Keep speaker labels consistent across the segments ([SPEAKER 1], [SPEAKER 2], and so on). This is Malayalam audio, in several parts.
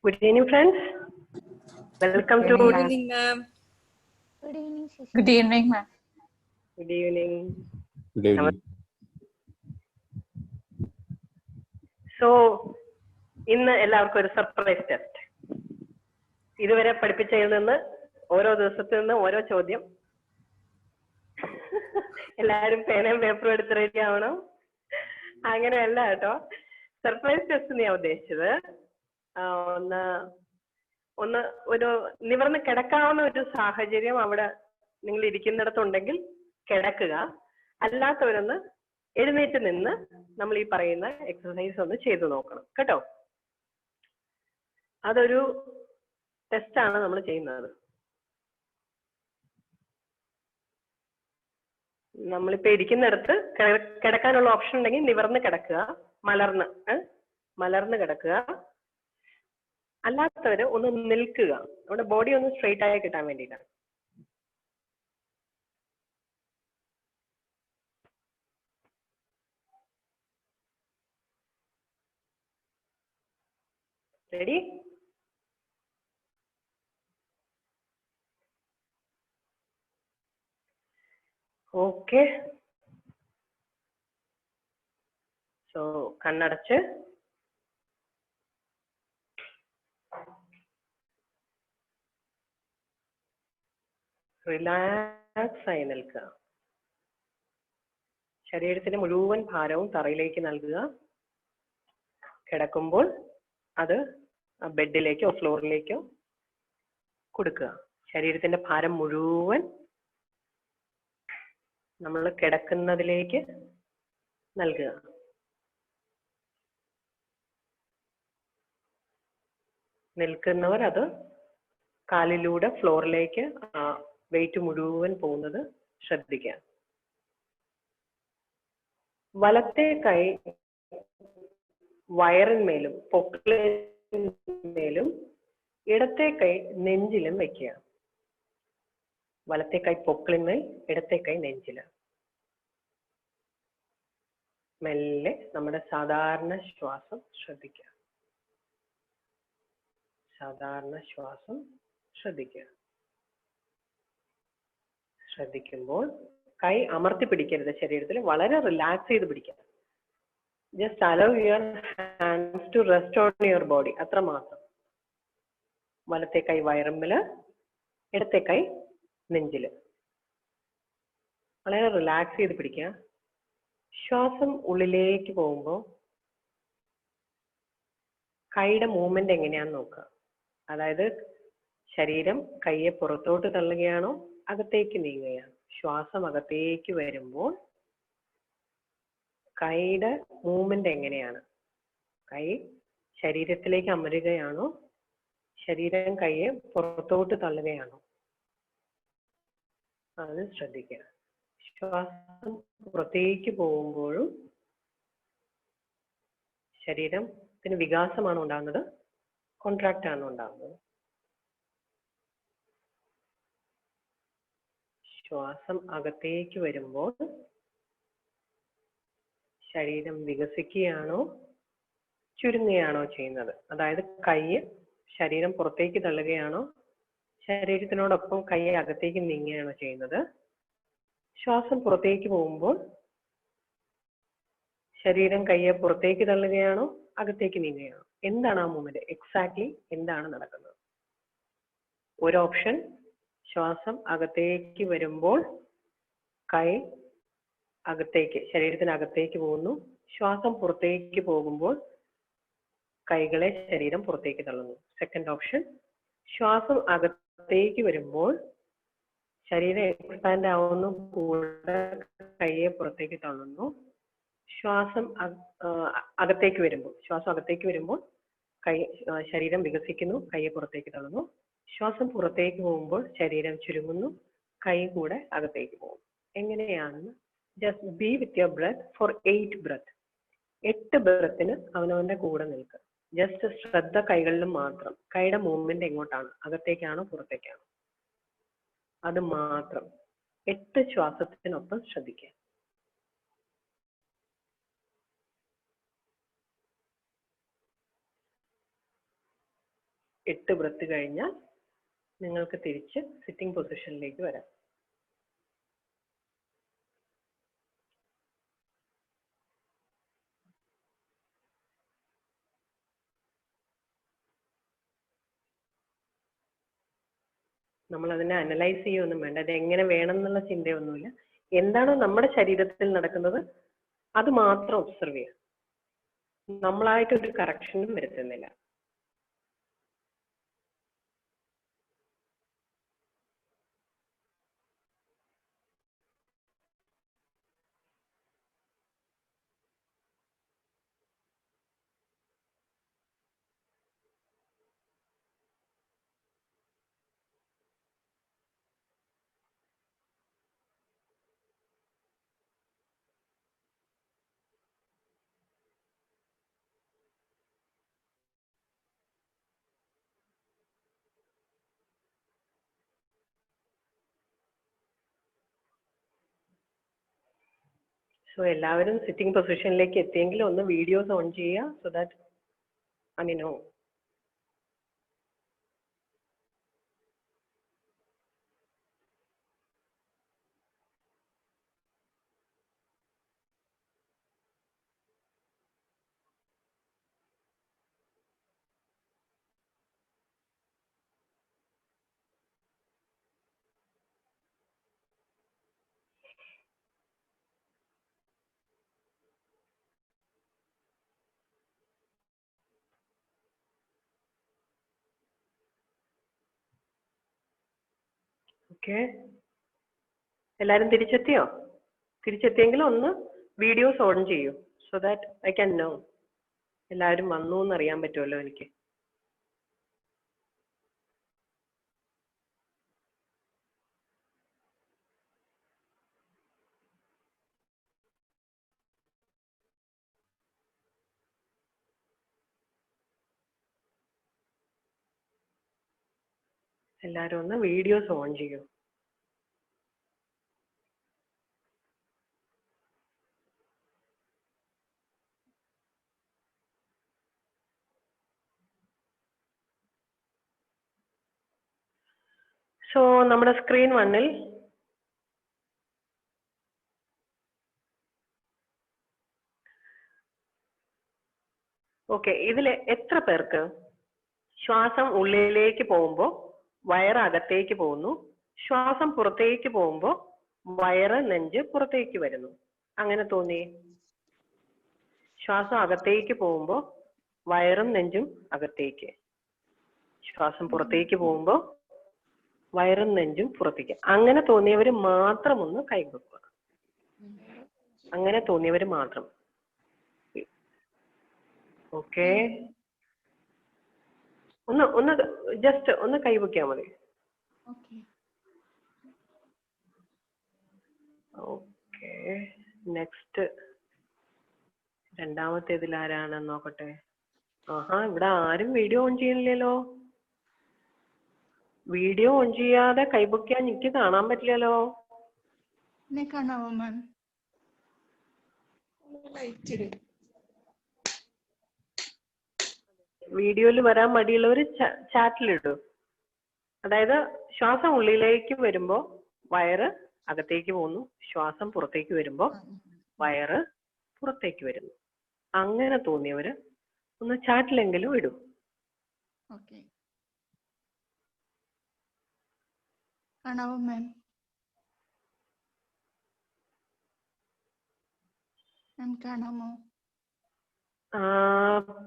[SPEAKER 1] Good evening, friends. Welcome to.
[SPEAKER 2] Good evening, ma'am.
[SPEAKER 3] Good evening, Shishi.
[SPEAKER 4] Good evening, ma'am.
[SPEAKER 1] Good evening.
[SPEAKER 5] Good evening.
[SPEAKER 1] So, ഇന്ന് എല്ലാവർക്കും ഒരു സർപ്രൈസ് ടെസ്റ്റ്. ഇതുവരെ പഠിപ്പിച്ചതിൽ നിന്ന് ഓരോ ദിവസത്തിൽ നിന്ന് ഓരോ ചോദ്യം. എല്ലാവരും പേനയും പേപ്പറും എടുത്ത് റെഡി ആവണം. അങ്ങനെയല്ല കേട്ടോ. സർപ്രൈസ് ടെസ്റ്റ് ഞാൻ ഉദ്ദേശിച്ചത് ഒന്ന് ഒരു നിവർന്ന് കിടക്കാവുന്ന ഒരു സാഹചര്യം അവിടെ നിങ്ങൾ ഇരിക്കുന്നിടത്തുണ്ടെങ്കിൽ കിടക്കുക. അല്ലാത്തവരൊന്ന് എഴുന്നേറ്റ് നിന്ന് നമ്മൾ ഈ പറയുന്ന എക്സസൈസ് ഒന്ന് ചെയ്തു നോക്കണം കേട്ടോ. അതൊരു ടെസ്റ്റാണ് നമ്മൾ ചെയ്യുന്നത്. നമ്മളിപ്പോ ഇരിക്കുന്നിടത്ത് കിടക്കാനുള്ള ഓപ്ഷൻ ഉണ്ടെങ്കിൽ നിവർന്ന് കിടക്കുക, മലർന്ന് കിടക്കുക. അല്ലാത്തവര് ഒന്ന് നിൽക്കുക, നമ്മുടെ ബോഡി ഒന്ന് സ്ട്രെയിറ്റ് ആയി കിട്ടാൻ വേണ്ടിയിട്ടാണ്. റെഡി? ഓക്കെ. സോ കണ്ണടച്ച് റിലാക്സ് ആയി നിൽക്കുക. ശരീരത്തിന്റെ മുഴുവൻ ഭാരവും തറയിലേക്ക് നൽകുക. കിടക്കുമ്പോൾ അത് ബെഡിലേക്കോ ഫ്ലോറിലേക്കോ കൊടുക്കുക. ശരീരത്തിന്റെ ഭാരം മുഴുവൻ നമ്മൾ കിടക്കുന്നതിലേക്ക് നൽകുക. നിൽക്കുന്നവർ അത് കാലിലൂടെ ഫ്ലോറിലേക്ക് വെയിറ്റ് മുഴുവൻ പോകുന്നത് ശ്രദ്ധിക്കുക. വലത്തെ കൈ വയറിന്മേലും പൊക്കിളിന്മേലും ഇടത്തെ കൈ നെഞ്ചിലും വയ്ക്കുക. വലത്തെ കൈ പൊക്കിളിന്മേൽ, ഇടത്തെ കൈ നെഞ്ചില്. മെല്ലെ നമ്മുടെ സാധാരണ ശ്വാസം ശ്രദ്ധിക്കുക. സാധാരണ ശ്വാസം ശ്രദ്ധിക്കുക. ശ്രദ്ധിക്കുമ്പോൾ കൈ അമർത്തി പിടിക്കരുത്. ശരീരത്തിൽ വളരെ റിലാക്സ് ചെയ്ത് പിടിക്കുക. Just allow your hands to rest on your body, അത്ര മാത്രം. വലത്തെ കൈ വയറുമ്പില്, ഇടത്തെ കൈ നെഞ്ചില്. വളരെ റിലാക്സ് ചെയ്ത് പിടിക്കുക. ശ്വാസം ഉള്ളിലേക്ക് പോകുമ്പോൾ കൈയുടെ മൂവ്മെന്റ് എങ്ങനെയാന്ന് നോക്കുക. അതായത് ശരീരം കൈയെ പുറത്തോട്ട് തള്ളുകയാണോ അകത്തേക്ക് നീങ്ങുകയാണ്. ശ്വാസം അകത്തേക്ക് വരുമ്പോൾ കൈയുടെ മൂവ്മെന്റ് എങ്ങനെയാണ്? കൈ ശരീരത്തിലേക്ക് അമരുകയാണോ, ശരീരം കൈയെ പുറത്തോട്ട് തള്ളുകയാണോ? അത് ശ്രദ്ധിക്കുക. ശ്വാസം പുറത്തേക്ക് പോകുമ്പോഴും ശരീരത്തിന് വികാസമാണ് ഉണ്ടാകുന്നത്, കോൺട്രാക്റ്റ് ആണ് ഉണ്ടാകുന്നത്? ശ്വാസം അകത്തേക്ക് വരുമ്പോൾ ശരീരം വികസിക്കുകയാണോ ചുരുങ്ങുകയാണോ ചെയ്യുന്നത്? അതായത് കൈ ശരീരം പുറത്തേക്ക് തള്ളുകയാണോ, ശരീരത്തിനോടൊപ്പം കൈ അകത്തേക്ക് നീങ്ങുകയാണോ ചെയ്യുന്നത്? ശ്വാസം പുറത്തേക്ക് പോകുമ്പോൾ ശരീരം കൈയെ പുറത്തേക്ക് തള്ളുകയാണോ അകത്തേക്ക് നീങ്ങുകയാണോ? എന്താണ് ആ മൂവ്മെന്റ്? എക്സാക്ട്ലി എന്താണ് നടക്കുന്നത്? ഒരു ഓപ്ഷൻ, ശ്വാസം അകത്തേക്ക് വരുമ്പോൾ കൈ അകത്തേക്ക്, ശരീരത്തിനകത്തേക്ക് പോകുന്നു. ശ്വാസം പുറത്തേക്ക് പോകുമ്പോൾ കൈകളെ ശരീരം പുറത്തേക്ക് തള്ളുന്നു. സെക്കൻഡ് ഓപ്ഷൻ, ശ്വാസം അകത്തേക്ക് വരുമ്പോൾ ശരീരം എക്സ്പാൻഡ് ആവുന്നു, കൂടെ കൈയെ പുറത്തേക്ക് തള്ളുന്നു. ശ്വാസം അകത്തേക്ക് വരുമ്പോൾ ശരീരം വികസിക്കുന്നു, കൈയെ പുറത്തേക്ക് തള്ളുന്നു. ശ്വാസം പുറത്തേക്ക് പോകുമ്പോൾ ശരീരം ചുരുങ്ങുന്നു, കൈ കൂടെ അകത്തേക്ക് പോകും. എങ്ങനെയാണെന്ന് just be with your breath for 8 breath. 8 ബ്രെത്തിന് അവനവന്റെ കൂടെ നിൽക്കുക. ജസ്റ്റ് ശ്രദ്ധ കൈകളിലും മാത്രം. കൈയുടെ മൂവ്മെന്റ് എങ്ങോട്ടാണ്? അകത്തേക്കാണോ പുറത്തേക്കാണോ? അത് മാത്രം 8 ശ്വാസത്തിനൊപ്പം ശ്രദ്ധിക്കുക. 8 ബ്രത്ത് കഴിഞ്ഞാൽ നിങ്ങൾക്ക് തിരിച്ച് സിറ്റിംഗ് പൊസിഷനിലേക്ക് വരാം. നമ്മൾ അതിനെ അനലൈസ് ചെയ്യുകയൊന്നും വേണ്ട. അത് എങ്ങനെ വേണം എന്നുള്ള ചിന്തയൊന്നുമില്ല. എന്താണോ നമ്മുടെ ശരീരത്തിൽ നടക്കുന്നത് അത് മാത്രം ഒബ്സർവ് ചെയ്യുക. നമ്മളായിട്ടൊരു കറക്ഷനും വരുത്തുന്നില്ല. സോ എല്ലാവരും സിറ്റിംഗ് പൊസിഷനിലേക്ക് എത്തിയെങ്കിൽ ഒന്ന് വീഡിയോസ് ഓൺ ചെയ്യുക. So that I mean know. Okay, എല്ലാവരും തിരിച്ചെത്തിയോ? തിരിച്ചെത്തിയെങ്കിൽ ഒന്ന് വീഡിയോസ് ഓൺ ചെയ്യൂ. So that I can know എല്ലാവരും വന്നു എന്നറിയാൻ പറ്റുമല്ലോ എനിക്ക്. എല്ലാവരും ഒന്ന് വീഡിയോസ് ഓൺ ചെയ്യൂ. സോ നമ്മുടെ സ്ക്രീൻ 1-ൽ ഓക്കെ, ഇതിൽ എത്ര പേർക്ക് ശ്വാസം ഉള്ളിലേക്ക് പോകുമ്പോൾ വയറ് അകത്തേക്ക് പോകുന്നു, ശ്വാസം പുറത്തേക്ക് പോകുമ്പോൾ വയറ് നെഞ്ച് പുറത്തേക്ക് വരുന്നു, അങ്ങനെ തോന്നി? ശ്വാസം അകത്തേക്ക് പോകുമ്പോൾ വയറും നെഞ്ചും അകത്തേക്ക്, ശ്വാസം പുറത്തേക്ക് പോകുമ്പോൾ വയറും നെഞ്ചും പുറത്തേക്ക്, അങ്ങനെ തോന്നിയവര് മാത്രം ഒന്ന് കൈവെക്കുക. അങ്ങനെ തോന്നിയവര് മാത്രം. ഓക്കെ, ഒന്ന് ജസ്റ്റ് ഒന്ന് കൈവയ്ക്കാൻ മതി. ഓക്കെ, നെക്സ്റ്റ് രണ്ടാമത്തേതിൽ ആരാണെന്ന് നോക്കട്ടെ. ആഹാ, ഇവിടെ ആരും വീഡിയോ ഓൺ ചെയ്യുന്നില്ലല്ലോ. വീഡിയോ ഓൺ ചെയ്യാതെ കൈപൊക്കാൻ എനിക്ക് കാണാൻ പറ്റില്ലല്ലോ. വീഡിയോയിൽ വരാൻ മടിയുള്ളവര് ചാറ്റിലിടൂ. അതായത് ശ്വാസം ഉള്ളിലേക്ക് വരുമ്പോ വയറ് അകത്തേക്ക് പോകുന്നു, ശ്വാസം പുറത്തേക്ക് വരുമ്പോ വയറ് പുറത്തേക്ക് വരുന്നു, അങ്ങനെ തോന്നിയവര് ഒന്ന് ചാറ്റിലെങ്കിലും ഇടും.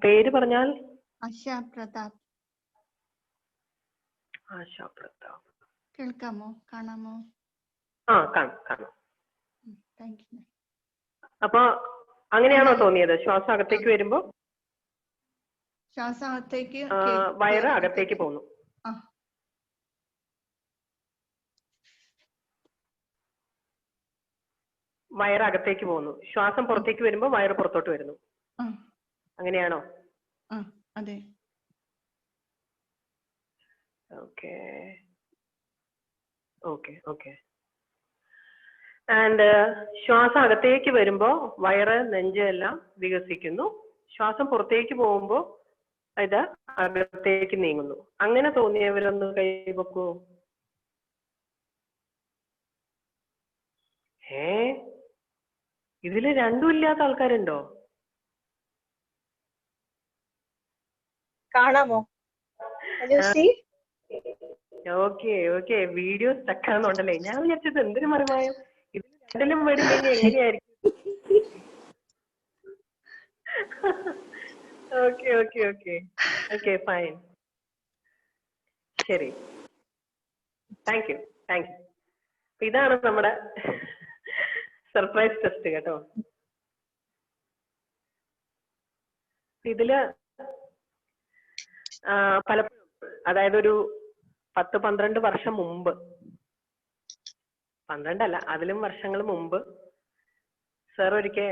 [SPEAKER 1] പേര് പറഞ്ഞാൽ?
[SPEAKER 3] ആശാ പ്രതാപ്.
[SPEAKER 1] ആശാ പ്രതാപ്.
[SPEAKER 3] കേൾക്കാമോ? കാണാമോ?
[SPEAKER 1] ആ, കാണാം.
[SPEAKER 3] Thank you.
[SPEAKER 1] അപ്പൊ അങ്ങനെയാണോ തോന്നിയത്? ശ്വാസം അകത്തേക്ക് വരുമ്പോ
[SPEAKER 3] ശ്വാസം അകത്തേക്ക്,
[SPEAKER 1] വയറ് അകത്തേക്ക് പോകുന്നു. വയറ് അകത്തേക്ക് പോകുന്നു, ശ്വാസം പുറത്തേക്ക് വരുമ്പോ വയറ് പുറത്തോട്ട് വരുന്നു, അങ്ങനെയാണോ?
[SPEAKER 3] അതെ.
[SPEAKER 1] Okay okay okay. ആൻഡ് ശ്വാസം അകത്തേക്ക് വരുമ്പോ വയറ് നെഞ്ച് എല്ലാം വികസിക്കുന്നു, ശ്വാസം പുറത്തേക്ക് പോകുമ്പോ ഇത് അകത്തേക്ക് നീങ്ങുന്നു. അങ്ങനെ തോന്നിയവരൊന്ന് കൈവെക്കൂ. ഇതില് രണ്ടും ഇല്ലാത്ത ആൾക്കാരുണ്ടോ?
[SPEAKER 2] കാണാമോ?
[SPEAKER 1] ഓക്കെ ഓക്കെ, വീഡിയോ സ്റ്റക്കാന്നുണ്ടല്ലേ? ഞാൻ വിചാരിച്ചത് എന്തൊരു മറിമായം, ഇതിൽ രണ്ടിലും പേടില്ലെങ്കിൽ എങ്ങനെയായിരിക്കും? Okay okay okay okay, fine, ശരി, താങ്ക് യു താങ്ക് യു. ഇതാണ് നമ്മുടെ സർപ്രൈസ് ടെസ്റ്റ് കേട്ടോ. ഇതില് പലപ്പോഴും, അതായത് ഒരു 10-12 വർഷം മുമ്പ്, 12 അല്ല അതിലും വർഷങ്ങൾ മുമ്പ്, സാർ ഒരിക്കൽ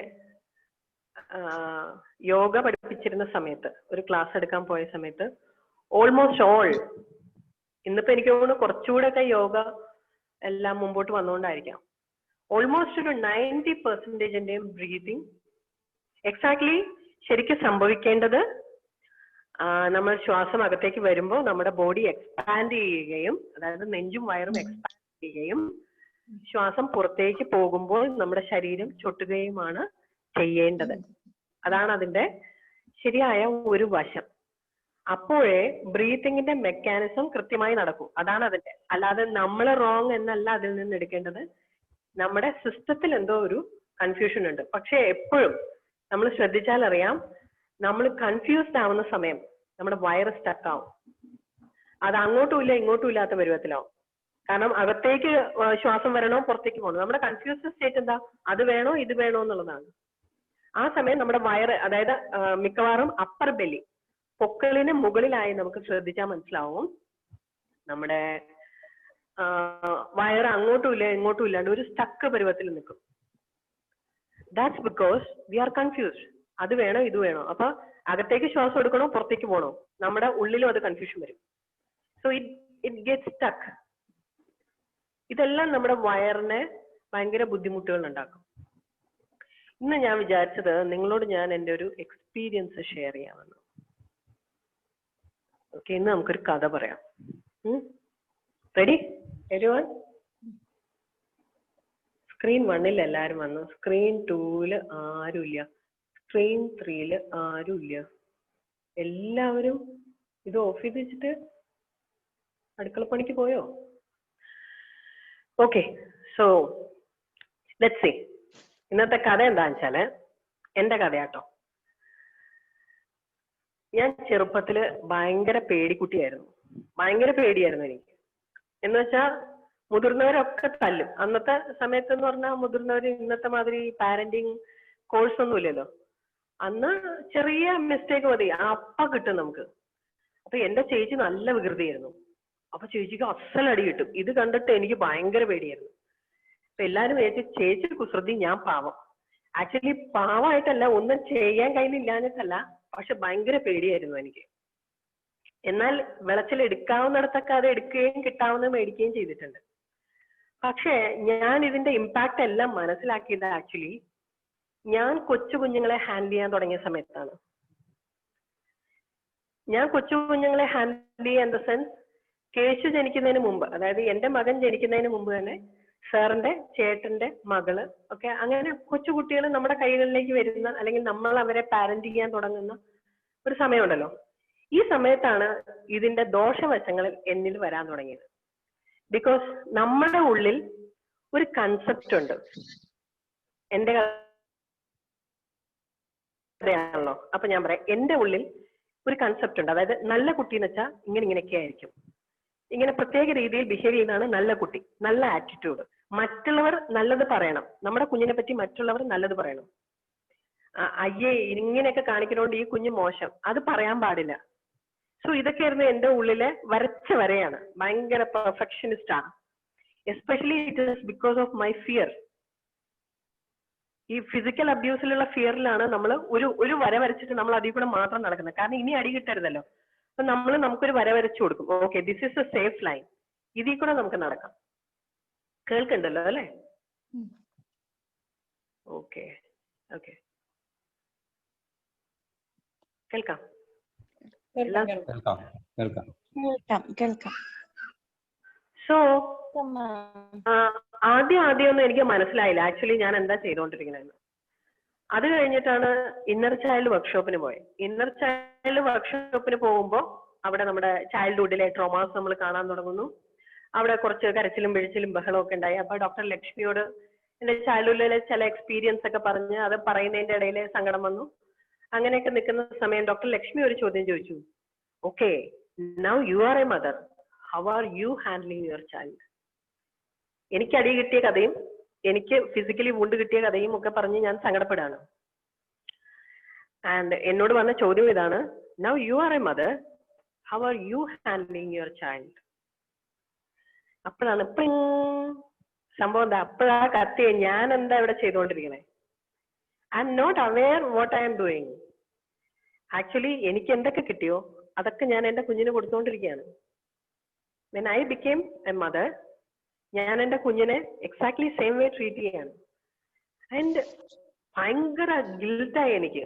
[SPEAKER 1] യോഗ പഠിപ്പിച്ചിരുന്ന സമയത്ത്, ഒരു ക്ലാസ് എടുക്കാൻ പോയ സമയത്ത്, ഓൾമോസ്റ്റ് ഓൾ, ഇന്നിപ്പോ എനിക്ക് തോന്നുന്നു കുറച്ചുകൂടെ ഒക്കെ യോഗ എല്ലാം മുമ്പോട്ട് വന്നുകൊണ്ടായിരിക്കാം, ഓൾമോസ്റ്റ് ഒരു 90% ബ്രീതിങ് എക്സാക്ട്ലി ശരിക്കും സംഭവിക്കേണ്ടത്, നമ്മൾ ശ്വാസം അകത്തേക്ക് വരുമ്പോൾ നമ്മുടെ ബോഡി എക്സ്പാൻഡ് ചെയ്യുകയും, അതായത് നെഞ്ചും വയറും എക്സ്പാൻഡ് ചെയ്യുകയും, ശ്വാസം പുറത്തേക്ക് പോകുമ്പോൾ നമ്മുടെ ശരീരം ചൊട്ടുകയുമാണ് ചെയ്യേണ്ടത്. അതാണ് അതിന്റെ ശരിയായ ഒരു വശം. അപ്പോഴേ ബ്രീത്തിങ്ങിന്റെ മെക്കാനിസം കൃത്യമായി നടക്കും. അതാണ് അതിന്റെ. അല്ലാതെ നമ്മൾ റോങ് എന്നല്ല അതിൽ നിന്ന് എടുക്കേണ്ടത്. നമ്മുടെ സിസ്റ്റത്തിൽ എന്തോ ഒരു കൺഫ്യൂഷൻ ഉണ്ട്. പക്ഷെ എപ്പോഴും നമ്മൾ ശ്രദ്ധിച്ചാൽ അറിയാം, നമ്മൾ കൺഫ്യൂസ്ഡ് ആവുന്ന സമയം നമ്മുടെ വയറ് സ്റ്റക്ക് ആവും. അത് അങ്ങോട്ടും ഇല്ല ഇങ്ങോട്ടും ഇല്ലാത്ത പരുവത്തിലാവും. കാരണം അകത്തേക്ക് ശ്വാസം വരണോ പുറത്തേക്ക് പോകണോ, നമ്മുടെ കൺഫ്യൂസ്ഡ് സ്റ്റേറ്റ് എന്താ, അത് വേണോ ഇത് വേണോ എന്നുള്ളതാണ്. ആ സമയം നമ്മുടെ വയറ്, അതായത് മിക്കവാറും അപ്പർ ബെല്ലി, പൊക്കിളിന് മുകളിലായി നമുക്ക് ശ്രദ്ധിച്ചാൽ മനസ്സിലാവും, നമ്മുടെ വയറ് അങ്ങോട്ടും ഇല്ല ഇങ്ങോട്ടും ഇല്ലാണ്ട് ഒരു സ്റ്റക്ക് പരുവത്തിൽ നിൽക്കും. That's because we R confused. അത് വേണോ ഇത് വേണോ, അപ്പൊ അകത്തേക്ക് ശ്വാസം എടുക്കണോ പുറത്തേക്ക് പോകണോ, നമ്മുടെ ഉള്ളിലും അത് കൺഫ്യൂഷൻ വരും. So it get stuck. ഇതെല്ലാം നമ്മുടെ വയറിനെ ഭയങ്കര ബുദ്ധിമുട്ടുകൾ ഉണ്ടാക്കും. ഇന്ന് ഞാൻ വിചാരിച്ചത് നിങ്ങളോട് ഞാൻ എൻ്റെ ഒരു എക്സ്പീരിയൻസ് ഷെയർ ചെയ്യാമെന്ന്. ഓക്കെ, ഇന്ന് നമുക്കൊരു കഥ പറയാം. Ready everyone? സ്ക്രീൻ 1-ൽ എല്ലാവരും വന്നു. സ്ക്രീൻ 2-ൽ ആരുമില്ല. സ്ക്രീൻ 3-ൽ ആരുമില്ല. എല്ലാവരും ഇത് ഓഫ് ചെയ്ത് വെച്ചിട്ട് അടുക്കളപ്പണിക്ക് പോയോ? Okay, so let's see. ഇന്നത്തെ കഥ എന്താന്ന് വെച്ചാല് എന്റെ കഥയാട്ടോ. ഞാൻ ചെറുപ്പത്തില് ഭയങ്കര പേടിക്കുട്ടിയായിരുന്നു. ഭയങ്കര പേടിയായിരുന്നു എനിക്ക്. എന്ന് വെച്ചാൽ മുതിർന്നവരൊക്കെ തല്ലും. അന്നത്തെ സമയത്ത് എന്ന് പറഞ്ഞാൽ മുതിർന്നവർ ഇന്നത്തെ മാതിരി പാരന്റിങ് കോഴ്സ് ഒന്നും ഇല്ലല്ലോ. അന്ന് ചെറിയ മിസ്റ്റേക്ക് മതി അപ്പ കിട്ടും നമുക്ക്. അപ്പൊ എന്റെ ചേച്ചി നല്ല വികൃതിയായിരുന്നു. അപ്പൊ ചേച്ചിക്ക് അസലടി കിട്ടും. ഇത് കണ്ടിട്ട് എനിക്ക് ഭയങ്കര പേടിയായിരുന്നു. അപ്പൊ എല്ലാരും ചേച്ചി കുസൃതി, ഞാൻ പാവം. ആക്ച്വലി പാവമായിട്ടല്ല, ഒന്നും ചെയ്യാൻ കഴിയുന്നില്ലാഞ്ഞിട്ടല്ല, പക്ഷെ ഭയങ്കര പേടിയായിരുന്നു എനിക്ക്. എന്നാൽ വിളച്ചിൽ എടുക്കാവുന്നിടത്തൊക്കെ അത് എടുക്കുകയും കിട്ടാവുന്ന മേടിക്കുകയും ചെയ്തിട്ടുണ്ട്. പക്ഷെ ഞാൻ ഇതിന്റെ ഇമ്പാക്ട് എല്ലാം മനസ്സിലാക്കിയത് ആക്ച്വലി ഞാൻ കൊച്ചു കുഞ്ഞുങ്ങളെ ഹാൻഡിൽ ചെയ്യാൻ തുടങ്ങിയ സമയത്താണ്. ഞാൻ കൊച്ചു കുഞ്ഞുങ്ങളെ ഹാൻഡിൽ ചെയ്യുക ഇൻ ദ സെൻസ്, കേശു ജനിക്കുന്നതിന് മുമ്പ്, അതായത് എന്റെ മകൻ ജനിക്കുന്നതിന് മുമ്പ് തന്നെ സാറിന്റെ ചേട്ടന്റെ മകള് ഒക്കെ അങ്ങനെ കൊച്ചു കുട്ടികൾ നമ്മുടെ കൈകളിലേക്ക് വരുന്ന, അല്ലെങ്കിൽ നമ്മൾ അവരെ പാരന്റ് ചെയ്യാൻ തുടങ്ങുന്ന ഒരു സമയമുണ്ടല്ലോ. ഈ സമയത്താണ് ഇതിന്റെ ദോഷവശങ്ങൾ എന്നിൽ വരാൻ തുടങ്ങിയത്. ബിക്കോസ് നമ്മുടെ ഉള്ളിൽ ഒരു കൺസെപ്റ്റ് ഉണ്ട്. എന്റെ കഥയാണല്ലോ, അപ്പൊ ഞാൻ പറയാം, എന്റെ ഉള്ളിൽ ഒരു കൺസെപ്റ്റ് ഉണ്ട്. അതായത് നല്ല കുട്ടി എന്ന് വെച്ചാൽ ഇങ്ങനെയൊക്കെ ആയിരിക്കും, ഇങ്ങനെ പ്രത്യേക രീതിയിൽ ബിഹേവ് ചെയ്യുന്നതാണ് നല്ല കുട്ടി, നല്ല ആറ്റിറ്റ്യൂഡ്. മറ്റുള്ളവർ നല്ലത് പറയണം, നമ്മുടെ കുഞ്ഞിനെ പറ്റി മറ്റുള്ളവർ നല്ലത് പറയണം. അയ്യേ ഇങ്ങനെയൊക്കെ കാണിക്കുന്നതുകൊണ്ട് ഈ കുഞ്ഞ് മോശം, അത് പറയാൻ പാടില്ല. സോ ഇതൊക്കെയായിരുന്നു എന്റെ ഉള്ളിലെ വരച്ച വരയാണ്. ഭയങ്കര പെർഫെക്ഷനിസ്റ്റ് ആണ്. Especially it is because of my fear. ഈ ഫിസിക്കൽ അബ്യൂസിലുള്ള ഫിയറിലാണ് നമ്മൾ ഒരു വര വരച്ചിട്ട് നമ്മൾ അതിൽ കൂടെ മാത്രം നടക്കുന്നത്. കാരണം ഇനി അടി കിട്ടരുതല്ലോ. അപ്പൊ നമുക്കൊരു വര വരച്ചു കൊടുക്കും. Okay, this is A safe line, ഇതിൽ കൂടെ നമുക്ക് നടക്കാം. കേൾക്കണ്ടല്ലോ അല്ലേ? ഓക്കെ ഓക്കെ, കേൾക്കാം.
[SPEAKER 3] കേൾക്കാം.
[SPEAKER 1] സോ ആദ്യമൊന്നും എനിക്ക് മനസ്സിലായില്ല ആക്ച്വലി ഞാൻ എന്താ ചെയ്തുകൊണ്ടിരിക്കണെന്ന്. അത് കഴിഞ്ഞിട്ടാണ് ഇന്നർ ചൈൽഡ് വർക്ക്ഷോപ്പിന് പോയത്. ഇന്നർ ചൈൽഡ് വർക്ക്ഷോപ്പിന് പോകുമ്പോൾ അവിടെ നമ്മുടെ ചൈൽഡ്ഹുഡിലെ ട്രോമാസ് നമ്മൾ കാണാൻ തുടങ്ങുന്നു. അവിടെ കുറച്ച് കരച്ചിലും പിഴിച്ചിലും ബഹളവും ഒക്കെ ഉണ്ടായി. അപ്പൊ ഡോക്ടർ ലക്ഷ്മിയോട് എന്റെ ചൈൽഡ്ഹുഡിലെ ചില എക്സ്പീരിയൻസ് ഒക്കെ പറഞ്ഞ് അത് പറയുന്നതിന്റെ ഇടയിൽ സങ്കടം വന്നു. അങ്ങനെയൊക്കെ നിൽക്കുന്ന സമയം ഡോക്ടർ ലക്ഷ്മി ഒരു ചോദ്യം ചോദിച്ചു. Okay, now you are a mother, how are you handling your child? എനിക്ക് അടി കിട്ടിയ കഥയും എനിക്ക് ഫിസിക്കലി വുണ്ട് കിട്ടിയ കഥയും ഒക്കെ പറഞ്ഞ് ഞാൻ സങ്കടപ്പെടാണ്. ആൻഡ് എന്നോട് വന്ന ചോദ്യം ഇതാണ്, now you are a mother, how are you handling your child? അപ്പോഴാണ് സംഭവം എന്താ, അപ്പോഴാ കത്തിയെ ഞാൻ എന്താ ഇവിടെ ചെയ്തുകൊണ്ടിരിക്കണേ. I M not aware what I am doing. Actually എനിക്ക് എന്തൊക്കെ കിട്ടിയോ അതൊക്കെ ഞാൻ എന്റെ കുഞ്ഞിന് കൊടുത്തുകൊണ്ടിരിക്കുകയാണ്. When I became a mother, ഞാൻ എന്റെ കുഞ്ഞിനെ എക്സാക്ട്ലി സെയിം വേ ട്രീറ്റ് ചെയ്യാണ്. ആൻഡ് ഭയങ്കര ഗിൽറ്റായി എനിക്ക്.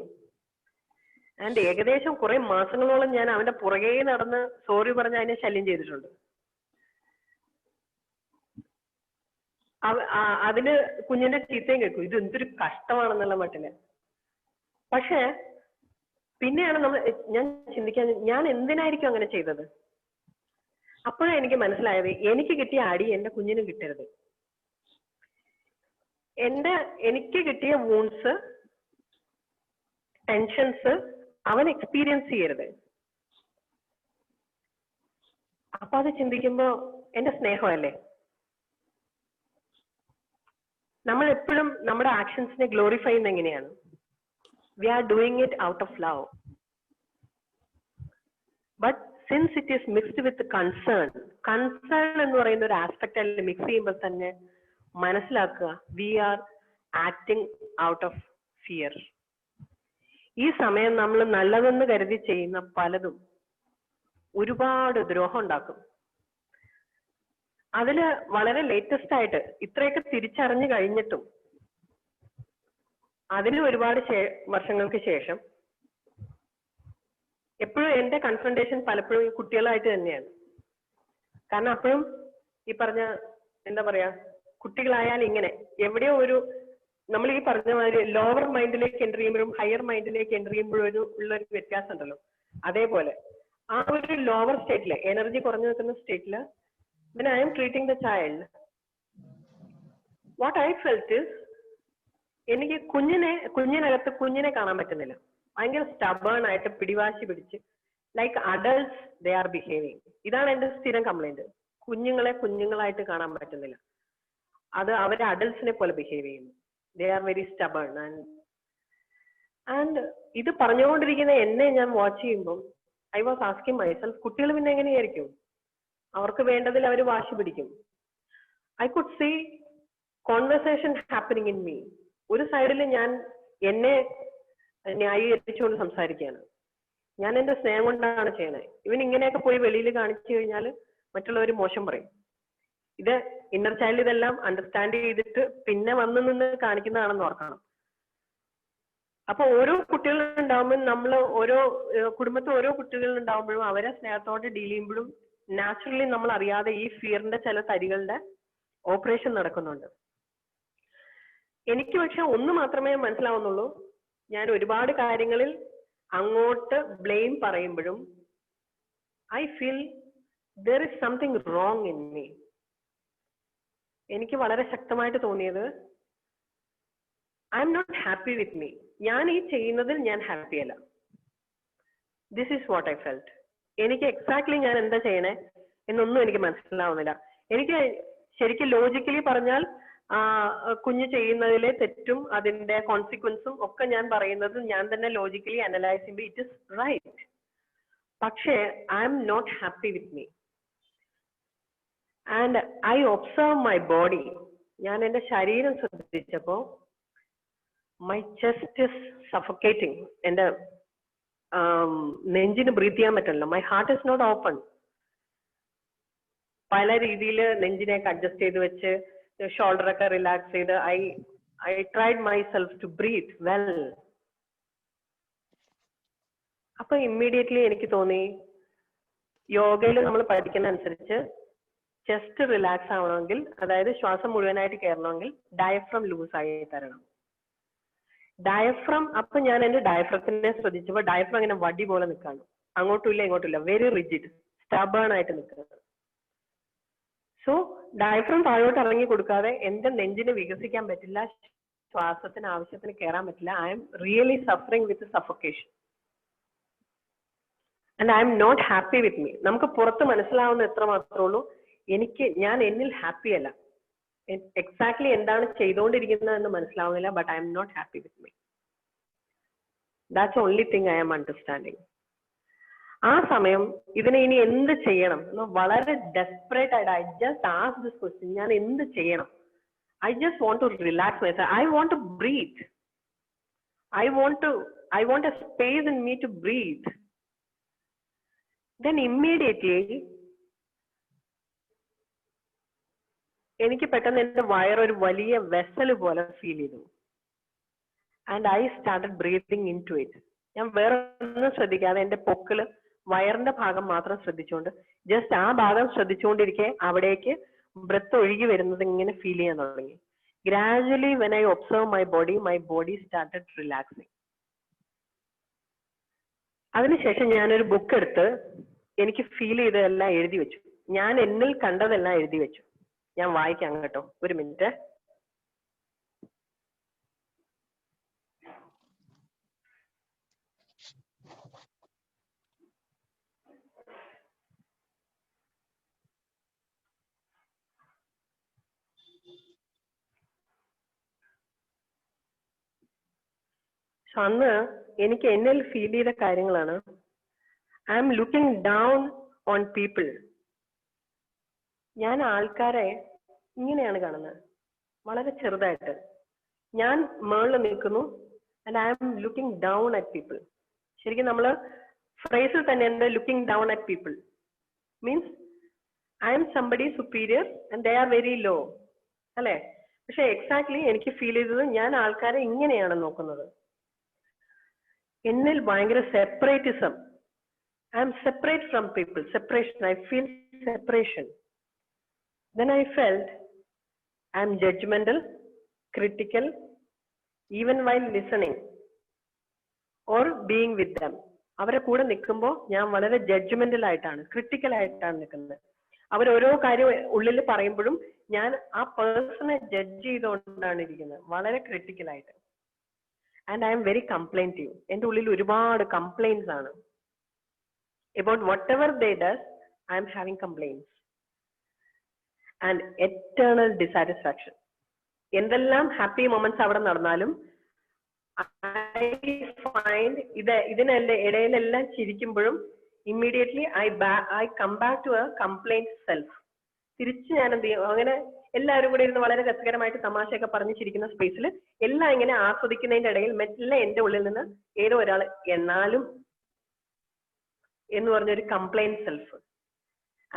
[SPEAKER 1] ആൻഡ് ഏകദേശം കുറെ മാസങ്ങളോളം ഞാൻ അവന്റെ പുറകെ നടന്ന് സോറി പറഞ്ഞ് അതിനെ ശല്യം ചെയ്തിട്ടുണ്ട്. അതിന് കുഞ്ഞിന്റെ ചീത്തയും കേൾക്കും, ഇത് എന്തൊരു കഷ്ടമാണെന്നുള്ള മട്ടില്. പക്ഷെ പിന്നെയാണ് ഞാൻ ചിന്തിക്കാൻ, ഞാൻ എന്തിനായിരിക്കും അങ്ങനെ ചെയ്തത്? അപ്പോഴാണ് എനിക്ക് മനസ്സിലായത്, എനിക്ക് കിട്ടിയ അടി എന്റെ കുഞ്ഞിനും കിട്ടരുത്. എനിക്ക് കിട്ടിയ വൂൺസ്, ടെൻഷൻസ് അവൻ എക്സ്പീരിയൻസ് ചെയ്യരുത്. അപ്പൊ അത് ചിന്തിക്കുമ്പോ എന്റെ സ്നേഹമല്ലേ. നമ്മൾ എപ്പോഴും നമ്മുടെ ആക്ഷൻസിനെ ഗ്ലോറിഫൈ ചെയ്യുന്ന എങ്ങനെയാണ്? We are doing it out of love. But since it is mixed with concern എന്ന് പറയുന്ന ഒരു ആസ്പെക്ട് അതിൽ മിക്സ് ചെയ്യുമ്പോൾ തന്നെ മനസ്സിലാക്കുക, we are acting out of fear. ഈ സമയം നമ്മൾ നല്ലതെന്ന് കരുതി ചെയ്യുന്ന പലതും ഒരുപാട് ദ്രോഹം ഉണ്ടാക്കും. അതില് വളരെ ലേറ്റസ്റ്റ് ആയിട്ട് ഇത്രയൊക്കെ തിരിച്ചറിഞ്ഞു കഴിഞ്ഞിട്ടും അതിന് ഒരുപാട് വർഷങ്ങൾക്ക് ശേഷം എപ്പോഴും എന്റെ കൺഫ്രണ്ടേഷൻ പലപ്പോഴും കുട്ടികളായിട്ട് തന്നെയാണ്. കാരണം അപ്പോഴും ഈ പറഞ്ഞ എന്താ പറയാ, കുട്ടികളായാൽ ഇങ്ങനെ എവിടെയോ ഒരു നമ്മൾ ഈ പറഞ്ഞ മാതിരി ലോവർ മൈൻഡിലേക്ക് എൻ്റർ ചെയ്യുമ്പോഴും ഹയർ മൈൻഡിലേക്ക് എൻ്റർ ചെയ്യുമ്പോഴും ഉള്ളൊരു വ്യത്യാസം ഉണ്ടല്ലോ. അതേപോലെ ആ ഒരു ലോവർ സ്റ്റേറ്റില്, എനർജി കുറഞ്ഞു നിൽക്കുന്ന സ്റ്റേറ്റില് when I am treating the child, what I felt is, എനിക്ക് കുഞ്ഞിനകത്ത് കുഞ്ഞിനെ കാണാൻ പറ്റുന്നില്ല. ഭയങ്കര സ്റ്റബേൺ ആയിട്ട് പിടിവാശി പിടിച്ച് like adults they are behaving. ഇതാണ് എന്റെ സ്ഥിരം കംപ്ലൈന്റ്. കുഞ്ഞുങ്ങളെ കുഞ്ഞുങ്ങളായിട്ട് കാണാൻ പറ്റുന്നില്ല. അത് അവരെ അഡൾട്ട്സിനെ പോലെ ബിഹേവ് ചെയ്യുന്നു. ദേ ആർ വെരി സ്റ്റബേൺ. ആൻഡ് ഇത് പറഞ്ഞുകൊണ്ടിരിക്കുന്ന എന്നെ ഞാൻ വാച്ച് ചെയ്യുമ്പോൾ ഐ വാസ് ആസ്കിങ് മൈസെൽഫ്, കുട്ടികൾ പിന്നെ എങ്ങനെയായിരിക്കും? അവർക്ക് വേണ്ടതിൽ അവർ വാശി പിടിക്കും. I could see conversation happening in me. ഒരു സൈഡിൽ ഞാൻ എന്നെ ന്യായീകരിച്ചുകൊണ്ട് സംസാരിക്കുകയാണ്. ഞാൻ എന്റെ സ്നേഹം കൊണ്ടാണ് ചെയ്യണത്. ഇവൻ ഇങ്ങനെയൊക്കെ പോയി വെളിയിൽ കാണിച്ചു കഴിഞ്ഞാൽ മറ്റുള്ളവർ മോശം പറയും. ഇത് ഇന്നർ ചൈൽഡ് ഇതെല്ലാം അണ്ടർസ്റ്റാൻഡ് ചെയ്തിട്ട് പിന്നെ വന്നു നിന്ന് കാണിക്കുന്നതാണെന്ന് ഓർക്കണം. അപ്പൊ ഓരോ കുട്ടികളുണ്ടാവുമ്പോൾ നമ്മൾ ഓരോ കുടുംബത്തിൽ ഓരോ കുട്ടികളുണ്ടാവുമ്പോഴും അവരെ സ്നേഹത്തോടെ ഡീൽ ചെയ്യുമ്പോഴും നാച്ചുറലി നമ്മൾ അറിയാതെ ഈ ഫിയറിന്റെ ചില തരികളുടെ ഓപ്പറേഷൻ നടക്കുന്നുണ്ട്. എനിക്ക് പക്ഷെ ഒന്ന് മാത്രമേ മനസ്സിലാവുന്നുള്ളൂ, ഞാൻ ഒരുപാട് കാര്യങ്ങളിൽ അങ്ങോട്ട് ബ്ലെയിം പറയുമ്പോഴും I feel there is something wrong in me. എനിക്ക് വളരെ ശക്തമായിട്ട് തോന്നിയത്, I M not happy with me. ഞാൻ ഈ ചെയ്യുന്നതിൽ ഞാൻ ഹാപ്പി അല്ല. This is what I felt. എനിക്ക് എക്സാക്ട്ലി ഞാൻ എന്താ ചെയ്യണേ എന്നൊന്നും എനിക്ക് മനസ്സിലാവുന്നില്ല. എനിക്ക് ശരിക്കും ലോജിക്കലി പറഞ്ഞാൽ കുഞ്ഞ് ചെയ്യുന്നതിലെ തെറ്റും അതിന്റെ കോൺസിക്വൻസും ഒക്കെ ഞാൻ പറയുന്നത് ഞാൻ തന്നെ ലോജിക്കലി അനലൈസ് ചെയ്യുമ്പോൾ ഇറ്റ് ഇസ് റൈറ്റ്. പക്ഷേ I M not happy with me. And I observe my body. ഞാൻ എന്റെ ശരീരം ശ്രദ്ധിച്ചപ്പോ മൈ ചെസ്റ്റ് ഇസ് സഫോക്കേറ്റിംഗ്. എന്റെ നെഞ്ചിന് ബ്രീത്ത് ചെയ്യാൻ പറ്റില്ല. My heart is not open. പല രീതിയിൽ നെഞ്ചിനെയൊക്കെ അഡ്ജസ്റ്റ് ചെയ്ത് വെച്ച് ഷോൾഡറൊക്കെ റിലാക്സ് ചെയ്ത് I tried myself to breathe well. അപ്പൊ ഇമ്മീഡിയറ്റ്ലി എനിക്ക് തോന്നി യോഗയിൽ നമ്മൾ പഠിക്കുന്ന അനുസരിച്ച് ചെസ്റ്റ് റിലാക്സ് ആവണമെങ്കിൽ, അതായത് ശ്വാസം മുഴുവനായിട്ട് കയറണമെങ്കിൽ ഡയഫ്രം ലൂസ് ആയി തരണം. ഡയഫ്രം, അപ്പൊ ഞാൻ എന്റെ ഡയഫ്രത്തിനെ ശ്രദ്ധിച്ചപ്പോൾ ഡയഫ്രം ഇങ്ങനെ വടി പോലെ നിൽക്കാണ്, അങ്ങോട്ടും ഇല്ല ഇങ്ങോട്ടും ഇല്ല, വെരി റിജിഡ്, സ്റ്റബേൺ ആയിട്ട് നിൽക്കുന്നത്. സോ ഡയഫ്രം താഴോട്ട് ഇറങ്ങി കൊടുക്കാതെ എന്റെ നെഞ്ചിന് വികസിക്കാൻ പറ്റില്ല, ശ്വാസത്തിന് ആവശ്യത്തിന് കയറാൻ പറ്റില്ല. I am really suffering with suffocation and I M not happy with me. നമുക്ക് പുറത്ത് മനസ്സിലാവുന്ന എത്ര മാത്രമേ ഉള്ളൂ, ഞാൻ എന്നിൽ ഹാപ്പി അല്ല. എക്സാക്ട്ലി എന്താണ് ചെയ്തുകൊണ്ടിരിക്കുന്നത് എന്ന് മനസ്സിലാവുന്നില്ല, but I M not happy with me. That's only thing I am understanding. ആ സമയം ഇതിനെ ഇനി എന്ത് ചെയ്യണം എന്ന് വളരെ ഡെസ്പറേറ്റ് ആയിട്ട് I just ask this question, ഞാൻ എന്ത് ചെയ്യണം? I just want to relax myself. I want to breathe. I want a space in me to breathe. Then immediately, എനിക്ക് പെട്ടെന്ന് എന്റെ വയർ ഒരു വലിയ വെസൽ പോലെ ഫീൽ ചെയ്തു. And I started breathing into it. ഞാൻ വേറെ ഒന്നും ശ്രദ്ധിക്കാതെ എന്റെ പൊക്കിള് വയറിന്റെ ഭാഗം മാത്രം ശ്രദ്ധിച്ചുകൊണ്ട് ജസ്റ്റ് ആ ഭാഗം ശ്രദ്ധിച്ചുകൊണ്ടിരിക്കെ അവിടേക്ക് ബ്രത്ത് ഒഴുകി വരുന്നത് ഇങ്ങനെ ഫീൽ ചെയ്യാൻ തുടങ്ങി. Gradually, when I observe my body started relaxing. അതിനുശേഷം ഞാനൊരു ബുക്ക് എടുത്ത് എനിക്ക് ഫീൽ ചെയ്തതെല്ലാം എഴുതി വെച്ചു. ഞാൻ എന്നിൽ കണ്ടതെല്ലാം എഴുതി വെച്ചു. ഞാൻ വായിക്കാം കേട്ടോ, ഒരു മിനിറ്റ്. അന്ന് എനിക്ക് എന്നിൽ ഫീൽ ചെയ്ത കാര്യങ്ങളാണ്, I am looking down on people. ഞാൻ ആൾക്കാരെ ഇങ്ങനെയാണ് കാണുന്നത്, വളരെ ചെറുതായിട്ട്. ഞാൻ മേളിൽ നിൽക്കുന്നു and I am looking down at people. ശരിക്കും നമ്മൾ ഫ്രേസിൽ തന്നെ ഉണ്ട്, looking down at people means I am somebody superior and they are very low, അല്ലെ? പക്ഷെ എക്സാക്ട്ലി എനിക്ക് ഫീൽ ചെയ്തത് ഞാൻ ആൾക്കാരെ ഇങ്ങനെയാണ് നോക്കുന്നത്. എന്നിൽ ഭയങ്കര separatism. I M separate from people. Separation. I feel separation. Then I felt I am judgmental, critical, even while listening or being with them. അവരെ കൂടെ നിൽക്കുമ്പോൾ ഞാൻ വളരെ ജഡ്ജ്മെന്റൽ ആയിട്ടാണ്, ക്രിട്ടിക്കൽ ആയിട്ടാണ് നിൽക്കുന്നത്. അവർ ഓരോ കാര്യം ഉള്ളിൽ പറയുമ്പോഴും ഞാൻ ആ പേഴ്സണെ ജഡ്ജ് ചെയ്തുകൊണ്ടാണ് ഇരിക്കുന്നത്, വളരെ ക്രിട്ടിക്കൽ ആയിട്ട്. And I am very complaintive. എന്റെ ഉള്ളിൽ ഒരുപാട് കംപ്ലൈന്റ്സ് ആണ്. About whatever they does, I am having complaints and eternal dissatisfaction. എന്തെല്ലാം ഹാപ്പി മൊമെന്റ്സ് അവിടെ നടന്നാലും I find ഇതിനെല്ലാം ഇടയിലെല്ലാം ചിരിക്കുമ്പോഴും immediately I come back to a complaint self. തിരിച്ച് ഞാൻ എന്ത് ചെയ്യും, അങ്ങനെ എല്ലാവരും കൂടെ ഇരുന്ന് വളരെ രസകരമായിട്ട് തമാശയൊക്കെ പറഞ്ഞ് ചിരിക്കുന്ന സ്പേസിൽ എല്ലാം ഇങ്ങനെ ആസ്വദിക്കുന്നതിന്റെ ഇടയിൽ മെല്ലെ എന്റെ ഉള്ളിൽ നിന്ന് ഏതോ ഒരാൾ എന്നാലും എന്ന് പറഞ്ഞൊരു complaint self.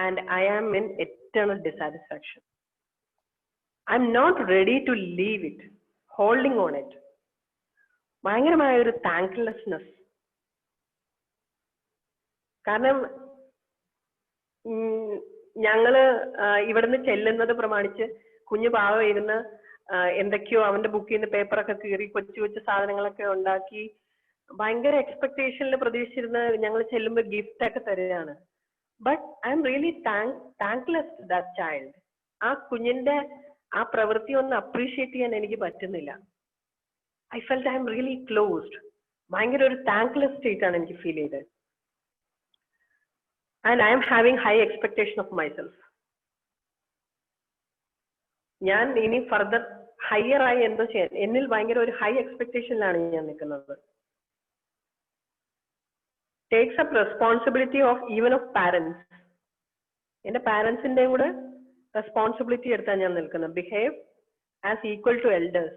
[SPEAKER 1] And I am in eternal dissatisfaction. I'm not ready to leave it, holding on it. ഭയങ്കരമായ ഒരു താങ്ക്ലെസ്നെസ്. കാരണം ഞങ്ങള് ഇവിടുന്ന് ചെല്ലുന്നത് പ്രമാണിച്ച് കുഞ്ഞു പാവ ഇരുന്ന് എന്തൊക്കെയോ അവന്റെ ബുക്കിൽ നിന്ന് പേപ്പറൊക്കെ കീറി കൊച്ചു കൊച്ചു സാധനങ്ങളൊക്കെ ഉണ്ടാക്കി ഭയങ്കര എക്സ്പെക്ടേഷനിൽ പ്രതീക്ഷിച്ചിരുന്ന് ഞങ്ങൾ ചെല്ലുമ്പോൾ ഗിഫ്റ്റ് ഒക്കെ തരികയാണ്. But I am really thankless to that child. ആ കുഞ്ഞിന്റെ ആ പ്രവൃത്തി ഒന്ന് അപ്രീഷിയേറ്റ് ചെയ്യാൻ എനിക്ക് പറ്റുന്നില്ല. I felt I am really closed. ഭയങ്കര ഒരു താങ്ക്ലെസ് സ്റ്റേറ്റ് ആണ് എനിക്ക് ഫീൽ ചെയ്തത്. And I am having high expectation of myself. ഞാൻ ഇനി ഫർദർ ഹയർ ആയി എന്തോ ചെയ്യാൻ എന്നിൽ ഭയങ്കര ഒരു ഹൈ എക്സ്പെക്ടേഷനിലാണ് ഞാൻ നിൽക്കുന്നത്. Takes up responsibility of even of parents. എന്റെ പാരന്റ്സിന്റെയും കൂടെ റെസ്പോൺസിബിലിറ്റി എടുത്താണ് ഞാൻ നിൽക്കുന്നത്. Behave as equal to elders.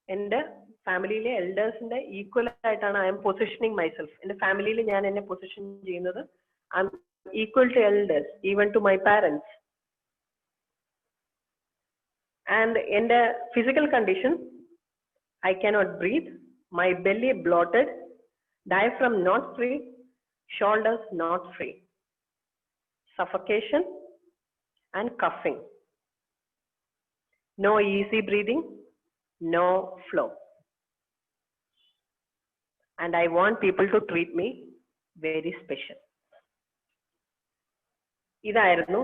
[SPEAKER 1] എന്റെ ഫാമിലിയിലെ എൽഡേഴ്സിന്റെ ഈക്വൽ ആയിട്ടാണ് ഐ എം പൊസിഷനിങ് മൈസെൽഫ്. എന്റെ ഫാമിലിയിൽ ഞാൻ എന്നെ പൊസിഷൻ ചെയ്യുന്നത് I am equal to elders, even to my parents. And എന്റെ physical condition, I cannot breathe, my belly bloated, diaphragm not free, shoulders not free, suffocation and coughing, no easy breathing, no flow. And I want people to treat me very special. ഇതായിരുന്നു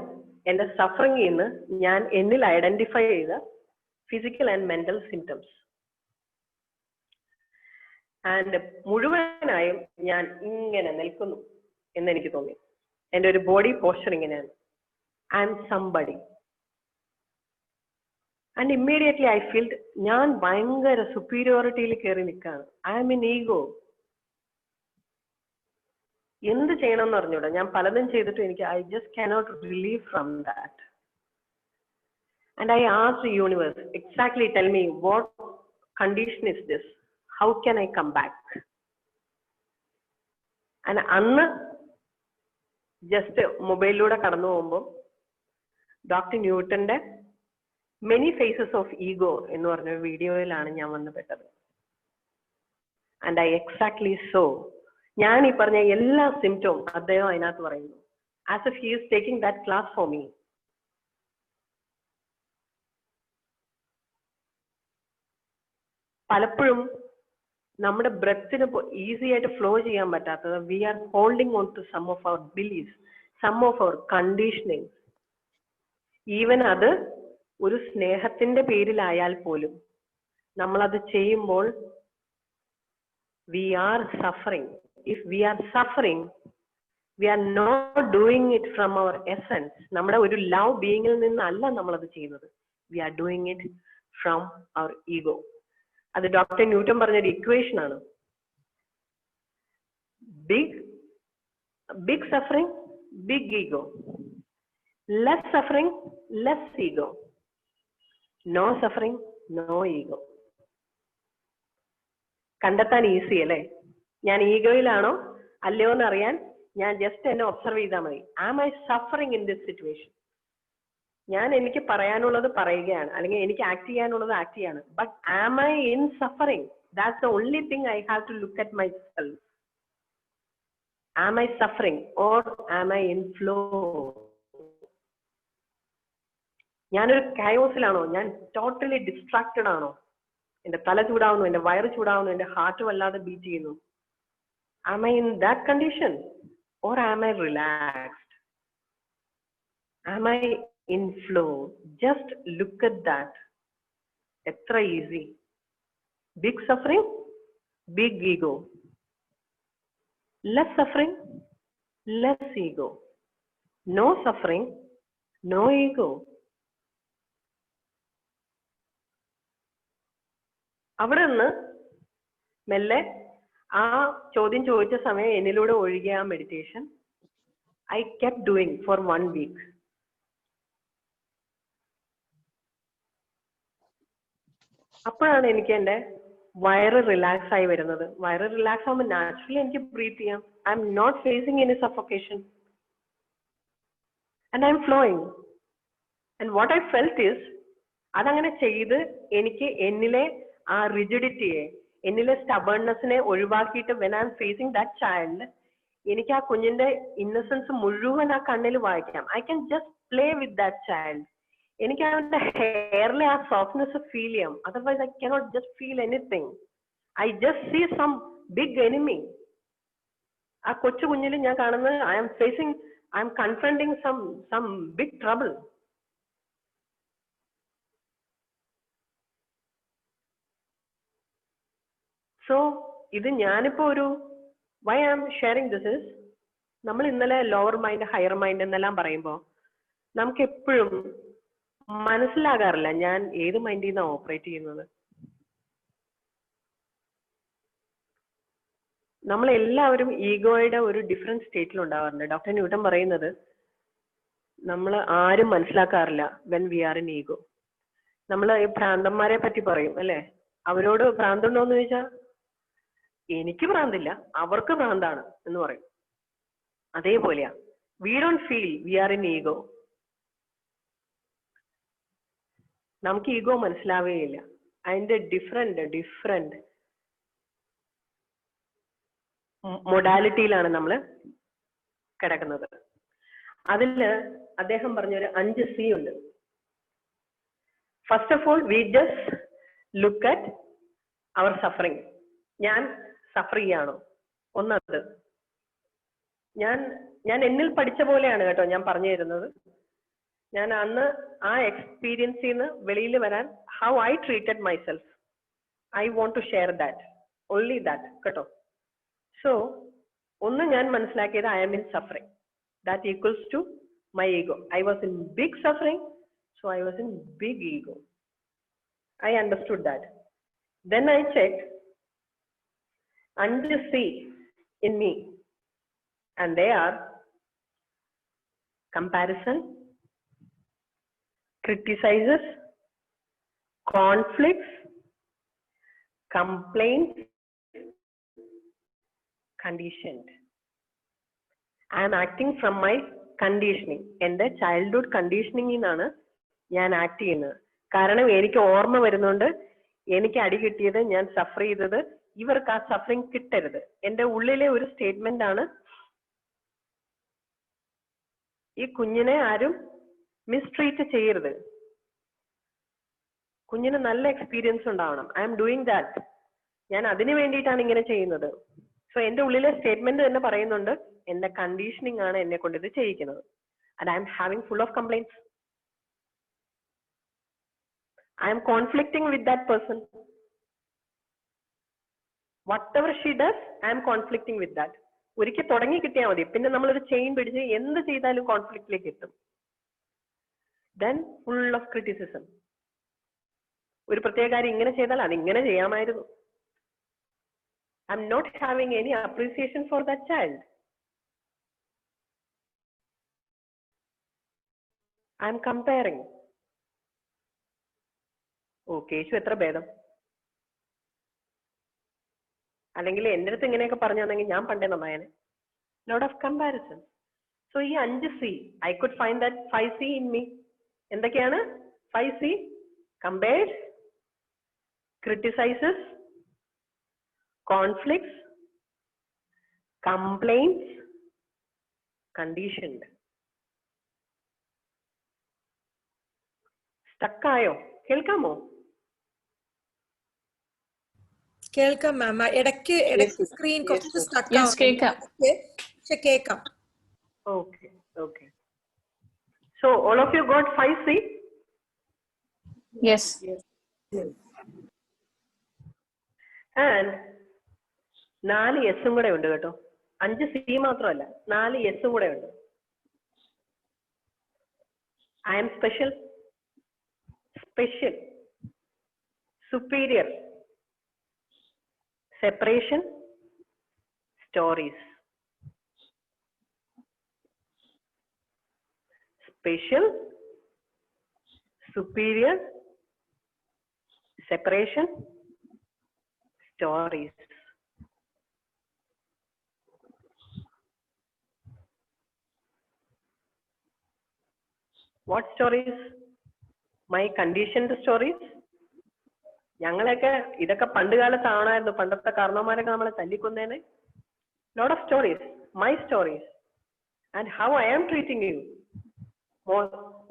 [SPEAKER 1] എൻ്റെ സഫറിംഗിൽ നിന്ന് ഞാൻ എന്നിൽ ഐഡന്റിഫൈ ചെയ്ത physical and mental symptoms. And മുഴുവനായും ഞാൻ ഇങ്ങനെ നിൽക്കുന്നു എന്നെനിക്ക് തോന്നി. എൻ്റെ ഒരു ബോഡി പോസ്ചർ ഇങ്ങനെയാണ്. I am somebody. And immediately I feeled ഞാൻ ഭയങ്കര സുപ്പീരിയോറിറ്റിയിൽ കയറി നിൽക്കുകയാണ്. I am in ego. എന്ത് ചെയ്യണമെന്ന് അറിഞ്ഞൂടാ. ഞാൻ പലതും ചെയ്തിട്ട് എനിക്ക് I just cannot relieve from that. And I asked the universe, exactly tell me what condition is this, how can I come back. And അന്ന് ജസ്റ്റ് മൊബൈലിലൂടെ കടന്നു പോകുമ്പോൾ ഡോക്ടർ ന്യൂട്ടന്റെ മെനി ഫേസസ് ഓഫ് ഈഗോ എന്ന് പറഞ്ഞ വീഡിയോയിലാണ് ഞാൻ വന്ന് പെട്ടത്. ആൻഡ് ഐ എക്സാക്ട്ലി സോ, ഞാൻ ഈ പറഞ്ഞ എല്ലാ സിംറ്റവും അദ്ദേഹം അതിനകത്ത് പറയുന്നു. As if he is taking that class for me. പലപ്പോഴും നമ്മുടെ ബ്രെത്തിന് ഈസി ആയിട്ട് ഫ്ലോ ചെയ്യാൻ പറ്റാത്തത് we are holding on to some of our beliefs, some of our conditioning. Even അത് ഒരു സ്നേഹത്തിന്റെ പേരിലായാൽ പോലും നമ്മളത് ചെയ്യുമ്പോൾ we are suffering. If we are suffering, we are not doing it from our essence. നമ്മുടെ ഒരു ലവ് ബീയിങ്ങിൽ നിന്നല്ല നമ്മളത് ചെയ്യുന്നത്. We are doing it from our ego. അത് ഡോക്ടർ ന്യൂട്ടൺ പറഞ്ഞൊരു ഇക്വേഷൻ ആണ്. big suffering, big ego. Less suffering, less ego. No suffering, no ego. കണ്ടെത്താൻ ഈസി അല്ലേ? ഞാൻ ഈഗോയിലാണോ അല്ലയോ എന്ന് അറിയാൻ ഞാൻ ജസ്റ്റ് എന്നെ ഒബ്സർവ് ചെയ്താൽ മതി. Am I suffering in this situation? ഞാൻ എനിക്ക് പറയാനുള്ളത് പറയുകയാണ്, അല്ലെങ്കിൽ എനിക്ക് ആക്ട് ചെയ്യാനുള്ളത് ആക്ട് ചെയ്യാണ്. But am I in suffering? That's the only thing I have to look at my am I suffering or am I in flow? ഞാനൊരു കയോസിലാണോ? ഞാൻ ടോട്ടലി ഡിസ്ട്രാക്റ്റഡ് ആണോ? എന്റെ തല ചൂടാവുന്നു, എന്റെ വയറ് ചൂടാവുന്നു, എന്റെ ഹാർട്ട് വല്ലാതെ ബീറ്റ് ചെയ്യുന്നു. Am I in that condition or am I relaxed? Am I in flow? Just look at that. എത്ര easy. Big suffering, big ego. Less suffering, less ego. No suffering, no ego. അവിടെ നിന്ന് മെല്ലെ ആ ചോദ്യം ചോദിച്ച സമയം എന്നിലൂടെ ഒഴുകിയ ആ meditation I kept doing four 1 week. അപ്പോഴാണ് എനിക്ക് എൻ്റെ വയറ് റിലാക്സ് ആയി വരുന്നത്. വയറ് റിലാക്സ് ആകുമ്പോൾ നാച്ചുറലി എനിക്ക് ബ്രീത്ത് ചെയ്യാം. I M not facing any suffocation and I am flowing. And what I felt is, അതങ്ങനെ ചെയ്ത് എനിക്ക് എന്നിലെ ആ റിജിഡിറ്റിയെ, എന്നിലെ സ്റ്റബേൺനെസ്സിനെ ഒഴിവാക്കിയിട്ട് when I am facing that child, എനിക്ക് ആ കുഞ്ഞിന്റെ ഇന്നസെൻസ് മുഴുവൻ ആ കണ്ണിൽ വായിക്കാം. I can just play with that child. എനിക്ക് അവന്റെ ഹെയറിലെ ആ സോഫ്റ്റ്നെസ് ഫീൽ ചെയ്യാം. Otherwise I cannot just feel anything. I just see some big enemy. ആ കൊച്ചു കുഞ്ഞിൽ ഞാൻ കാണുന്നത് I am confronting some big trouble. So ഇത് ഞാനിപ്പോ ഒരു why I am sharing this is, നമ്മൾ ഇന്നലെ ലോവർ മൈൻഡ് ഹയർ മൈൻഡ് എന്നെല്ലാം പറയുമ്പോൾ നമുക്ക് എപ്പോഴും മനസ്സിലാകാറില്ല ഞാൻ ഏത് മൈൻഡിൽ നിന്നാണ് ഓപ്പറേറ്റ് ചെയ്യുന്നത്. നമ്മളെല്ലാവരും ഈഗോയുടെ ഒരു ഡിഫറെന്റ് സ്റ്റേറ്റിൽ ഉണ്ടാവാറുണ്ട്. ഡോക്ടർ ന്യൂട്ടൺ പറയുന്നത് നമ്മൾ ആരും മനസ്സിലാക്കാറില്ല when we are in ego. നമ്മൾ ഈ ഭ്രാന്തന്മാരെ പറ്റി പറയും അല്ലെ, അവരോട് ഭ്രാന്തുണ്ടോ എന്ന് ചോദിച്ചാൽ എനിക്ക് ഭ്രാന്തില്ല, അവർക്ക് ഭ്രാന്താണ് എന്ന് പറയും. അതേപോലെയാ, we don't feel we are in ego. നമുക്ക് ഈഗോ മനസ്സിലാവുകയില്ല. അതിന്റെ ഡിഫറെന്റ് മൊഡാലിറ്റിയിലാണ് നമ്മൾ കിടക്കുന്നത്. അതില് അദ്ദേഹം പറഞ്ഞൊരു 5 C ഉണ്ട്. First of all we just look at our suffering. ഞാൻ സഫർ ചെയ്യാണോ? ഒന്നത് ഞാൻ എന്നിൽ പഠിച്ച പോലെയാണ് കേട്ടോ ഞാൻ പറഞ്ഞു തരുന്നത്. ഞാൻ അന്ന് ആ എക്സ്പീരിയൻസിൽ നിന്ന് വെളിയിൽ വരാൻ how I treated myself, I want to share that, only that കേട്ടോ. സോ ഒന്ന് ഞാൻ മനസ്സിലാക്കിയത് I am in suffering, that equals to my ego. I was in big suffering, so I was in big ego. I understood that. Then I checked and see in me, and they are comparison, criticizes, conflicts, complaints, conditioned. I am acting from my conditioning. എൻ്റെ ചൈൽഡ്ഹുഡ് കണ്ടീഷനിങ്ങിൽ നിന്നാണ് ഞാൻ ആക്ട് ചെയ്യുന്നത്. കാരണം എനിക്ക് ഓർമ്മ വരുന്നുണ്ട്, എനിക്ക് അടി കിട്ടിയത്, ഞാൻ സഫർ ചെയ്തത്, ഇവർക്ക് ആ സഫറിങ് കിട്ടരുത്. എൻ്റെ ഉള്ളിലെ ഒരു സ്റ്റേറ്റ്മെന്റ് ആണ്, ഈ കുഞ്ഞിനെ ആരും മിസ്ട്രീറ്റ് ചെയ്യരുത്, കുഞ്ഞിന് നല്ല എക്സ്പീരിയൻസ് ഉണ്ടാവണം. I am doing that. ഞാൻ അതിന് വേണ്ടിയിട്ടാണ് ഇങ്ങനെ ചെയ്യുന്നത്. സോ എൻ്റെ ഉള്ളിലെ സ്റ്റേറ്റ്മെന്റ് തന്നെ പറയുന്നുണ്ട്, എന്റെ കണ്ടീഷനിങ് ആണ് എന്നെ കൊണ്ട് ഇത് ചെയ്യിക്കുന്നത്. And I am having full of complaints. I am conflicting with that person. Whatever she does, I am conflicting with that. ഒരിക്കൽ തുടങ്ങി കിട്ടിയാൽ മതി, പിന്നെ നമ്മളൊരു ചെയിൻ പിടിച്ച് എന്ത് ചെയ്താലും കോൺഫ്ലിക്റ്റിലേക്ക് എത്തും. Then full of criticism. ഒരു പ്രത്യേക കാര്യം ഇങ്ങനെ ചെയ്താൽ അതിങ്ങനെ ചെയ്യാമായിരുന്നു. I M not having any appreciation for that child. I am comparing. ഓ, കേശു എത്ര ഭേദം. അല്ലെങ്കിൽ എൻ്റെ അടുത്ത് ഇങ്ങനെയൊക്കെ പറഞ്ഞു തന്നെങ്കിൽ ഞാൻ പണ്ടേ നന്നായനെ. Lot of comparison. സോ ഈ 5 C, I could find that 5 C in me. എന്തൊക്കെയാണ് 5 C? Compares, criticizes, conflicts, complaints, conditioned. സ്റ്റക്കായോ? കേൾക്കാമോ?
[SPEAKER 2] കേൾക്കാം മാം. ഇടയ്ക്ക് സ്ക്രീൻ കുറച്ച് സ്റ്റക്ക്
[SPEAKER 3] Yes, കേൾക്കാം.
[SPEAKER 2] പക്ഷെ കേൾക്കാം.
[SPEAKER 1] Okay, okay. So all of you got 5 C?
[SPEAKER 3] Yes.
[SPEAKER 1] And 4 S കൂടെ ഉണ്ട് കേട്ടോ. 5 C മാത്രമല്ല, 4 S കൂടെ ഉണ്ട്. I am special, special, superior, separation, stories. Special, superior, separation, stories. What stories? My conditioned stories. ഞങ്ങളൊക്കെ ഇതൊക്കെ പണ്ട് കാലത്ത് ആണായിരുന്നു. പണ്ടത്തെ കാരണവന്മാരൊക്കെ നമ്മളെ തല്ലിക്കൊന്നേനെ. Lot of stories, my stories, and how I am treating you.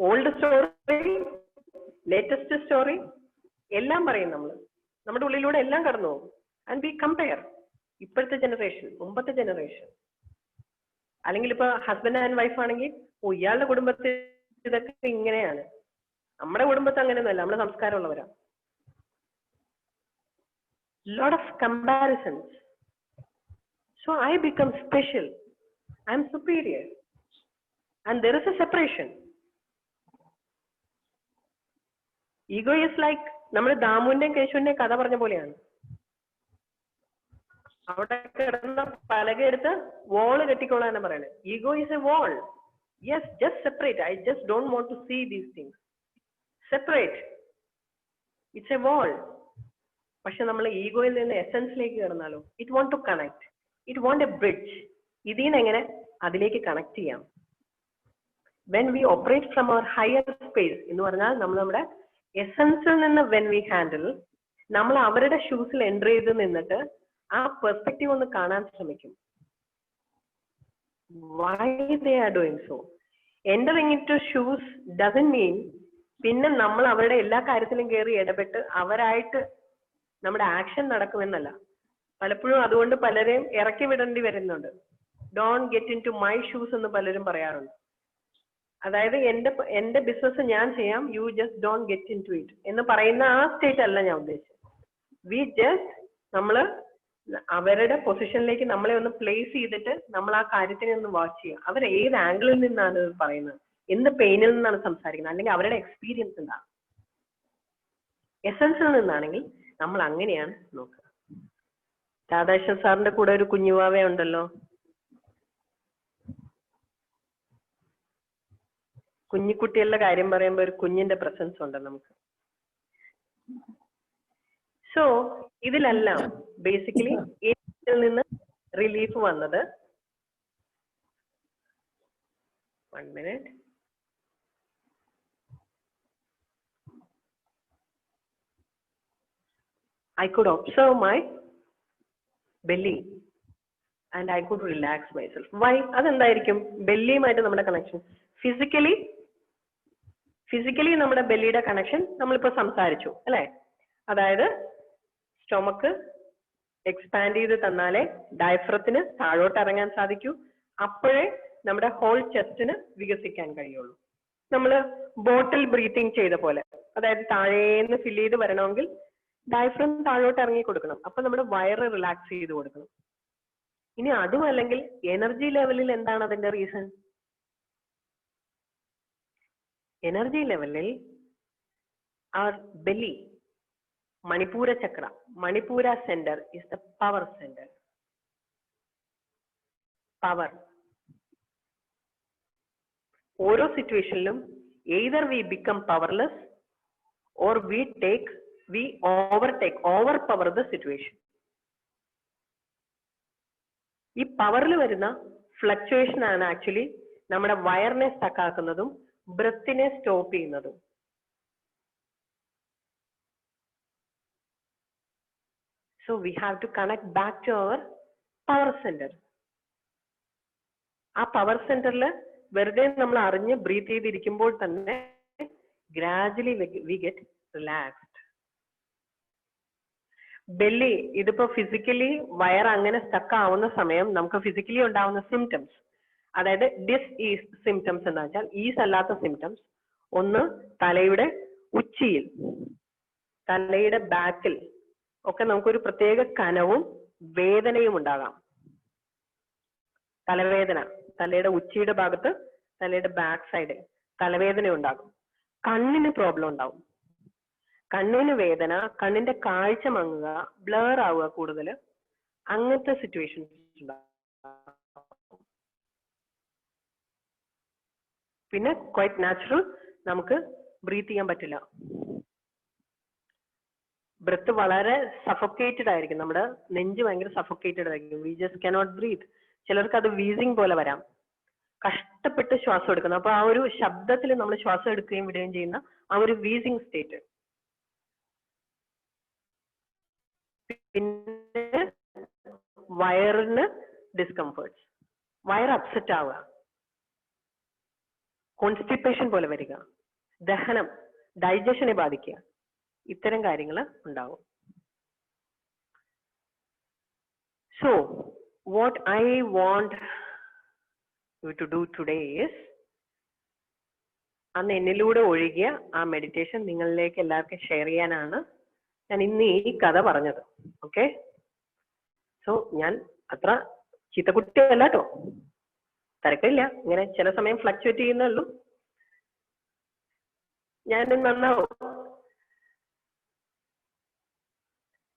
[SPEAKER 1] Old story, latest story, എല്ലാം പറയും നമ്മൾ. നമ്മുടെ ഉള്ളിലൂടെ എല്ലാം കടന്നു പോകും. ആൻഡ് വി കമ്പയർ ഇപ്പോഴത്തെ ജനറേഷൻ, മുമ്പത്തെ ജനറേഷൻ. അല്ലെങ്കിൽ ഇപ്പൊ ഹസ്ബൻഡ് ആൻഡ് വൈഫ് ആണെങ്കിൽ, ഓ ഇയാളുടെ കുടുംബത്തിൽ ഇതൊക്കെ ഇങ്ങനെയാണ്, നമ്മുടെ കുടുംബത്തിൽ അങ്ങനെയൊന്നുമല്ല, നമ്മുടെ സംസ്കാരമുള്ളവരാ. Lot of comparisons. So I become special, I am superior, and there is a separation. Ego is like നമ്മുടെ ദാമുവിന്റെയും കേശുവിന്റെയും കഥ പറഞ്ഞ പോലെയാണ്. അവിടെ കിടന്ന പലക എടുത്ത് വോള് കെട്ടിക്കൊള്ളാനാണ് പറയുന്നത്. Ego is a wall. Yes, just separate. I just don't want to see these things. Separate. It's a wall. പക്ഷെ നമ്മൾ ഈഗോയിൽ നിന്ന് എസൻസിലേക്ക് കയറുന്നാലോ, it want to connect, it want a bridge. ഇതിന്ന് എങ്ങനെ അതിലേക്ക് കണക്ട് ചെയ്യാം? When we operate from our higher space എന്ന് പറഞ്ഞാൽ നമ്മൾ നമ്മുടെ എസൻസിൽ നിന്ന് വെൻ വി ഹാൻഡിൽ, നമ്മൾ അവരുടെ ഷൂസിൽ എൻ്റർ ചെയ്ത് നിന്നിട്ട് ആ പെർസ്പെക്റ്റീവ് ഒന്ന് കാണാൻ ശ്രമിക്കും. Why they are doing so? Entering into shoes doesn't mean പിന്നെ നമ്മൾ അവരുടെ എല്ലാ കാര്യത്തിലും കയറി ഇടപെട്ട് അവരായിട്ട് നമ്മുടെ ആക്ഷൻ നടക്കുമെന്നല്ല. പലപ്പോഴും അതുകൊണ്ട് പലരെയും ഇറക്കി വിടേണ്ടി വരുന്നുണ്ട്. Don't get in to my shoes എന്ന് പലരും പറയാറുണ്ട്. അതായത് എന്റെ ബിസിനസ് ഞാൻ ചെയ്യാം, you just don't get in to it എന്ന് പറയുന്ന ആ സ്റ്റേറ്റ് അല്ല ഞാൻ ഉദ്ദേശിച്ചത്. വി ജസ്റ്റ് നമ്മള് അവരുടെ പൊസിഷനിലേക്ക് നമ്മളെ ഒന്ന് പ്ലേസ് ചെയ്തിട്ട് നമ്മൾ ആ കാര്യത്തിനെ ഒന്ന് വാച്ച് ചെയ്യുക. അവർ ഏത് ആംഗിളിൽ നിന്നാണ് പറയുന്നത്, എന്ത് പെയിനിൽ നിന്നാണ് സംസാരിക്കുന്നത്, അല്ലെങ്കിൽ അവരുടെ എക്സ്പീരിയൻസ് എന്താണ്. എസൻസിൽ നിന്നാണെങ്കിൽ നമ്മൾ അങ്ങനെയാണ് നോക്കുക. രാധാകൃഷ്ണൻ സാറിന്റെ കൂടെ ഒരു കുഞ്ഞുവാവ ഉണ്ടല്ലോ, കുഞ്ഞിക്കുട്ടികളുടെ കാര്യം പറയുമ്പോൾ ഒരു കുഞ്ഞിന്റെ പ്രസൻസ് ഉണ്ട് നമുക്ക്. സോ ഇതിലെല്ലാം ബേസിക്കലി ഇതിൽ നിന്ന് റിലീഫ് വന്നത്, 1 minute, I could observe my belly and I could relax myself. Why? അതെന്തായിരിക്കും? ബെല്ലിയുമായിട്ട് നമ്മുടെ കണക്ഷൻ ഫിസിക്കലി നമ്മുടെ ബെല്ലിയുടെ കണക്ഷൻ നമ്മളിപ്പോ സംസാരിച്ചു അല്ലെ. അതായത് സ്റ്റൊമക്ക് എക്സ്പാൻഡ് ചെയ്ത് തന്നാലേ ഡയഫ്രത്തിന് താഴോട്ട് ഇറങ്ങാൻ സാധിക്കൂ. അപ്പോഴേ നമ്മുടെ ഹോൾ ചെസ്റ്റിന് വികസിക്കാൻ കഴിയുള്ളൂ. നമ്മൾ ബോട്ടിൽ ബ്രീത്തിങ് ചെയ്ത പോലെ, അതായത് താഴേന്ന് ഫില്ല് ചെയ്ത് വരണമെങ്കിൽ ഡയഫ്രം താഴോട്ട് ഇറങ്ങി കൊടുക്കണം. അപ്പൊ നമ്മുടെ വയറ് റിലാക്സ് ചെയ്ത് കൊടുക്കണം. ഇനി അതും അല്ലെങ്കിൽ എനർജി ലെവലിൽ എന്താണ് അതിന്റെ റീസൺ? എനർജി ലെവലിൽ our belly, Manipura chakra, Manipura center is the power center. Power. ഓരോ സിറ്റുവേഷനിലും either we become powerless or we overpower the situation. ഈ പവറിൽ വരുന്ന ഫ്ലക്ച്വേഷൻ ആണ് ആക്ച്വലി നമ്മുടെ വയറിനെ സ്റ്റക്ക് ആക്കുന്നതും ബ്രെത്തിനെ സ്റ്റോപ്പ് ചെയ്യുന്നതും. So we have to connect back to our power center. ആ പവർ സെന്ററിൽ വെറുതെ നമ്മൾ അറിഞ്ഞ് ബ്രീത്ത് ചെയ്തിരിക്കുമ്പോൾ തന്നെ gradually we get relaxed. Belly ഇതിപ്പോ ഫിസിക്കലി വയർ അങ്ങനെ സ്റ്റക്ക് ആവുന്ന സമയം നമുക്ക് ഫിസിക്കലി ഉണ്ടാവുന്ന സിംറ്റംസ്, അതായത് ഡിസ് ഈസ് സിംറ്റംസ് എന്ന് വെച്ചാൽ ഈസ് അല്ലാത്ത സിംറ്റംസ്, ഒന്ന് തലയുടെ ഉച്ചിയിൽ, തലയുടെ ബാക്കിൽ ഒക്കെ നമുക്കൊരു പ്രത്യേക കനവും വേദനയും ഉണ്ടാകാം. തലവേദന, തലയുടെ ഉച്ചിയുടെ ഭാഗത്ത്, തലയുടെ ബാക്ക് സൈഡ് തലവേദന ഉണ്ടാകും. കണ്ണിന് പ്രോബ്ലം ഉണ്ടാവും, കണ്ണിന് വേദന, കണ്ണിന്റെ കാഴ്ച മങ്ങുക, ബ്ലർ ആവുക കൂടുതൽ, അങ്ങനത്തെ സിറ്റുവേഷൻസ് ഉണ്ടാകും. പിന്നെ ക്വൈറ്റ് നാച്ചുറൽ നമുക്ക് ബ്രീത്ത് ചെയ്യാൻ പറ്റില്ല. ബ്രെത്ത് വളരെ സഫോക്കേറ്റഡ് ആയിരിക്കും, നമ്മുടെ നെഞ്ച് ഭയങ്കര സഫോക്കേറ്റഡ് ആയിരിക്കും. We just cannot breathe. ചിലർക്ക് അത് വീസിങ് പോലെ വരാം, കഷ്ടപ്പെട്ട് ശ്വാസം എടുക്കുന്നത്. അപ്പൊ ആ ഒരു ശബ്ദത്തിൽ നമ്മൾ ശ്വാസം എടുക്കുകയും വിടുകയും ചെയ്യുന്ന ആ ഒരു വീസിങ് സ്റ്റേറ്റ്. പിന്നെ വയറിന് ഡിസ്കംഫേർട്സ്, വയർ അപ്സെറ്റ് ആവുക, കോൺസ്റ്റിപ്പേഷൻ പോലെ വരിക, ദഹനം, ഡൈജഷനെ ബാധിക്കുക, ഇത്തരം കാര്യങ്ങൾ ഉണ്ടാവും. So what I want you to do today is, അന്ന് എന്നിലൂടെ ഒഴുകിയ ആ മെഡിറ്റേഷൻ നിങ്ങളിലേക്ക് എല്ലാവർക്കും ഷെയർ ചെയ്യാനാണ് ഞാൻ ഇന്ന് ഈ കഥ പറഞ്ഞത്. ഓക്കെ, സോ ഞാൻ അത്ര ചീത്തക്കുട്ടിയല്ല കേട്ടോ, തിരക്കില്ല, ഇങ്ങനെ ചില സമയം ഫ്ലക്ച്വേറ്റ് ചെയ്യുന്നുള്ളൂ. ഞാൻ നന്നാവും,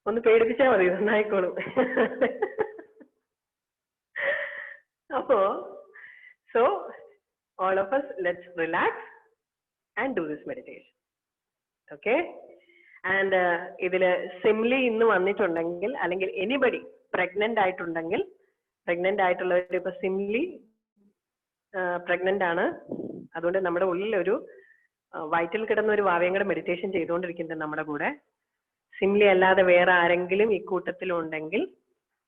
[SPEAKER 1] ഒന്ന് പേടിപ്പിച്ചാൽ മതി, നന്നായിക്കോളും. അപ്പോ so all of us, let's relax and do this meditation. Okay, and ഇതില് സിംലി ഇന്ന് വന്നിട്ടുണ്ടെങ്കിൽ, അല്ലെങ്കിൽ എനിബഡി പ്രഗ്നന്റ് ആയിട്ടുണ്ടെങ്കിൽ, പ്രഗ്നന്റ് ആയിട്ടുള്ളവർ ഇപ്പൊ സിംലി പ്രഗ്നന്റ് ആണ്, അതുകൊണ്ട് നമ്മുടെ ഉള്ളിൽ ഒരു വയറ്റിൽ കിടന്ന ഒരു വാവയും കൂടെ മെഡിറ്റേഷൻ ചെയ്തുകൊണ്ടിരിക്കുന്നുണ്ട് നമ്മുടെ കൂടെ. സിംലി അല്ലാതെ വേറെ ആരെങ്കിലും ഈ കൂട്ടത്തിലുണ്ടെങ്കിൽ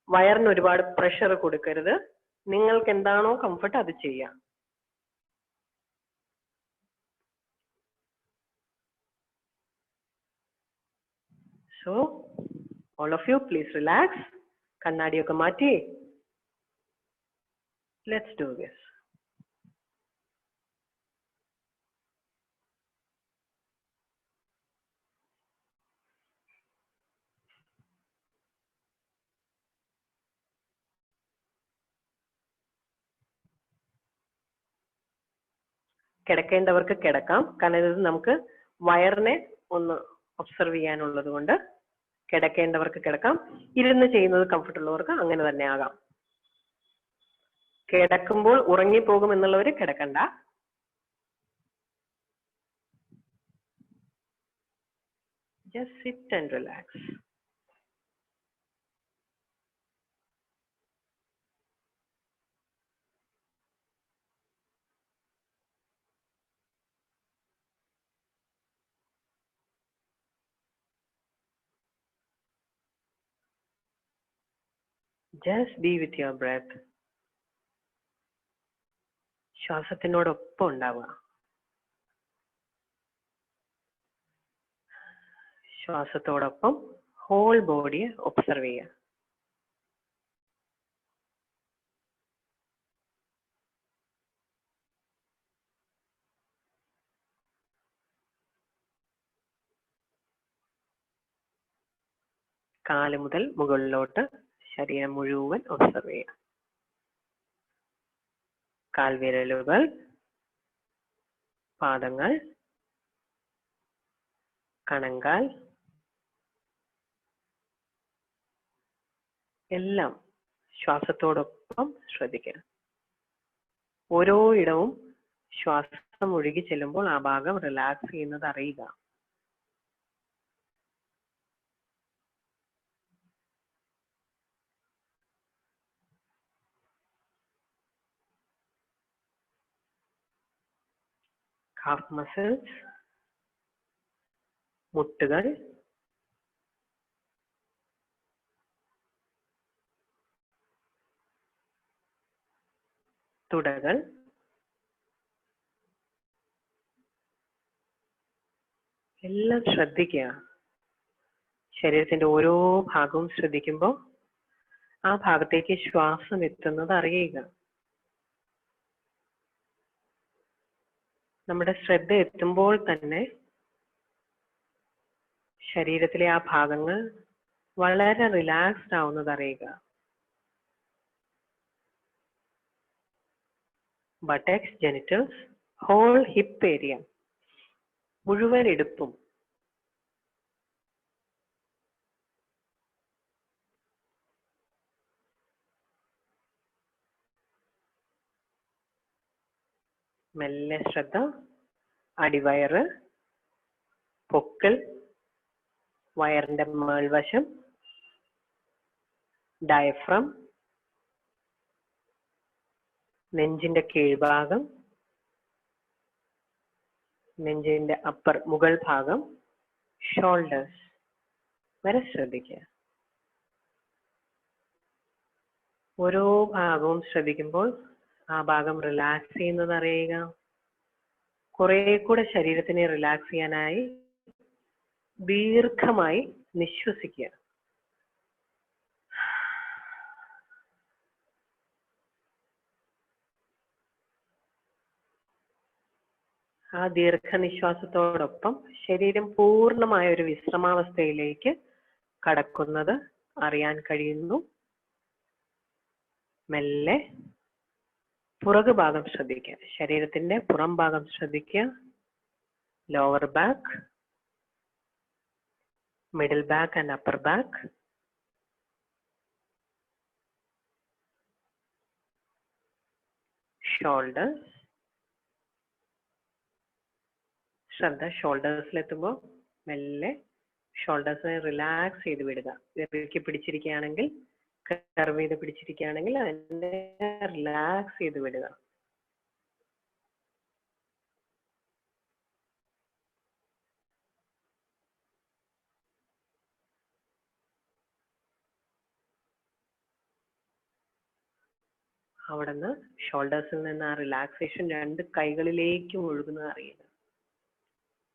[SPEAKER 1] വയറിന് ഒരുപാട് പ്രഷർ കൊടുക്കരുത്. നിങ്ങൾക്ക് എന്താണോ കംഫർട്ട് അത് ചെയ്യാം. So, all of you, please relax. കണ്ണാടിയൊക്കെ മാറ്റി. Let's do this. കിടക്കേണ്ടവർക്ക് കിടക്കാം. കാരണം ഇത് നമുക്ക് വയറിനെ ഒന്ന് ഒബ്സർവ് ചെയ്യാനുള്ളത് കൊണ്ട് കിടക്കേണ്ടവർക്ക് കിടക്കാം. ഇരുന്ന് ചെയ്യുന്നത് കംഫർട്ട് ഉള്ളവർക്ക് അങ്ങനെ തന്നെ ആകാം. കിടക്കുമ്പോൾ ഉറങ്ങിപ്പോകും എന്നുള്ളവര് കിടക്കണ്ട. Just sit and relax. Just be with your breath. ശ്വാസത്തിനോടൊപ്പം ഉണ്ടാവുക. ശ്വാസത്തോടൊപ്പം ഹോൾ ബോഡിയെ ഒബ്സർവ് ചെയ്യുക. കാല് മുതൽ മുകളിലോട്ട് ശരീരം മുഴുവൻ ഒബ്സർവ് ചെയ്യുക. കാൽവിരലുകൾ, പാദങ്ങൾ, കണങ്കാൽ എല്ലാം ശ്വാസത്തോടൊപ്പം ശ്രദ്ധിക്കുക. ഓരോ ഇടവും ശ്വാസം ഒഴുകി ചെല്ലുമ്പോൾ ആ ഭാഗം റിലാക്സ് ചെയ്യുന്നത് അറിയുക. കാഫ് മസിൽസ്, മുട്ടുകൾ, തുടകൾ, എല്ലാം ശ്രദ്ധിക്കുക. ശരീരത്തിന്റെ ഓരോ ഭാഗവും ശ്രദ്ധിക്കുമ്പോൾ ആ ഭാഗത്തേക്ക് ശ്വാസം എത്തുന്നത് അറിയുക. നമ്മുടെ ശ്രദ്ധ എത്തുമ്പോൾ തന്നെ ശരീരത്തിലെ ആ ഭാഗങ്ങൾ വളരെ റിലാക്സ്ഡ് ആവുന്നത് അറിയുക. Buttocks, genitals, whole hip area, മുഴുവൻ ഇടുപ്പും മെല്ലെ ശ്രദ്ധ. അടിവയറ്, പൊക്കിൾ, വയറിന്റെ മേൽവശം, ഡയഫ്രം, നെഞ്ചിന്റെ കീഴ്ഭാഗം, നെഞ്ചിന്റെ അപ്പർ മുകൾ ഭാഗം, ഷോൾഡേഴ്സ് വരെ ശ്രദ്ധിക്കുക. ഓരോ ഭാഗവും ശ്രദ്ധിക്കുമ്പോൾ ആ ഭാഗം റിലാക്സ് ചെയ്യുന്നത് അറിയുക. കുറെ കൂടെ ശരീരത്തിനെ റിലാക്സ് ചെയ്യാനായി ദീർഘമായി നിശ്വസിക്കുക. ആ ദീർഘനിശ്വാസത്തോടൊപ്പം ശരീരം പൂർണ്ണമായ ഒരു വിശ്രമാവസ്ഥയിലേക്ക് കടക്കുന്നത് അറിയാൻ കഴിയുന്നു. മെല്ലെ പുറകു ഭാഗം ശ്രദ്ധിക്കുക. ശരീരത്തിന്റെ പുറം ഭാഗം ശ്രദ്ധിക്കുക. Lower back, middle back and upper back, shoulders. ശ്രദ്ധ ഷോൾഡേഴ്സിലെത്തുമ്പോൾ മെല്ലെ ഷോൾഡേഴ്സിനെ റിലാക്സ് ചെയ്ത് വിടുക. ഇറക്കി പിടിച്ചിരിക്കുകയാണെങ്കിൽ, കർവ് ചെയ്ത് പിടിച്ചിരിക്കുകയാണെങ്കിൽ അതിനെ റിലാക്സ് ചെയ്ത് വിടുക. അവിടുന്ന് ഷോൾഡേഴ്സിൽ നിന്ന് ആ റിലാക്സേഷൻ രണ്ട് കൈകളിലേക്കും ഒഴുകുന്നത് അറിയുക.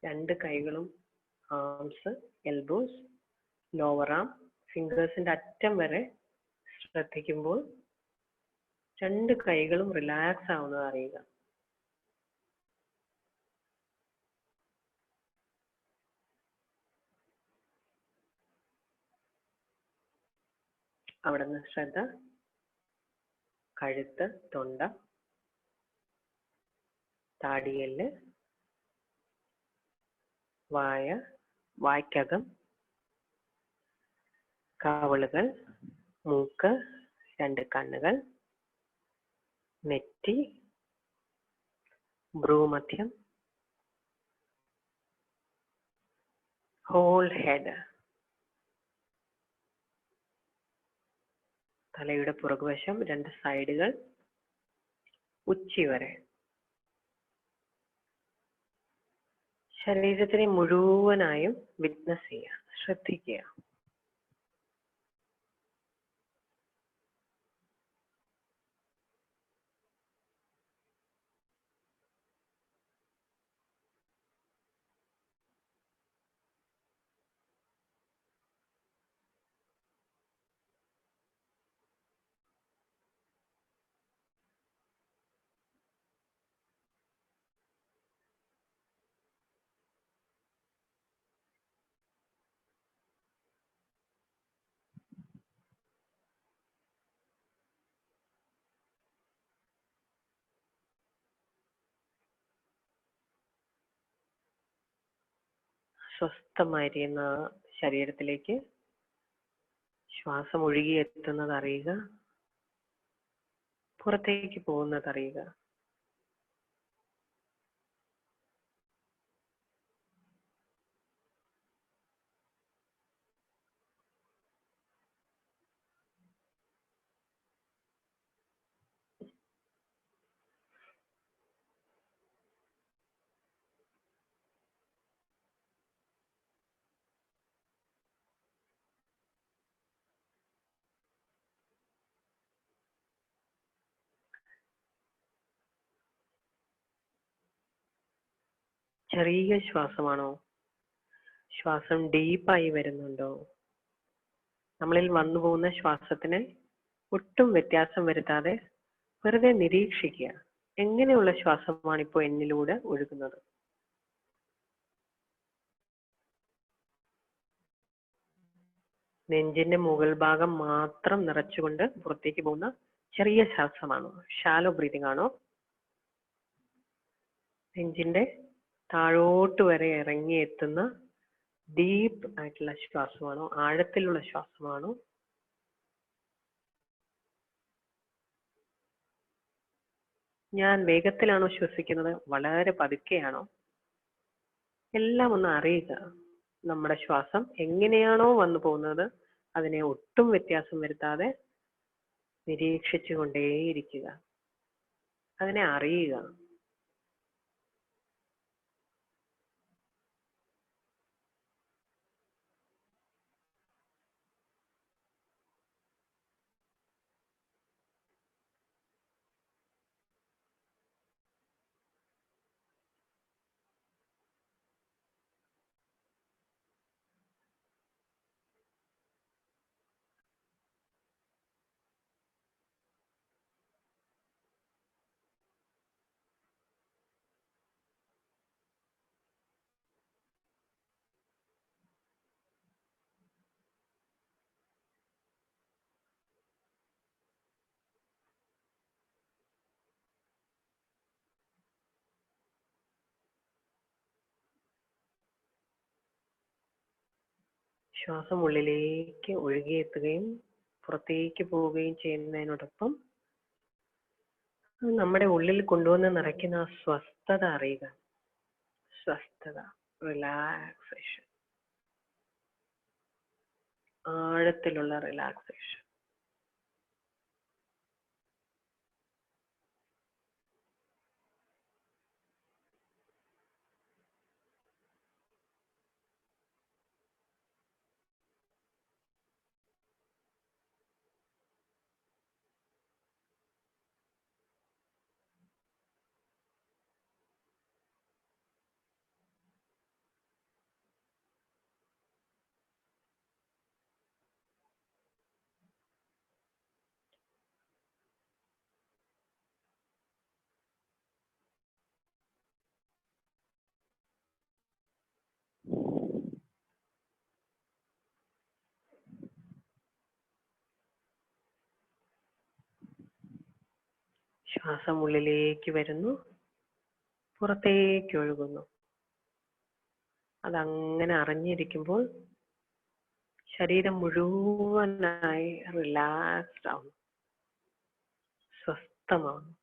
[SPEAKER 1] രണ്ട് കൈകളും ആംസ്, എൽബോസ്, ലോവർ ആം, ഫിംഗേഴ്സിന്റെ അറ്റം വരെ ശ്രദ്ധിക്കുമ്പോൾ രണ്ട് കൈകളും റിലാക്സ് ആവുന്നത് അറിയുക. അവിടുന്ന് ശ്രദ്ധ കഴുത്ത്, തൊണ്ട, താടിയെല്ല്, വായ, വായ്ക്കകം, കവിളുകൾ, മൂക്ക്, രണ്ട് കണ്ണുകൾ, നെറ്റി, ഭ്രൂമധ്യം, ഹോൾ ഹെഡ്, തലയുടെ പുറകുവശം, രണ്ട് സൈഡുകൾ, ഉച്ചി വരെ. ശരീരത്തിനെ മുഴുവനായും വിറ്റ്നസ് ചെയ്യുക, ശ്രദ്ധിക്കുക. സ്വസ്ഥമായിരിക്കുന്ന ശരീരത്തിലേക്ക് ശ്വാസം ഒഴുകിയെത്തുന്നത് അറിയുക, പുറത്തേക്ക് പോകുന്നത് അറിയുക. ചെറിയ ശ്വാസമാണോ? ശ്വാസം ഡീപ്പായി വരുന്നുണ്ടോ? നമ്മളിൽ വന്നു പോകുന്ന ശ്വാസത്തിന് ഒട്ടും വ്യത്യാസം വരുത്താതെ വെറുതെ നിരീക്ഷിക്കുക. എങ്ങനെയുള്ള ശ്വാസമാണ് ഇപ്പോൾ എന്നിലൂടെ ഒഴുകുന്നത്? നെഞ്ചിന്റെ മുകൾ ഭാഗം മാത്രം നിറച്ചുകൊണ്ട് പുറത്തേക്ക് പോകുന്ന ചെറിയ ശ്വാസമാണോ? ഷാലോ ബ്രീതിങ് ആണോ? നെഞ്ചിന്റെ താഴോട്ട് വരെ ഇറങ്ങി എത്തുന്ന ഡീപ്പ് ആയിട്ടുള്ള ശ്വാസമാണോ? ആഴത്തിലുള്ള ശ്വാസമാണോ? ഞാൻ വേഗത്തിലാണോ ശ്വസിക്കുന്നത്? വളരെ പതുക്കെയാണോ? എല്ലാം ഒന്ന് അറിയുക. നമ്മുടെ ശ്വാസം എങ്ങനെയാണോ വന്നു പോകുന്നത് അതിനെ ഒട്ടും വ്യത്യാസം വരുത്താതെ നിരീക്ഷിച്ചു കൊണ്ടേയിരിക്കുക. അതിനെ അറിയുക. ശ്വാസം ഉള്ളിലേക്ക് ഒഴുകിയെത്തുകയും പുറത്തേക്ക് പോവുകയും ചെയ്യുന്നതിനോടൊപ്പം നമ്മുടെ ഉള്ളിൽ കൊണ്ടുവന്ന് നിറയ്ക്കുന്ന ആ സ്വസ്ഥത അറിയുക. സ്വസ്ഥത, റിലാക്സേഷൻ, ആഴത്തിലുള്ള റിലാക്സേഷൻ. ശ്വാസം ഉള്ളിലേക്ക് വരുന്നു, പുറത്തേക്ക് ഒഴുകുന്നു. അതങ്ങനെ അറിഞ്ഞിരിക്കുമ്പോൾ ശരീരം മുഴുവനായി റിലാക്സ്ഡ് ആവുന്നു, സ്വസ്ഥമാവുന്നു.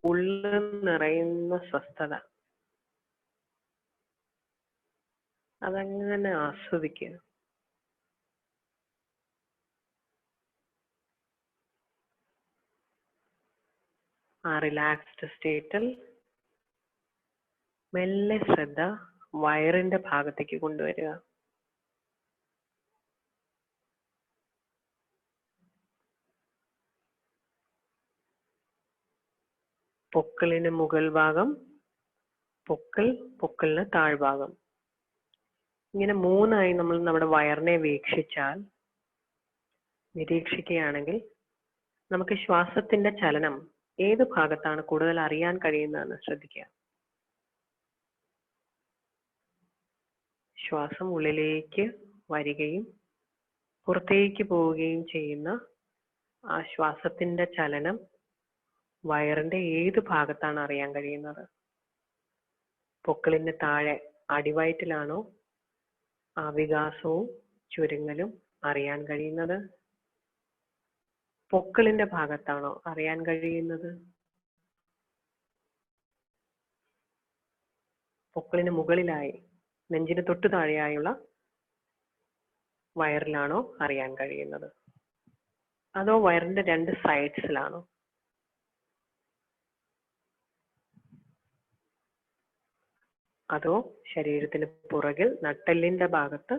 [SPEAKER 1] ഉള്ളിൽ നിറയുന്ന സ്വസ്ഥത അതങ്ങനെ ആസ്വദിക്കുക. ആ റിലാക്സ്ഡ് സ്റ്റേറ്റിൽ മെല്ലെ ശ്രദ്ധ വയറിന്റെ ഭാഗത്തേക്ക് കൊണ്ടുവരിക. പൊക്കിളിന് മുകൾ ഭാഗം, പൊക്കിളിന് താഴ്ഭാഗം, ഇങ്ങനെ മൂന്നായി നമ്മൾ നമ്മുടെ വയറിനെ നിരീക്ഷിക്കുകയാണെങ്കിൽ നമുക്ക് ശ്വാസത്തിന്റെ ചലനം ഏത് ഭാഗത്താണ് കൂടുതൽ അറിയാൻ കഴിയുന്നതെന്ന് ശ്രദ്ധിക്കുക. ശ്വാസം ഉള്ളിലേക്ക് വരികയും പുറത്തേക്ക് പോവുകയും ചെയ്യുന്ന ആ ശ്വാസത്തിന്റെ ചലനം വയറിന്റെ ഏത് ഭാഗത്താണ് അറിയാൻ കഴിയുന്നത്? പൊക്കിളിന് താഴെ അടിവയറ്റിലാണോ ആ വികാസവും ചുരുങ്ങലും അറിയാൻ കഴിയുന്നത്? പൊക്കിളിന്റെ ഭാഗത്താണോ അറിയാൻ കഴിയുന്നത്? പൊക്കിളിന് മുകളിലായി നെഞ്ചിന് തൊട്ടു താഴെയായുള്ള വയറിലാണോ അറിയാൻ കഴിയുന്നത്? അതോ വയറിന്റെ രണ്ട് സൈഡ്സിലാണോ? അതോ ശരീരത്തിന് പുറകിൽ നട്ടെല്ലിന്റെ ഭാഗത്ത്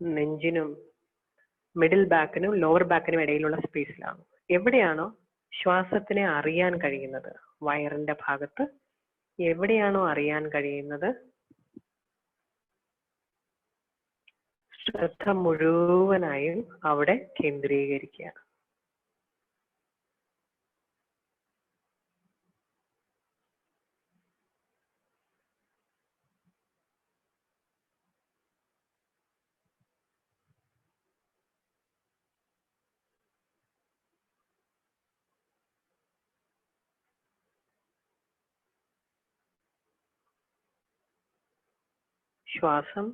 [SPEAKER 1] നെഞ്ചിനും മിഡിൽ ബാക്കിനും ലോവർ ബാക്കിനും ഇടയിലുള്ള സ്പേസിലാണോ? എവിടെയാണോ ശ്വാസത്തിനെ അറിയാൻ കഴിയുന്നത്? വയറിന്റെ ഭാഗത്ത് എവിടെയാണോ അറിയാൻ കഴിയുന്നത്, ശ്രദ്ധ മുഴുവനായും അവിടെ കേന്ദ്രീകരിക്കുക. ശ്വാസം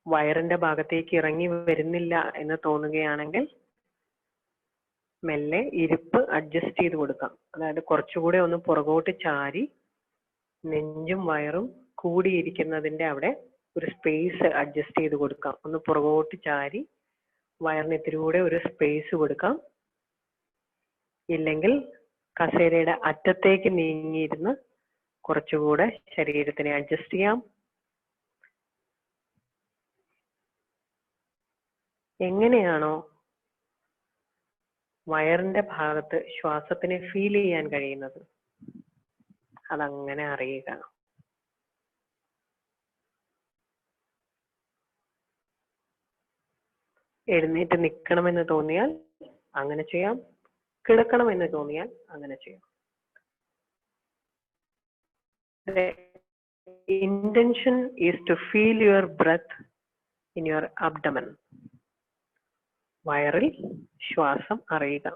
[SPEAKER 1] വയറിന്റെ ഭാഗത്തേക്ക് ഇറങ്ങി വരുന്നില്ല എന്ന് തോന്നുകയാണെങ്കിൽ മെല്ലെ ഇരിപ്പ് അഡ്ജസ്റ്റ് ചെയ്ത് കൊടുക്കാം. അതായത് കുറച്ചുകൂടെ ഒന്ന് പുറകോട്ട് ചാരി നെഞ്ചും വയറും കൂടിയിരിക്കുന്നതിന്റെ അവിടെ ഒരു സ്പേസ് അഡ്ജസ്റ്റ് ചെയ്ത് കൊടുക്കാം. ഒന്ന് പുറകോട്ട് ചാരി വയറിന് ഇത്തിരി കൂടെ ഒരു സ്പേസ് കൊടുക്കാം. ഇല്ലെങ്കിൽ കസേരയുടെ അറ്റത്തേക്ക് നീങ്ങിയിരുന്ന് കുറച്ചുകൂടെ ശരീരത്തിനെ അഡ്ജസ്റ്റ് ചെയ്യാം. എങ്ങനെയാണോ വയറിന്റെ ഭാഗത്ത് ശ്വാസത്തിനെ ഫീൽ ചെയ്യാൻ കഴിയുന്നത് അതങ്ങനെ അറിയുക. എഴുന്നേറ്റ് നിൽക്കണമെന്ന് തോന്നിയാൽ അങ്ങനെ ചെയ്യാം, കിടക്കണമെന്ന് തോന്നിയാൽ അങ്ങനെ ചെയ്യാം. The intention is to feel your breath in your abdomen. വയറിൽ ശ്വാസം അറിയുക.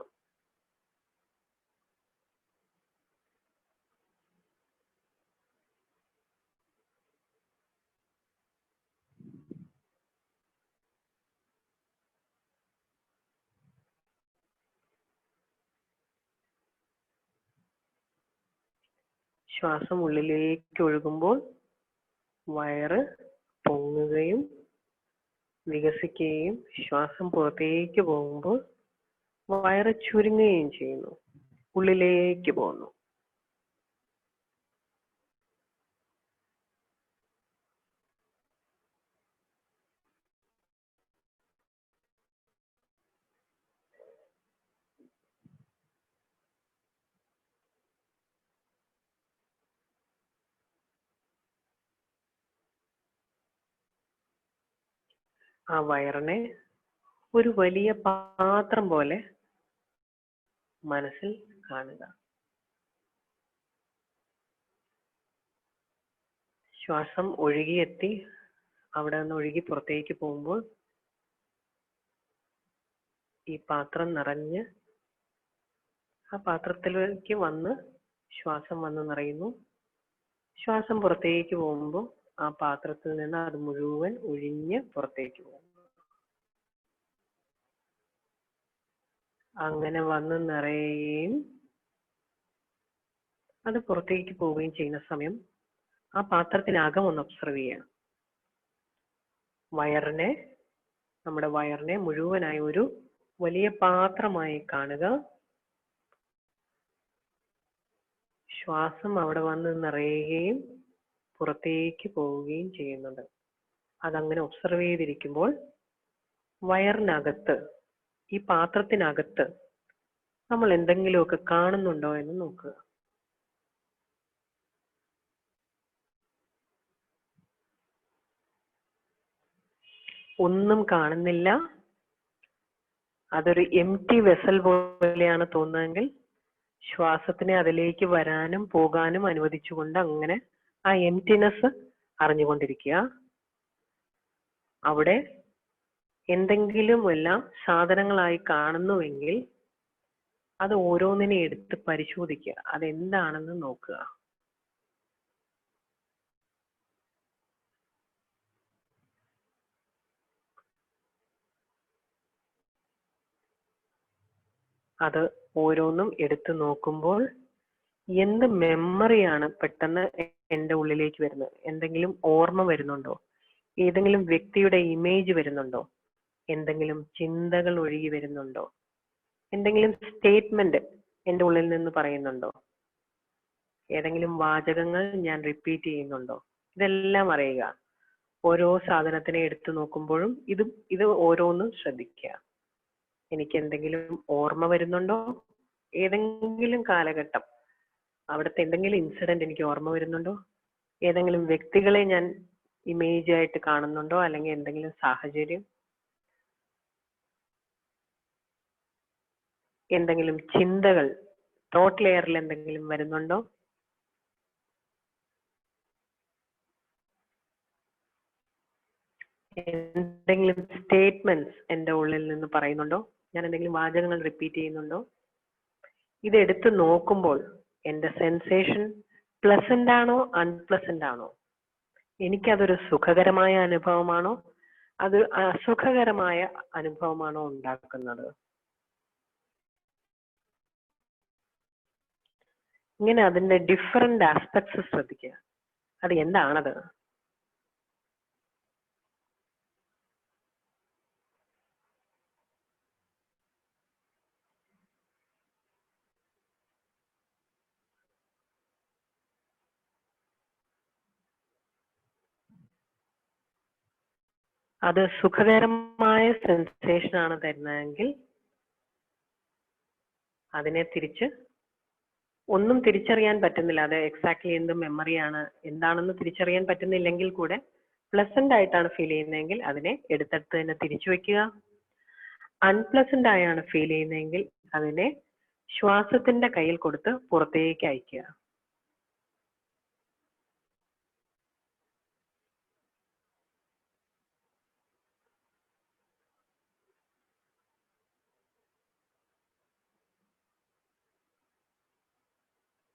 [SPEAKER 1] ശ്വാസം ഉള്ളിലേക്ക് ഒഴുകുമ്പോൾ വയറ് പൊങ്ങുകയും വികസിക്കുകയും ശ്വാസം പുറത്തേക്ക് പോകുമ്പോൾ വയറ് ചുരുങ്ങുകയും ചെയ്യുന്നു, ഉള്ളിലേക്ക് പോകുന്നു. ആ വയറിനെ ഒരു വലിയ പാത്രം പോലെ മനസ്സിൽ കാണുക. ശ്വാസം ഒഴുകിയെത്തി അവിടെ നിന്ന് ഒഴുകി പുറത്തേക്ക് പോകുമ്പോൾ ഈ പാത്രം നിറഞ്ഞ് ആ പാത്രത്തിലേക്ക് വന്ന് ശ്വാസം വന്ന് നിറയുന്നു. ശ്വാസം പുറത്തേക്ക് പോകുമ്പോൾ ആ പാത്രത്തിൽ നിന്ന് അത് മുഴുവൻ ഒഴിഞ്ഞ് പുറത്തേക്ക് പോകും. അങ്ങനെ വന്ന് നിറയുകയും അത് പുറത്തേക്ക് പോവുകയും ചെയ്യുന്ന സമയം ആ പാത്രത്തിനകം ഒന്ന് ഒബ്സർവ് ചെയ്യണം. നമ്മുടെ വയറിനെ മുഴുവനായി ഒരു വലിയ പാത്രമായി കാണുക. ശ്വാസം അവിടെ വന്ന് നിറയുകയും പുറത്തേക്ക് പോവുകയും ചെയ്യുന്നുണ്ട്. അതങ്ങനെ ഒബ്സർവ് ചെയ്തിരിക്കുമ്പോൾ വയറിനകത്ത്, ഈ പാത്രത്തിനകത്ത് നമ്മൾ എന്തെങ്കിലുമൊക്കെ കാണുന്നുണ്ടോ എന്ന് നോക്കുക. ഒന്നും കാണുന്നില്ല, അതൊരു എംപ്റ്റി വെസൽ പോലെയാണ് തോന്നുന്നതെങ്കിൽ ശ്വാസത്തിനെ അതിലേക്ക് വരാനും പോകാനും അനുവദിച്ചുകൊണ്ട് അങ്ങനെ ആ എംപ്റ്റിനെസ് അറിഞ്ഞുകൊണ്ടിരിക്കുക. അവിടെ എന്തെങ്കിലും എല്ലാം സാധനങ്ങളായി കാണുന്നുവെങ്കിൽ അത് ഓരോന്നിനെ എടുത്ത് പരിശോധിക്കുക, അതെന്താണെന്ന് നോക്കുക. അത് ഓരോന്നും എടുത്തു നോക്കുമ്പോൾ എന്ത് മെമ്മറിയാണ് പെട്ടെന്ന് എൻ്റെ ഉള്ളിലേക്ക് വരുന്നത്? എന്തെങ്കിലും ഓർമ്മ വരുന്നുണ്ടോ? ഏതെങ്കിലും വ്യക്തിയുടെ ഇമേജ് വരുന്നുണ്ടോ? എന്തെങ്കിലും ചിന്തകൾ ഒഴുകി വരുന്നുണ്ടോ? എന്തെങ്കിലും സ്റ്റേറ്റ്മെന്റ് എൻ്റെ ഉള്ളിൽ നിന്ന് പറയുന്നുണ്ടോ? ഏതെങ്കിലും വാചകങ്ങൾ ഞാൻ റിപ്പീറ്റ് ചെയ്യുന്നുണ്ടോ? ഇതെല്ലാം അറിയുക. ഓരോ സാധനത്തിനെ എടുത്തു നോക്കുമ്പോഴും ഇത് ഓരോന്നും ശ്രദ്ധിക്കുക. എനിക്ക് എന്തെങ്കിലും ഓർമ്മ വരുന്നുണ്ടോ? ഏതെങ്കിലും കാലഘട്ടം, അവിടുത്തെ എന്തെങ്കിലും ഇൻസിഡന്റ് എനിക്ക് ഓർമ്മ വരുന്നുണ്ടോ? ഏതെങ്കിലും വ്യക്തികളെ ഞാൻ ഇമേജ് ആയിട്ട് കാണുന്നുണ്ടോ? അല്ലെങ്കിൽ എന്തെങ്കിലും സാഹചര്യം, എന്തെങ്കിലും ചിന്തകൾ തോട്ട് ലെയറിൽ എന്തെങ്കിലും വരുന്നുണ്ടോ? എന്തെങ്കിലും സ്റ്റേറ്റ്മെന്റ്സ് എൻ്റെ ഉള്ളിൽ നിന്ന് പറയുന്നുണ്ടോ? ഞാൻ എന്തെങ്കിലും വാചകങ്ങൾ റിപ്പീറ്റ് ചെയ്യുന്നുണ്ടോ? ഇതെടുത്ത് നോക്കുമ്പോൾ എൻ്റെ സെൻസേഷൻ പ്ലസന്റ് ആണോ അൺപ്ലസന്റ് ആണോ? എനിക്കതൊരു സുഖകരമായ അനുഭവമാണോ അത് അസുഖകരമായ അനുഭവമാണോ ഉണ്ടാക്കുന്നത്? ഇങ്ങനെ അതിന്റെ ഡിഫറെന്റ് ആസ്പെക്ട്സ് ശ്രദ്ധിക്കുക. അത് എന്താണത്? അത് സുഖകരമായ സെൻസേഷൻ ആണ് തരുന്നതെങ്കിൽ അതിനെ തിരിച്ച് ഒന്നും തിരിച്ചറിയാൻ പറ്റുന്നില്ല, അത് എക്സാക്ട്ലി എന്ത് മെമ്മറിയാണ് എന്താണെന്ന് തിരിച്ചറിയാൻ പറ്റുന്നില്ലെങ്കിൽ കൂടെ പ്ലസന്റ് ആയിട്ടാണ് ഫീൽ ചെയ്യുന്നതെങ്കിൽ അതിനെ എടുത്തെടുത്ത് തന്നെ തിരിച്ചു വെക്കുക. അൺപ്ലസന്റ് ആയാണ് ഫീൽ ചെയ്യുന്നതെങ്കിൽ അതിനെ ശ്വാസത്തിന്റെ കയ്യിൽ കൊടുത്ത് പുറത്തേക്ക് അയക്കുക.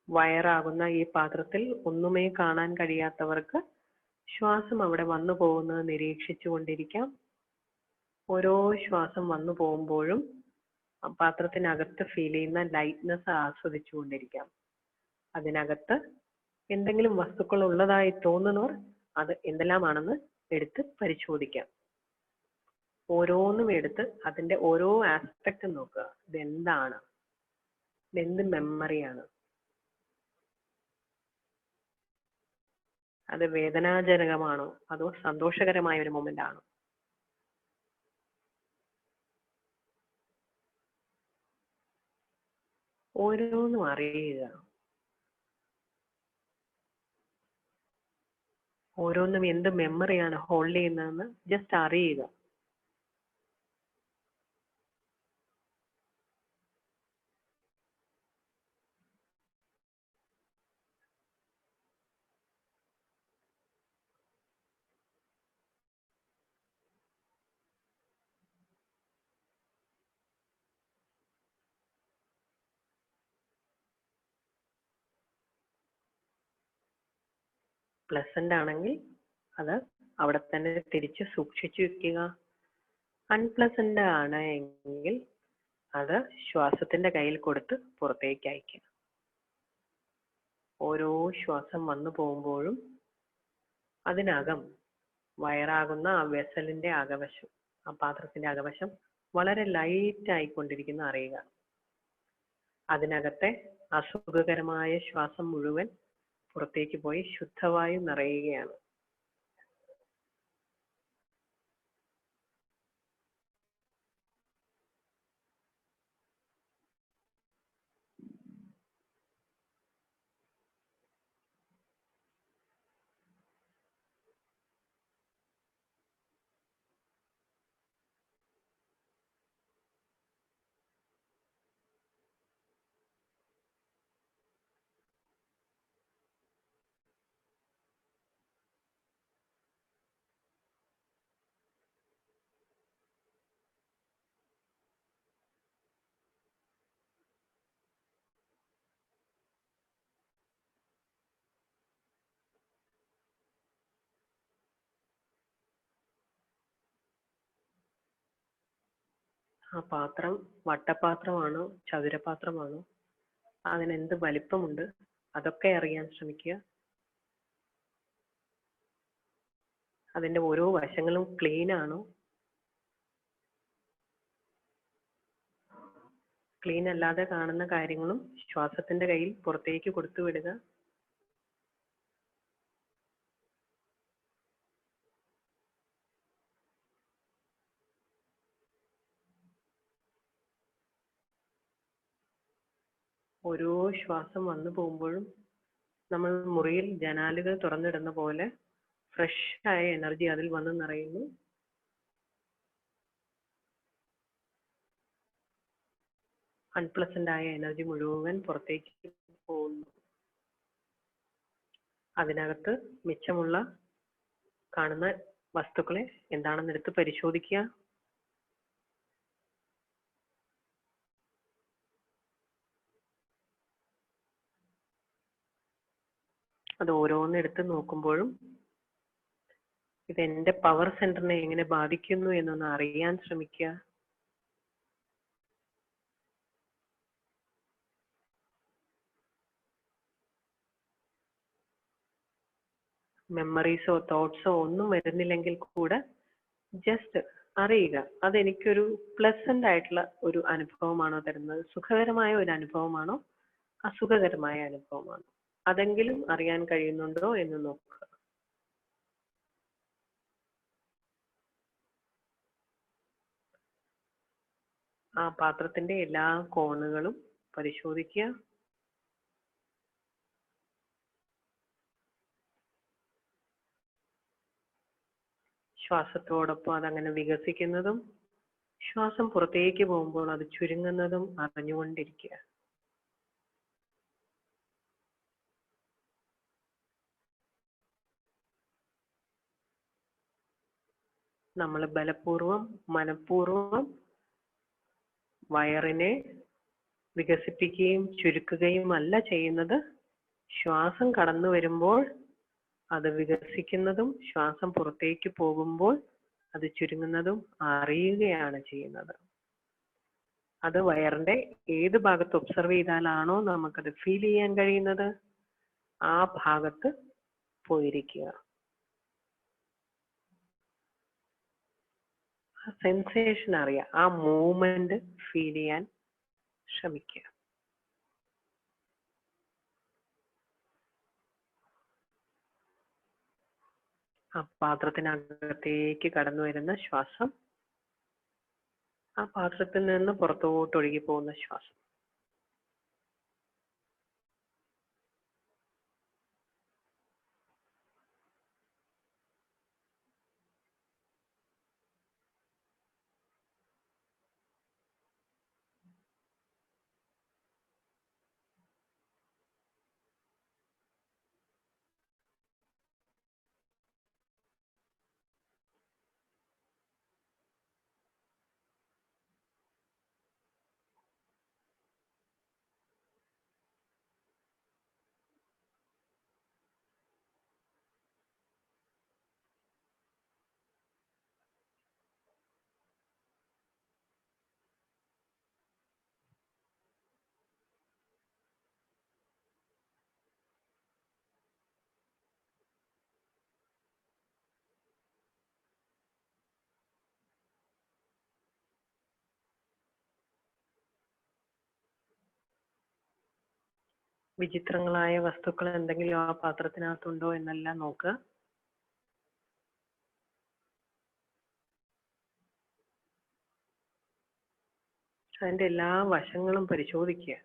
[SPEAKER 1] വയറാകുന്ന ഈ പാത്രത്തിൽ ഒന്നുമേ കാണാൻ കഴിയാത്തവർക്ക് ശ്വാസം അവിടെ വന്നു പോകുന്നത് നിരീക്ഷിച്ചു കൊണ്ടിരിക്കാം. ഓരോ ശ്വാസം വന്നു പോകുമ്പോഴും പാത്രത്തിനകത്ത് ഫീൽ ചെയ്യുന്ന ലൈറ്റ്നെസ് ആസ്വദിച്ചു കൊണ്ടിരിക്കാം. അതിനകത്ത് എന്തെങ്കിലും വസ്തുക്കൾ ഉള്ളതായി തോന്നുന്നവർ അത് എന്തെല്ലാമാണെന്ന് എടുത്ത് പരിശോധിക്കാം. ഓരോന്നും എടുത്ത് അതിന്റെ ഓരോ ആസ്പെക്ട് നോക്കുക. ഇതെന്താണ്? ഇതെന്ത് മെമ്മറിയാണ്? അത് വേദനാജനകമാണോ അതോ സന്തോഷകരമായ ഒരു മൊമെന്റ് ആണോ? ഓരോന്നും അറിയുക. ഓരോന്നും എന്ത് മെമ്മറിയാണ് ഹോൾഡ് ചെയ്യുന്നതെന്ന് ജസ്റ്റ് അറിയുക. പ്ലസന്റ് ആണെങ്കിൽ അത് അവിടെ തന്നെ തിരിച്ച് സൂക്ഷിച്ചു വെക്കുക. അൺപ്ലസന്റ് ആണ് എങ്കിൽ അത് ശ്വാസത്തിന്റെ കയ്യിൽ കൊടുത്ത് പുറത്തേക്ക് അയക്കുക. ഓരോ ശ്വാസം വന്നു പോകുമ്പോഴും അതിനകം വയറാകുന്ന ആ വെസലിന്റെ അകവശം, ആ പാത്രത്തിന്റെ അകവശം വളരെ ലൈറ്റ് ആയിക്കൊണ്ടിരിക്കുന്ന അറിയുക. അതിനകത്തെ അസുഖകരമായ ശ്വാസം മുഴുവൻ പുറത്തേക്ക് പോയി ശുദ്ധവായു നിറയുകയാണ്. ആ പാത്രം വട്ടപാത്രമാണോ ചതുരപാത്രമാണോ, അതിനെന്ത് വലിപ്പമുണ്ട്, അതൊക്കെ അറിയാൻ ശ്രമിക്കുക. അതിന്റെ ഓരോ വശങ്ങളും ക്ലീൻ ആണോ? ക്ലീൻ അല്ലാതെ കാണുന്ന കാര്യങ്ങളും ശ്വാസത്തിന്റെ കയ്യിൽ പുറത്തേക്ക് കൊടുത്തു വിടുക. ഓരോ ശ്വാസം വന്നു പോകുമ്പോഴും നമ്മൾ മുറിയിൽ ജനാലുകൾ തുറന്നിടുന്ന പോലെ ഫ്രഷ് ആയ എനർജി അതിൽ വന്ന് നിറയുന്നു. അൺപ്ലസന്റ് ആയ എനർജി മുഴുവൻ പുറത്തേക്ക് പോകുന്നു. അതിനകത്ത് മിച്ചമുള്ള കാണുന്ന വസ്തുക്കളെ എന്താണെന്ന് എടുത്ത് പരിശോധിക്കുക. അത് ഓരോന്നെടുത്ത് നോക്കുമ്പോഴും ഇത് എന്റെ പവർ സെന്ററിനെ എങ്ങനെ ബാധിക്കുന്നു എന്നൊന്ന് അറിയാൻ ശ്രമിക്കുക. മെമ്മറീസോ തോട്ട്സോ ഒന്നും വരുന്നില്ലെങ്കിൽ കൂടെ ജസ്റ്റ് അറിയുക, അതെനിക്കൊരു പ്ലസന്റ് ആയിട്ടുള്ള ഒരു അനുഭവമാണോ തരുന്നത്, സുഖകരമായ ഒരു അനുഭവമാണോ അസുഖകരമായ അനുഭവമാണോ, അതെങ്കിലും അറിയാൻ കഴിയുന്നുണ്ടോ എന്ന് നോക്കുക. ആ പാത്രത്തിന്റെ എല്ലാ കോണുകളും പരിശോധിക്കുക. ശ്വാസത്തോടൊപ്പം അതങ്ങനെ വികസിക്കുന്നതും ശ്വാസം പുറത്തേക്ക് പോകുമ്പോൾ അത് ചുരുങ്ങുന്നതും അറിഞ്ഞുകൊണ്ടിരിക്കുക. നമ്മൾ ബലപൂർവം മനഃപൂർവം വയറിനെ വികസിപ്പിക്കുകയും ചുരുക്കുകയും അല്ല ചെയ്യുന്നത്. ശ്വാസം കടന്നു വരുമ്പോൾ അത് വികസിക്കുന്നതും ശ്വാസം പുറത്തേക്ക് പോകുമ്പോൾ അത് ചുരുങ്ങുന്നതും അറിയുകയാണ് ചെയ്യുന്നത്. അത് വയറിന്റെ ഏത് ഭാഗത്ത് ഒബ്സർവ് ചെയ്താലാണോ നമുക്കത് ഫീൽ ചെയ്യാൻ കഴിയുന്നത്, ആ ഭാഗത്ത് പോയിരിക്കുക. ആ സെൻസേഷൻ അറിയാം, ആ മൂവ്മെന്റ് ഫീൽ ചെയ്യാൻ ശ്രമിക്കുക. ആ പാത്രത്തിനകത്തേക്ക് കടന്നു വരുന്ന ശ്വാസം, ആ പാത്രത്തിൽ നിന്ന് പുറത്തോട്ട് ഒഴുകി പോകുന്ന ശ്വാസം. വിചിത്രങ്ങളായ വസ്തുക്കൾ എന്തെങ്കിലും ആ പാത്രത്തിനകത്തുണ്ടോ എന്നെല്ലാം നോക്കുക. അതിന്റെ എല്ലാ വശങ്ങളും പരിശോധിക്കുക.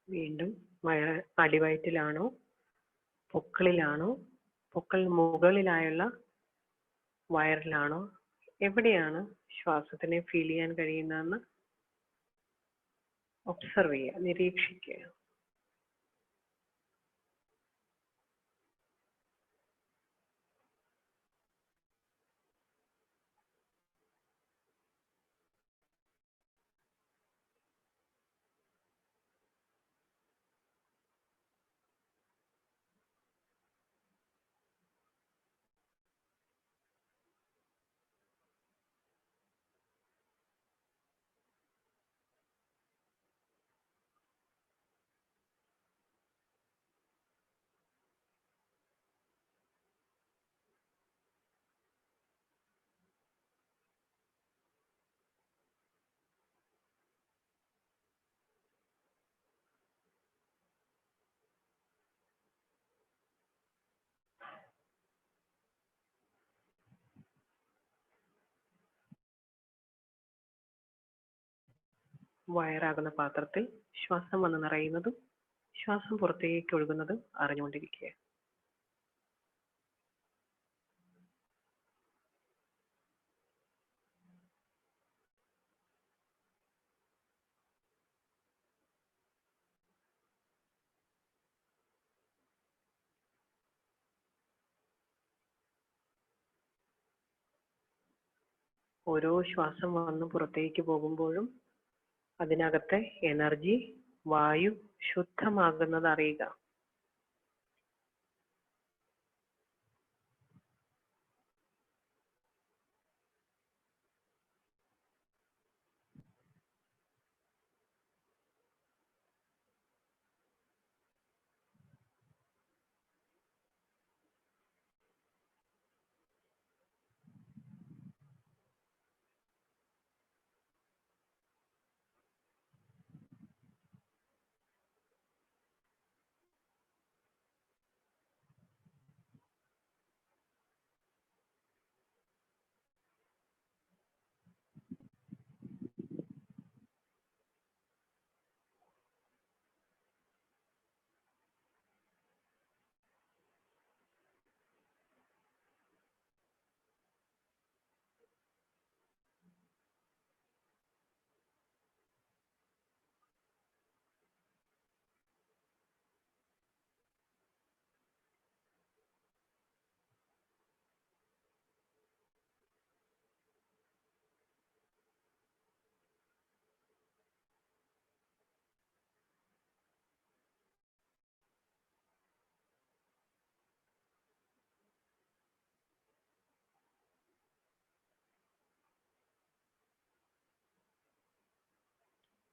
[SPEAKER 1] വീണ്ടും അടിവയറ്റിലാണോ, പൊക്കിളിലാണോ, പൊക്കിൾ മുകളിലായുള്ള വയറിലാണോ, എവിടെയാണ് ശ്വാസത്തിനെ ഫീൽ ചെയ്യാൻ കഴിയുന്നതെന്ന് ഒബ്സർവ് ചെയ്യുക, നിരീക്ഷിക്കുക. വയറാകുന്ന പാത്രത്തിൽ ശ്വാസം വന്ന് നിറയുന്നതും ശ്വാസം പുറത്തേക്ക് ഒഴുകുന്നതും അറിഞ്ഞുകൊണ്ടിരിക്കുക. ഓരോ ശ്വാസം വന്ന് പുറത്തേക്ക് പോകുമ്പോഴും അതിനകത്തെ എനർജി, വായു ശുദ്ധമാകുന്നത് അറിയുക.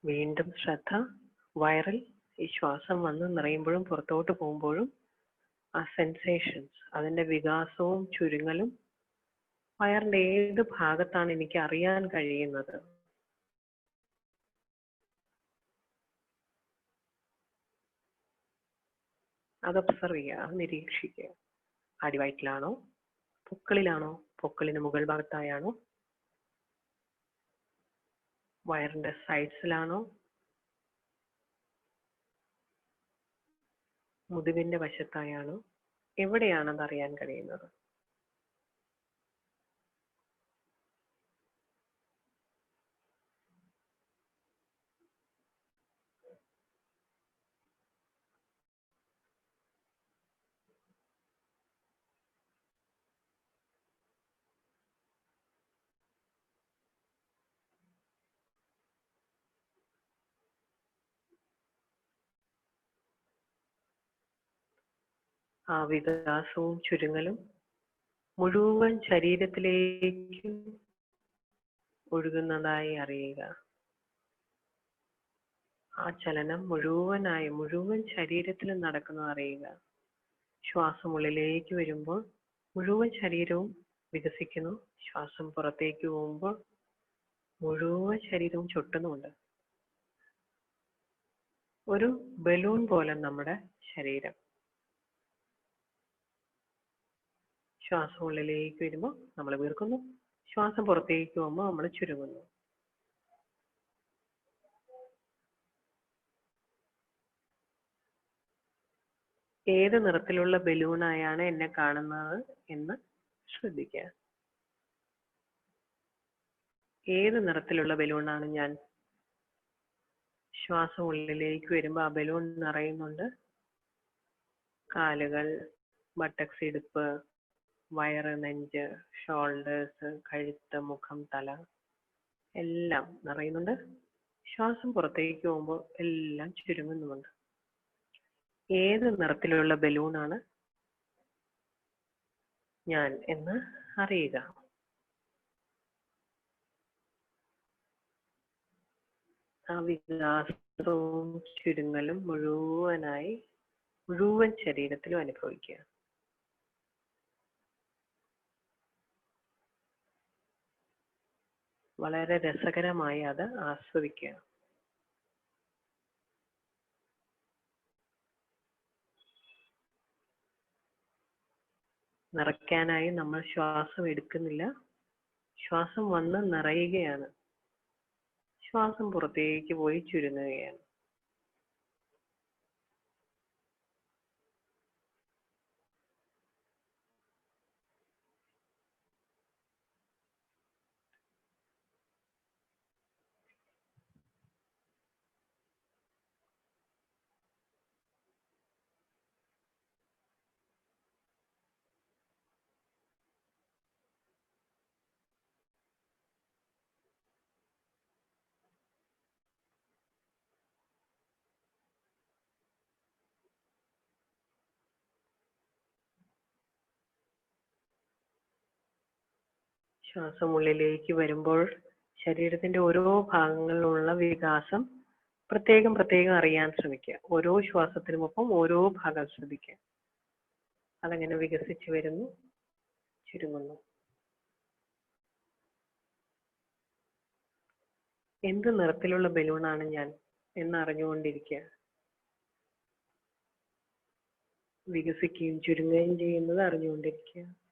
[SPEAKER 1] വീണ്ടും ശ്രദ്ധ വയറിൽ ഈ ശ്വാസം വന്ന് നിറയുമ്പോഴും പുറത്തോട്ട് പോകുമ്പോഴും ആ സെൻസേഷൻസ്, അതിന്റെ വികാസവും ചുരുങ്ങലും വയറിന്റെ ഏത് ഭാഗത്താണ് എനിക്ക് അറിയാൻ കഴിയുന്നത്. അത് ഒബ്സർവ് ചെയ്യുക, നിരീക്ഷിക്കുക. അടിവയറ്റിലാണോ, പൊക്കിളിലാണോ, പൊക്കിളിന് മുകൾ ഭാഗത്തായാണോ, വയറിന്റെ സൈഡ്സിലാണോ, മുതുകിന്റെ വശത്തായാണോ, എവിടെയാണത് അറിയാൻ കഴിയുന്നത്? ആ വികാസവും ചുരുങ്ങലും മുഴുവൻ ശരീരത്തിലേക്കും ഒഴുകുന്നതായി അറിയുക. ആ ചലനം മുഴുവൻ ശരീരത്തിലും നടക്കുന്നത് അറിയുക. ശ്വാസം ഉള്ളിലേക്ക് വരുമ്പോൾ മുഴുവൻ ശരീരവും വികസിക്കുന്നു. ശ്വാസം പുറത്തേക്ക് പോകുമ്പോൾ മുഴുവൻ ശരീരവും ചൊട്ടുന്നുമുണ്ട്. ഒരു ബലൂൺ പോലെ നമ്മുടെ ശരീരം. ശ്വാസം ഉള്ളിലേക്ക് വരുമ്പോൾ നമ്മൾ വീർക്കുന്നു. ശ്വാസം പുറത്തേക്ക് പോകുമ്പോൾ നമ്മൾ ചുരുങ്ങുന്നു. ഏത് നിറത്തിലുള്ള ബലൂണായാണ് എന്നെ കാണുന്നത് എന്ന് ശ്രദ്ധിക്കുക. ഏത് നിറത്തിലുള്ള ബലൂണാണ് ഞാൻ? ശ്വാസം ഉള്ളിലേക്ക് വരുമ്പോൾ ആ ബലൂൺ നിറയുന്നുണ്ട്. കാലുകൾ, ബട്ടക്സ്, ഇടുപ്പ്, വയറ്, നെഞ്ച്, ഷോൾഡേഴ്സ്, കഴുത്ത്, മുഖം, തല എല്ലാം നിറയുന്നുണ്ട്. ശ്വാസം പുറത്തേക്ക് പോകുമ്പോൾ എല്ലാം ചുരുങ്ങുന്നുമുണ്ട്. ഏത് നിറത്തിലുള്ള ബലൂണാണ് ഞാൻ എന്ന് അറിയുക. ആ വികാസവും ചുരുങ്ങലും മുഴുവൻ ശരീരത്തിലും അനുഭവിക്കുക. വളരെ രസകരമായി അത് ആസ്വദിക്കുക. നിറയ്ക്കാനായി നമ്മൾ ശ്വാസം എടുക്കുന്നില്ല. ശ്വാസം വന്ന് നിറയുകയാണ്. ശ്വാസം പുറത്തേക്ക് പോയി ചുരുങ്ങുകയാണ്. ശ്വാസം ഉള്ളിലേക്ക് വരുമ്പോൾ ശരീരത്തിന്റെ ഓരോ ഭാഗങ്ങളിലുള്ള വികാസം പ്രത്യേകം അറിയാൻ ശ്രമിക്കുക. ഓരോ ശ്വാസത്തിനുമൊപ്പം ഓരോ ഭാഗം ശ്രദ്ധിക്കുക. അതങ്ങനെ വികസിച്ചു വരുന്നു, ചുരുങ്ങുന്നു. എന്ത് നിറത്തിലുള്ള ബലൂണാണ് ഞാൻ എന്നറിഞ്ഞുകൊണ്ടിരിക്കുക. വികസിക്കുകയും ചുരുങ്ങുകയും ചെയ്യുന്നത് അറിഞ്ഞുകൊണ്ടിരിക്കുക.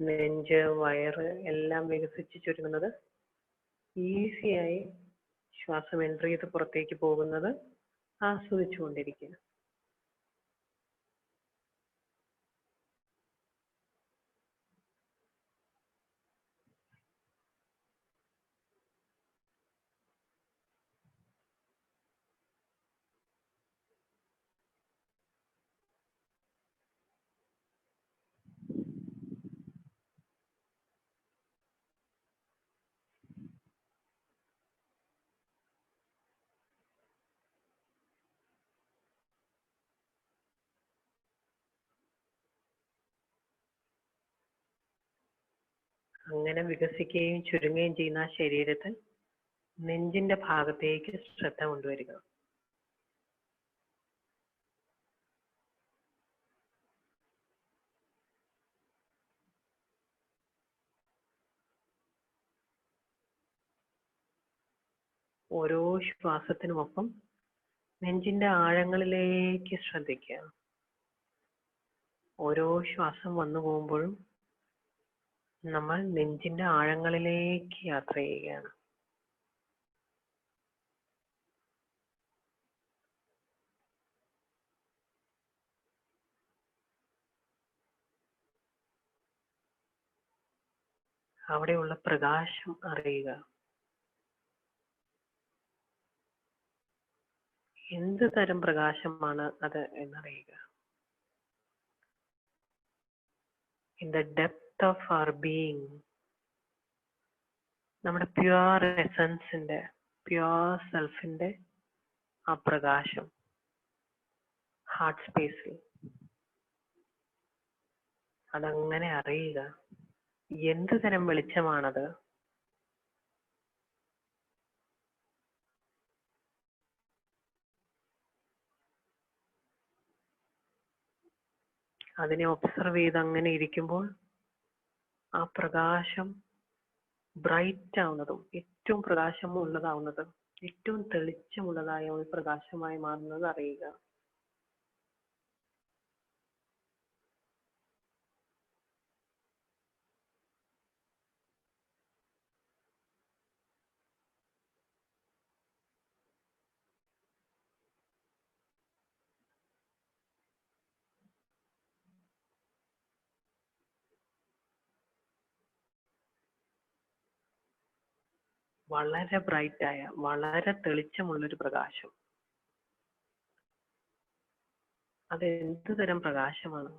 [SPEAKER 1] നെഞ്ച്, വയറ് എല്ലാം വികസിച്ച് ചുരുങ്ങുന്നത്, ഈസിയായി ശ്വാസം എൻട്രി ചെയ്ത് പുറത്തേക്ക് പോകുന്നത് ആസ്വദിച്ചുകൊണ്ടിരിക്കുക. അങ്ങനെ വികസിക്കുകയും ചുരുങ്ങുകയും ചെയ്യുന്ന ആ ശരീരത്തിൽ നെഞ്ചിന്റെ ഭാഗത്തേക്ക് ശ്രദ്ധ കൊണ്ടുവരിക. ഓരോ ശ്വാസത്തിനുമൊപ്പം നെഞ്ചിന്റെ ആഴങ്ങളിലേക്ക് ശ്രദ്ധിക്കുക. ഓരോ ശ്വാസം വന്നു പോകുമ്പോഴും നമ്മൾ നെഞ്ചിന്റെ ആഴങ്ങളിലേക്ക് യാത്ര ചെയ്യുകയാണ്. അവിടെയുള്ള പ്രകാശം അറിയുക. എന്ത് തരം പ്രകാശമാണ് അത് എന്നറിയുക. In the depth of our being, നമ്മുടെ പ്യുവർ എസൻസിന്റെ, പ്യുവർ സെൽഫിന്റെ ആ പ്രകാശം ഹാർട്ട് സ്പേസിൽ അതങ്ങനെ അറിയുക. എന്ത് തരം വെളിച്ചമാണത്? അതിനെ ഒബ്സർവ് ചെയ്ത് അങ്ങനെ ഇരിക്കുമ്പോൾ ആ പ്രകാശം ബ്രൈറ്റ് ആവുന്നതും ഏറ്റവും പ്രകാശമുള്ളതാവുന്നതും ഏറ്റവും തെളിച്ചമുള്ളതായ ഒരു പ്രകാശമായി മാറുന്നത് അറിയുക. വളരെ ബ്രൈറ്റായ, വളരെ തെളിച്ചമുള്ളൊരു പ്രകാശം. അത് എന്ത് തരം പ്രകാശമാണ്,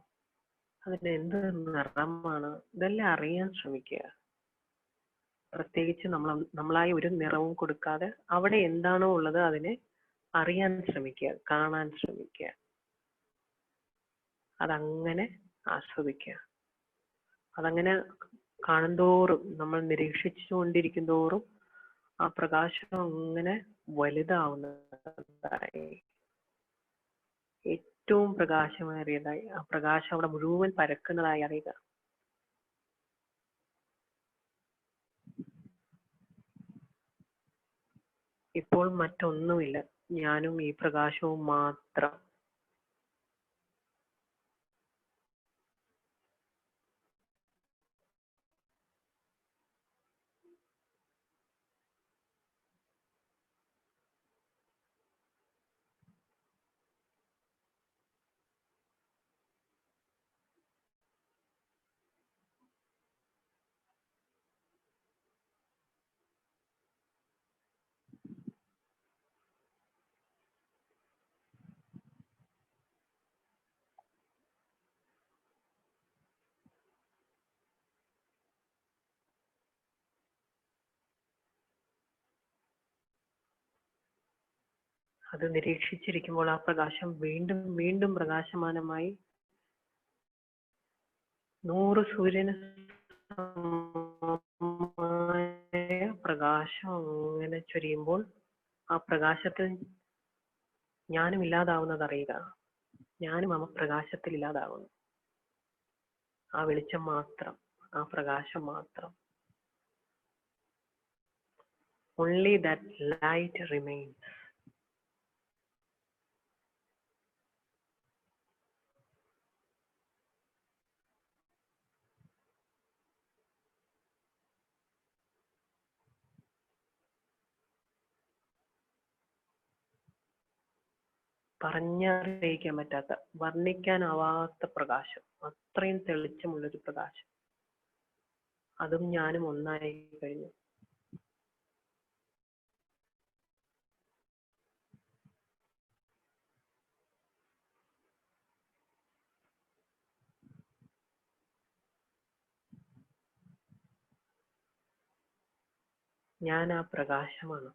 [SPEAKER 1] അതിന് എന്ത് നിറമാണ്, ഇതെല്ലാം അറിയാൻ ശ്രമിക്കുക. പ്രത്യേകിച്ച് നമ്മളായി ഒരു നിറവും കൊടുക്കാതെ അവിടെ എന്താണോ ഉള്ളത് അതിനെ അറിയാൻ ശ്രമിക്കുക, കാണാൻ ശ്രമിക്കുക. അതങ്ങനെ ആസ്വദിക്കുക. അതങ്ങനെ കാണുന്തോറും, നമ്മൾ നിരീക്ഷിച്ചുകൊണ്ടിരിക്കും തോറും ആ പ്രകാശം അങ്ങനെ വലുതാവുന്നതായി, ഏറ്റവും പ്രകാശമേറിയതായി, ആ പ്രകാശം അവിടെ മുഴുവൻ പരക്കുന്നതായി അറിയുക. ഇപ്പോൾ മറ്റൊന്നുമില്ല, ഞാനും ഈ പ്രകാശവും മാത്രം. അത് നിരീക്ഷിച്ചിരിക്കുമ്പോൾ ആ പ്രകാശം വീണ്ടും വീണ്ടും പ്രകാശമാനമായി 100 സൂര്യന് പ്രകാശം അങ്ങനെ ചൊരിയുമ്പോൾ ആ പ്രകാശത്തിൽ ഞാനും ഇല്ലാതാവുന്നത് അറിയുക. ഞാനും ആ പ്രകാശത്തിൽ ഇല്ലാതാവുന്നു. ആ വെളിച്ചം മാത്രം, ആ പ്രകാശം മാത്രം. Only that light remains. പറഞ്ഞറിയിക്കാൻ പറ്റാത്ത, വർണ്ണിക്കാനാവാത്ത പ്രകാശം, അത്രയും തെളിച്ചമുള്ളൊരു പ്രകാശം. അതും ഞാനും ഒന്നായി കഴിഞ്ഞു. ഞാൻ ആ പ്രകാശമാണ്,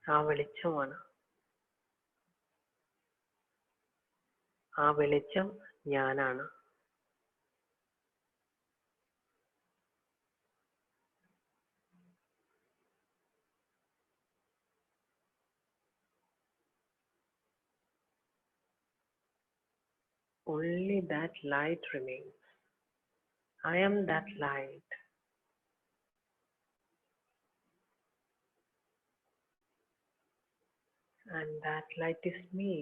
[SPEAKER 1] ആ വെളിച്ചമാണ്. ആ വെളിച്ചം ഞാനാണ്. Only that light remains. I am that light. And that light is me.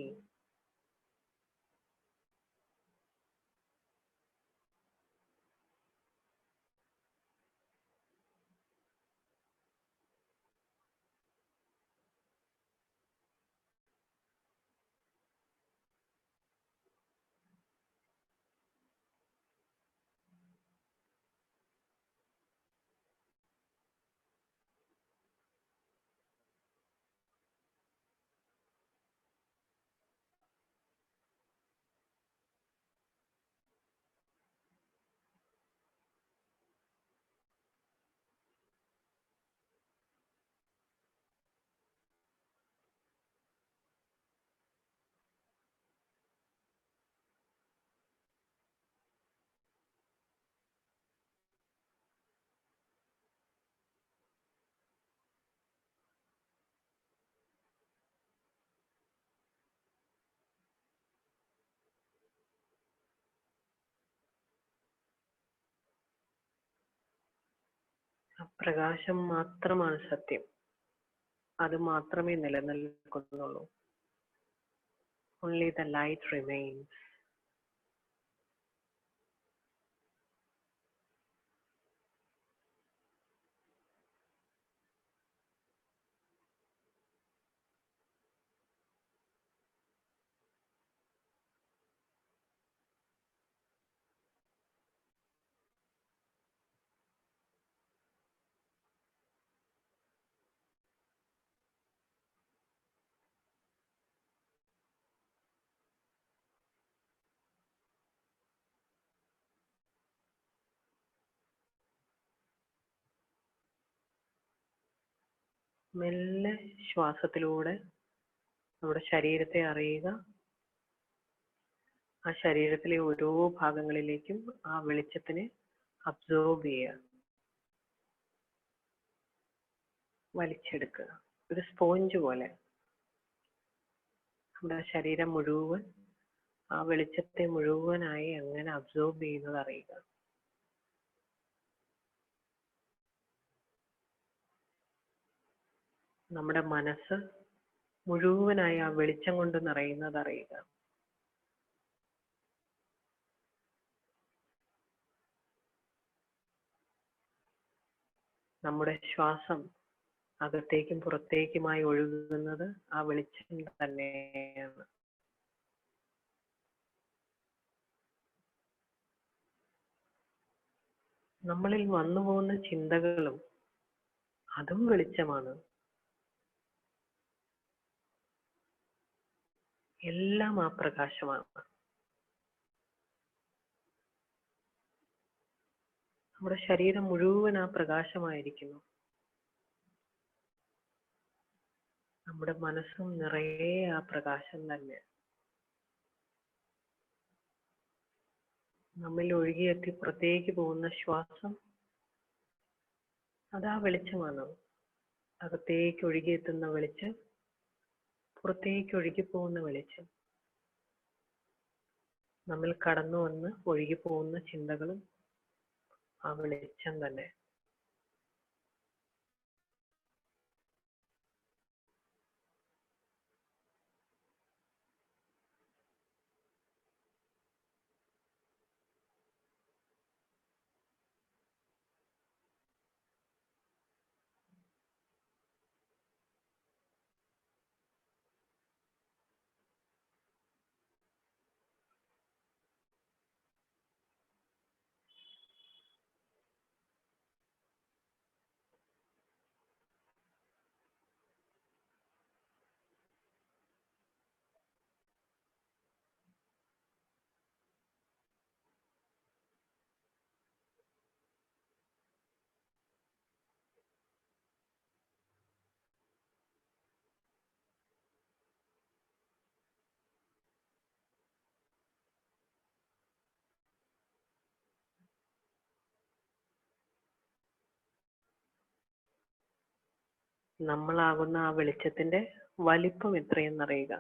[SPEAKER 1] പ്രകാശം മാത്രമാണ് സത്യം. അത് മാത്രമേ നിലനിൽക്കുന്നുള്ളൂ. Only the light remains. മെല്ലെ ശ്വാസത്തിലൂടെ നമ്മുടെ ശരീരത്തെ അറിയുക. ആ ശരീരത്തിലെ ഓരോ ഭാഗങ്ങളിലേക്കും ആ വെളിച്ചത്തിനെ അബ്സോർബ് ചെയ്യുക, വലിച്ചെടുക്കുക. ഒരു സ്പോഞ്ച് പോലെ നമ്മുടെ ശരീരം മുഴുവൻ ആ വെളിച്ചത്തെ മുഴുവനായി അങ്ങനെ അബ്സോർബ് ചെയ്യുന്നത് അറിയുക. നമ്മുടെ മനസ്സ് മുഴുവനായി ആ വെളിച്ചം കൊണ്ട് നിറയുന്നത് അറിയുക. നമ്മുടെ ശ്വാസം അകത്തേക്കും പുറത്തേക്കുമായി ഒഴുകുന്നത് ആ വെളിച്ചം തന്നെയാണ്. നമ്മളിൽ വന്നു പോകുന്ന ചിന്തകളും അതും വെളിച്ചമാണ്. എല്ലാം ആ പ്രകാശമാണ്. നമ്മുടെ ശരീരം മുഴുവൻ ആ പ്രകാശമായിരിക്കുന്നു. നമ്മുടെ മനസ്സും നിറയെ ആ പ്രകാശം തന്നെ. നമ്മിൽ ഒഴുകിയെത്തി പുറത്തേക്ക് പോകുന്ന ശ്വാസം അതാ വെളിച്ചമാണ്. അകത്തേക്ക് ഒഴുകിയെത്തുന്ന വെളിച്ചം, പുറത്തേക്ക് ഒഴുകിപ്പോകുന്ന വെളിച്ചം. നമ്മിൽ കടന്നു വന്ന് ഒഴുകിപ്പോകുന്ന ചിന്തകളും ആ വെളിച്ചം തന്നെ. നമ്മളാകുന്ന ആ വെളിച്ചത്തിന്റെ വലിപ്പം എത്രയെന്നറിയുക.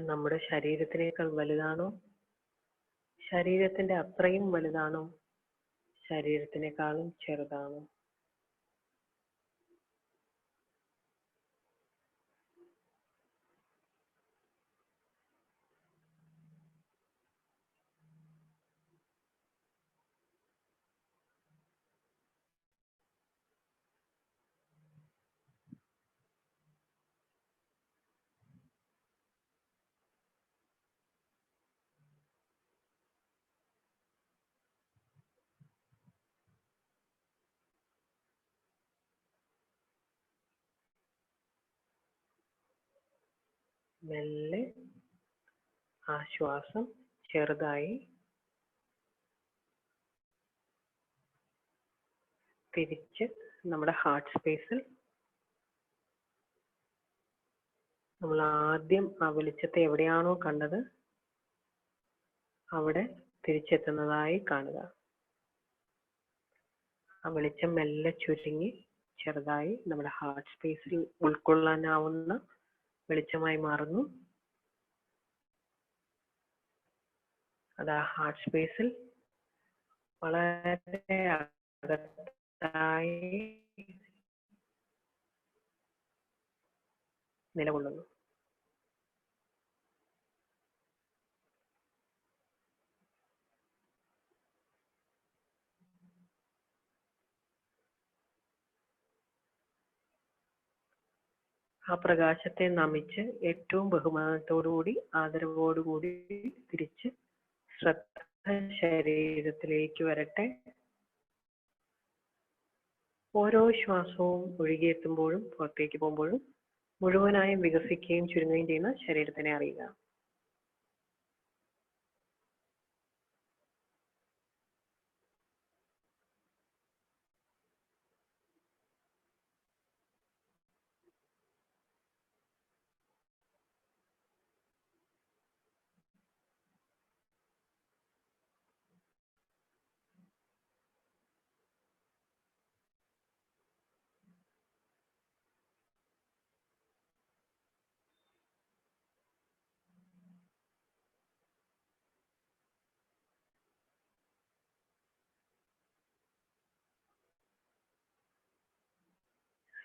[SPEAKER 1] നമ്മുടെ ശരീരത്തിനേക്കാൾ വലുതാണോ? ശരീരത്തിന്റെ അത്രയും വലുതാണോ? ശരീരത്തിനേക്കാളും ചെറുതാണോ? മെല്ലെ ആ ശ്വാസം ചെറുതായി തിരിച്ച് നമ്മുടെ ഹാർട്ട് സ്പേസിൽ നമ്മൾ ആദ്യം ആ വെളിച്ചത്തെ എവിടെയാണോ കണ്ടത് അവിടെ തിരിച്ചെത്തുന്നതായി കാണുക. ആ വെളിച്ചം മെല്ലെ ചുരുങ്ങി ചെറുതായി നമ്മുടെ ഹാർട്ട് സ്പേസിൽ ഉൾക്കൊള്ളാനാവുന്ന വെളിച്ചമായി മാറുന്നു. അത് ആ ഹാർട്ട് സ്പേസിൽ വളരെ അകത്തായി നിലകൊള്ളുന്നു. ആ പ്രകാശത്തെ നമിച്ച് ഏറ്റവും ബഹുമാനത്തോടുകൂടി ആദരവോടുകൂടി തിരിച്ച് ശ്രദ്ധ ശരീരത്തിലേക്ക് വരട്ടെ. ഓരോ ശ്വാസവും ഒഴുകിയെത്തുമ്പോഴും പുറത്തേക്ക് പോകുമ്പോഴും മുഴുവനായും വികസിക്കുകയും ചുരുങ്ങുകയും ചെയ്യുന്ന ശരീരത്തിനെ അറിയുക.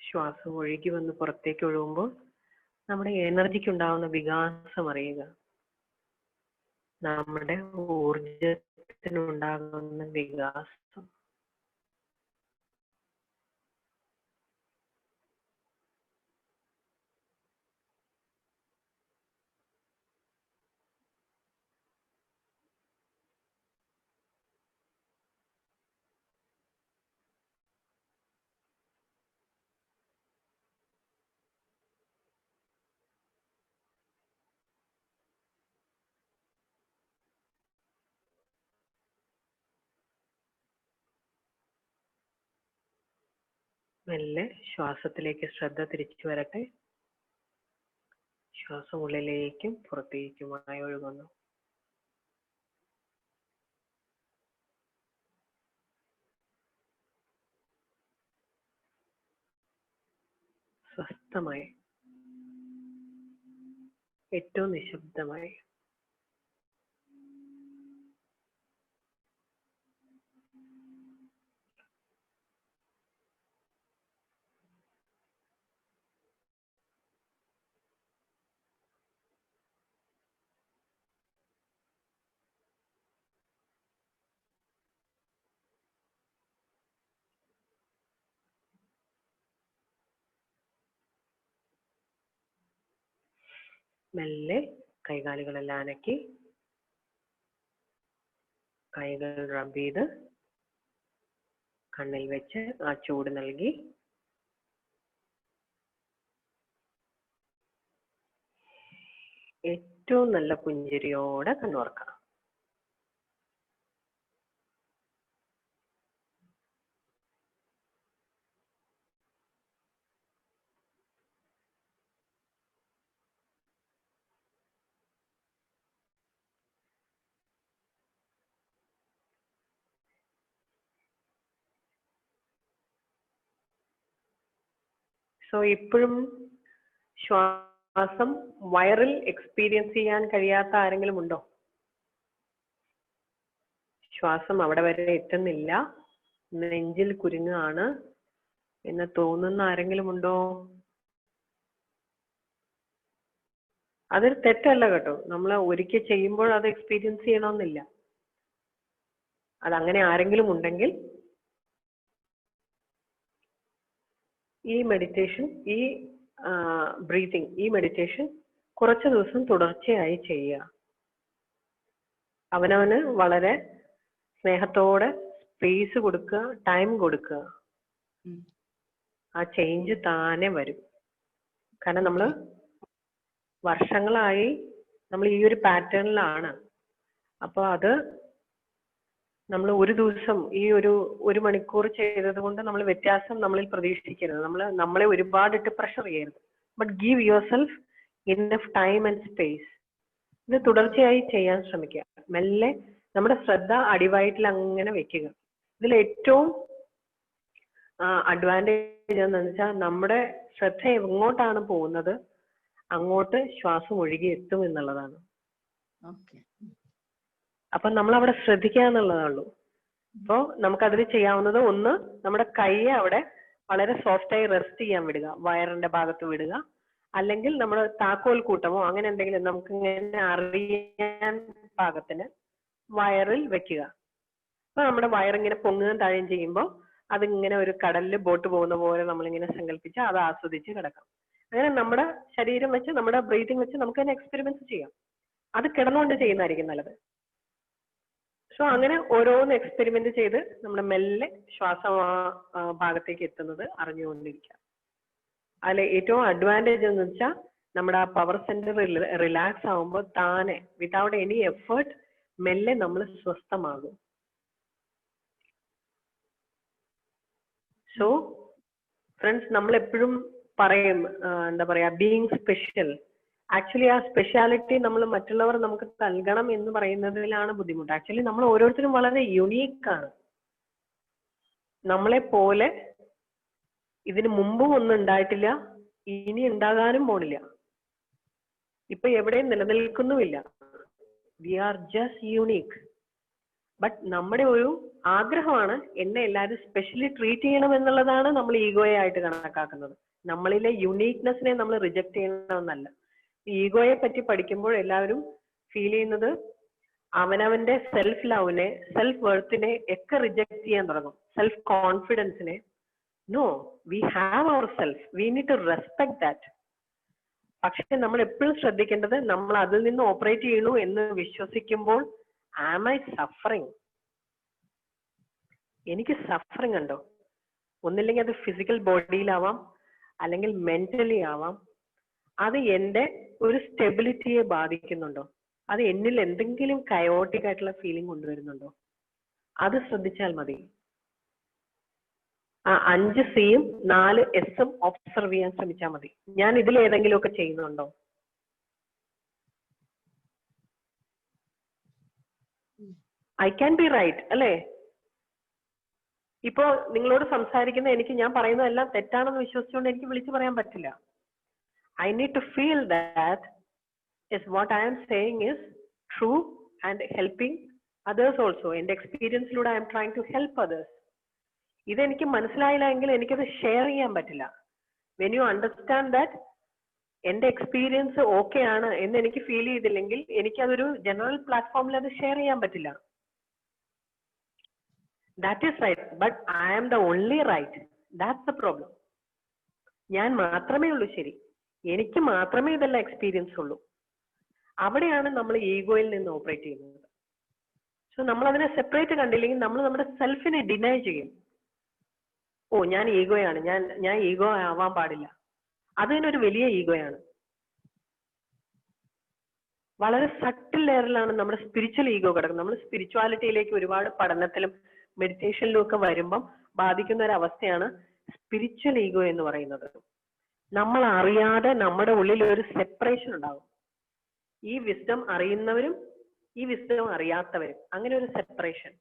[SPEAKER 1] ശ്വാസം ഒഴുകി വന്ന് പുറത്തേക്ക് ഒഴുകുമ്പോൾ നമ്മുടെ എനർജിക്ക് ഉണ്ടാവുന്ന വികാസം അറിയുക. നമ്മുടെ ഊർജത്തിനുണ്ടാകുന്ന വികാസം. മെല്ലെ ശ്വാസത്തിലേക്ക് ശ്രദ്ധ തിരിച്ചു വരട്ടെ. ശ്വാസം ഉള്ളിലേക്കും പുറത്തേക്കുമായി ഒഴുകുന്നു. സ്വസ്ഥമായി, ഏറ്റവും നിശബ്ദമായി. മെല്ലെ കൈകാലുകളെല്ലാം അനക്കി കൈകൾ റബ് ചെയ്ത് കണ്ണിൽ വെച്ച് ആ ചൂട് നൽകി ഏറ്റവും നല്ല പുഞ്ചിരിയോടെ കണ്ണുറക്കാം. ഇപ്പോഴും ശ്വാസം വയറിൽ എക്സ്പീരിയൻസ് ചെയ്യാൻ കഴിയാത്ത ആരെങ്കിലും ഉണ്ടോ? ശ്വാസം അവിടെ വരെ എത്തുന്നില്ല, നെഞ്ചിൽ കുരുങ്ങാണ് എന്ന് തോന്നുന്ന ആരെങ്കിലും ഉണ്ടോ? അതൊരു തെറ്റല്ല കേട്ടോ. നമ്മൾ ഒരിക്കൽ ചെയ്യുമ്പോൾ അത് എക്സ്പീരിയൻസ് ചെയ്യണമെന്നില്ല. അതങ്ങനെ ആരെങ്കിലും ഉണ്ടെങ്കിൽ ഈ മെഡിറ്റേഷൻ, ഈ ബ്രീതിങ്, ഈ മെഡിറ്റേഷൻ കുറച്ച് ദിവസം തുടർച്ചയായി ചെയ്യുക. അവനവന് വളരെ സ്നേഹത്തോടെ സ്പേസ് കൊടുക്കുക, ടൈം കൊടുക്കുക. ആ ചേഞ്ച് താനെ വരും. കാരണം നമ്മൾ വർഷങ്ങളായി നമ്മൾ ഈ ഒരു പാറ്റേണിലാണ്. അപ്പോൾ അത് നമ്മൾ ഒരു ദിവസം ഈ ഒരു മണിക്കൂർ ചെയ്തത് കൊണ്ട് നമ്മൾ വ്യത്യാസം നമ്മളിൽ പ്രതീക്ഷിക്കരുത്. നമ്മളെ ഒരുപാടിട്ട് പ്രഷർ ചെയ്യരുത്. But give your self enough time and space. ഇത് തുടർച്ചയായി ചെയ്യാൻ ശ്രമിക്കുക. മെല്ലെ നമ്മുടെ ശ്രദ്ധ അടിവയറ്റിൽ അങ്ങനെ വെക്കുക. ഇതിൽ ഏറ്റവും അഡ്വാൻറ്റേജ് എന്താണെന്ന് വെച്ചാൽ നമ്മുടെ ശ്രദ്ധ എങ്ങോട്ടാണ് പോകുന്നത് അങ്ങോട്ട് ശ്വാസം ഒഴുകി എത്തും എന്നുള്ളതാണ്. അപ്പൊ നമ്മൾ അവിടെ ശ്രദ്ധിക്കുക എന്നുള്ളതാണല്ലോ. അപ്പോ നമുക്കതിൽ ചെയ്യാവുന്നത്, ഒന്ന് നമ്മുടെ കൈ അവിടെ വളരെ സോഫ്റ്റായി റെസ്റ്റ് ചെയ്യാൻ വിടുക, വയറിന്റെ ഭാഗത്ത് വിടുക. അല്ലെങ്കിൽ നമ്മുടെ താക്കോൽ കൂട്ടമോ അങ്ങനെ എന്തെങ്കിലും നമുക്ക് ഇങ്ങനെ അറിയാൻ പാകത്തിന് വയറിൽ വെക്കുക. അപ്പൊ നമ്മുടെ വയറിങ്ങനെ പൊങ്ങുകയും താഴെയും ചെയ്യുമ്പോൾ അതിങ്ങനെ ഒരു കടലിൽ ബോട്ട് പോകുന്ന പോലെ നമ്മളിങ്ങനെ സങ്കല്പിച്ച് അത് ആസ്വദിച്ച് കിടക്കാം. അങ്ങനെ നമ്മുടെ ശരീരം വെച്ച് നമ്മുടെ ബ്രീതിങ് വെച്ച് നമുക്ക് തന്നെ എക്സ്പെരിമെന്റ്സ് ചെയ്യാം. അത് കിടന്നുകൊണ്ട് ചെയ്യുന്നതായിരിക്കും നല്ലത്. സോ അങ്ങനെ ഓരോന്ന് എക്സ്പെരിമെന്റ് ചെയ്ത് നമ്മുടെ മെല്ലെ ശ്വാസം ഭാഗത്തേക്ക് എത്തുന്നത് അറിഞ്ഞുകൊണ്ടിരിക്കുക. അതിൽ ഏറ്റവും അഡ്വാൻറ്റേജ് എന്ന് വെച്ചാൽ നമ്മുടെ ആ പവർ സെന്റർ റിലാക്സ് ആവുമ്പോൾ താനെ വിതൗട്ട് എനി എഫേർട്ട് മെല്ലെ നമ്മൾ സ്വസ്ഥമാകും. സോ ഫ്രണ്ട്സ്, നമ്മൾ എപ്പോഴും പറയും എന്താ പറയാ, ബീയിങ് സ്പെഷ്യൽ. ആക്ച്വലി ആ സ്പെഷ്യാലിറ്റി നമ്മൾ മറ്റുള്ളവർ നമുക്ക് നൽകണം എന്ന് പറയുന്നതിലാണ് ബുദ്ധിമുട്ട്. ആക്ച്വലി നമ്മൾ ഓരോരുത്തരും വളരെ യുണീക്കാണ്. നമ്മളെ പോലെ ഇതിന് മുമ്പും ഒന്നും ഉണ്ടായിട്ടില്ല, ഇനി ഉണ്ടാകാനും പോണില്ല, ഇപ്പൊ എവിടെയും നിലനിൽക്കുന്നുമില്ല. We are just unique. But നമ്മുടെ ഒരു ആഗ്രഹമാണ് എന്നെ എല്ലാവരും സ്പെഷ്യലി ട്രീറ്റ് ചെയ്യണം എന്നുള്ളതാണ് നമ്മൾ ഈഗോയെ ആയിട്ട് കണക്കാക്കുന്നത്. നമ്മളിലെ യുണീക്നെസ്സിനെ നമ്മൾ റിജക്ട് ചെയ്യണമെന്നല്ല. ഈഗോയെ പറ്റി പഠിക്കുമ്പോൾ എല്ലാവരും ഫീൽ ചെയ്യുന്നത് അവനവന്റെ സെൽഫ് ലവിനെ, സെൽഫ് വർത്തിനെ ഒക്കെ റിജക്ട് ചെയ്യാൻ തുടങ്ങും. സെൽഫ് കോൺഫിഡൻസിനെ. No, we have our self, we need to respect that. പക്ഷെ നമ്മൾ എപ്പോഴും ശ്രദ്ധിക്കേണ്ടത്, നമ്മൾ അതിൽ നിന്ന് ഓപ്പറേറ്റ് ചെയ്യണു എന്ന് വിശ്വസിക്കുമ്പോൾ ആം ഐ സഫറിങ്? എനിക്ക് സഫറിങ് ഉണ്ടോ? ഒന്നില്ലെങ്കിൽ അത് ഫിസിക്കൽ ബോഡിയിലാവാം, അല്ലെങ്കിൽ മെന്റലി ആവാം. അത് എൻ്റെ ഒരു സ്റ്റെബിലിറ്റിയെ ബാധിക്കുന്നുണ്ടോ? അത് എന്നിൽ എന്തെങ്കിലും കയോട്ടിക് ആയിട്ടുള്ള ഫീലിംഗ് കൊണ്ടുവരുന്നുണ്ടോ? അത് ശ്രദ്ധിച്ചാൽ മതി. ആ 5 Cയും 4 Sഉം ഒബ്സർവ് ചെയ്യാൻ ശ്രമിച്ചാൽ മതി. ഞാൻ ഇതിൽ ഏതെങ്കിലും ഒക്കെ ചെയ്യുന്നുണ്ടോ? ഐ ക്യാൻ ബി റൈറ്റ് അല്ലേ? ഇപ്പോ നിങ്ങളോട് സംസാരിക്കുന്ന എനിക്ക് ഞാൻ പറയുന്നതെല്ലാം തെറ്റാണെന്ന് വിശ്വസിച്ചുകൊണ്ട് എനിക്ക് വിളിച്ചു പറയാൻ പറ്റില്ല. I need to feel that is what I am saying is true and helping others also. In the experience lode I am trying to help others. ഇതെനിക്ക് മനസ്സിലായില്ല എങ്കിൽ എനിക്കത് ഷെയർ ചെയ്യാൻ പറ്റില്ല. When you understand that എന്റെ എക്സ്പീരിയൻസ് ഓക്കെ ആണ് എന്ന് എനിക്ക് ഫീൽ ചെയ്തില്ലെങ്കിൽ എനിക്കതൊരു ജനറൽ പ്ലാറ്റ്ഫോമിൽ അത് ഷെയർ ചെയ്യാൻ പറ്റില്ല. That is right, but I am the only right. That's the problem. ഞാൻ മാത്രമേ ഉള്ളൂ ശരി, എനിക്ക് മാത്രമേ ഇതെല്ലാം എക്സ്പീരിയൻസ് ഉള്ളൂ. അവിടെയാണ് നമ്മൾ ഈഗോയിൽ നിന്ന് ഓപ്പറേറ്റ് ചെയ്യുന്നത്. സോ നമ്മൾ അതിനെ സെപ്പറേറ്റ് കണ്ടില്ലെങ്കിൽ നമ്മൾ നമ്മുടെ സെൽഫിനെ ഡിനൈ ചെയ്യും. ഓ, ഞാൻ ഈഗോയാണ്, ഞാൻ ഈഗോ ആവാൻ പാടില്ല. അത് തന്നെ ഒരു വലിയ ഈഗോയാണ്. വളരെ സട്ടിൽ ലെയറിലാണ് നമ്മുടെ സ്പിരിച്വൽ ഈഗോ കിടക്കുന്നത്. നമ്മൾ സ്പിരിച്വാലിറ്റിയിലേക്ക് ഒരുപാട് പഠനത്തിലും മെഡിറ്റേഷനിലും ഒക്കെ വരുമ്പം ബാധിക്കുന്ന ഒരു അവസ്ഥയാണ് സ്പിരിച്വൽ ഈഗോ എന്ന് പറയുന്നത്. നമ്മൾ അറിയാതെ നമ്മുടെ ഉള്ളിൽ ഒരു സെപ്പറേഷൻ ഉണ്ടാകും. ഈ വിസ്ഡം അറിയുന്നവരും ഈ വിസ്ഡം അറിയാത്തവരും, അങ്ങനെ ഒരു separation.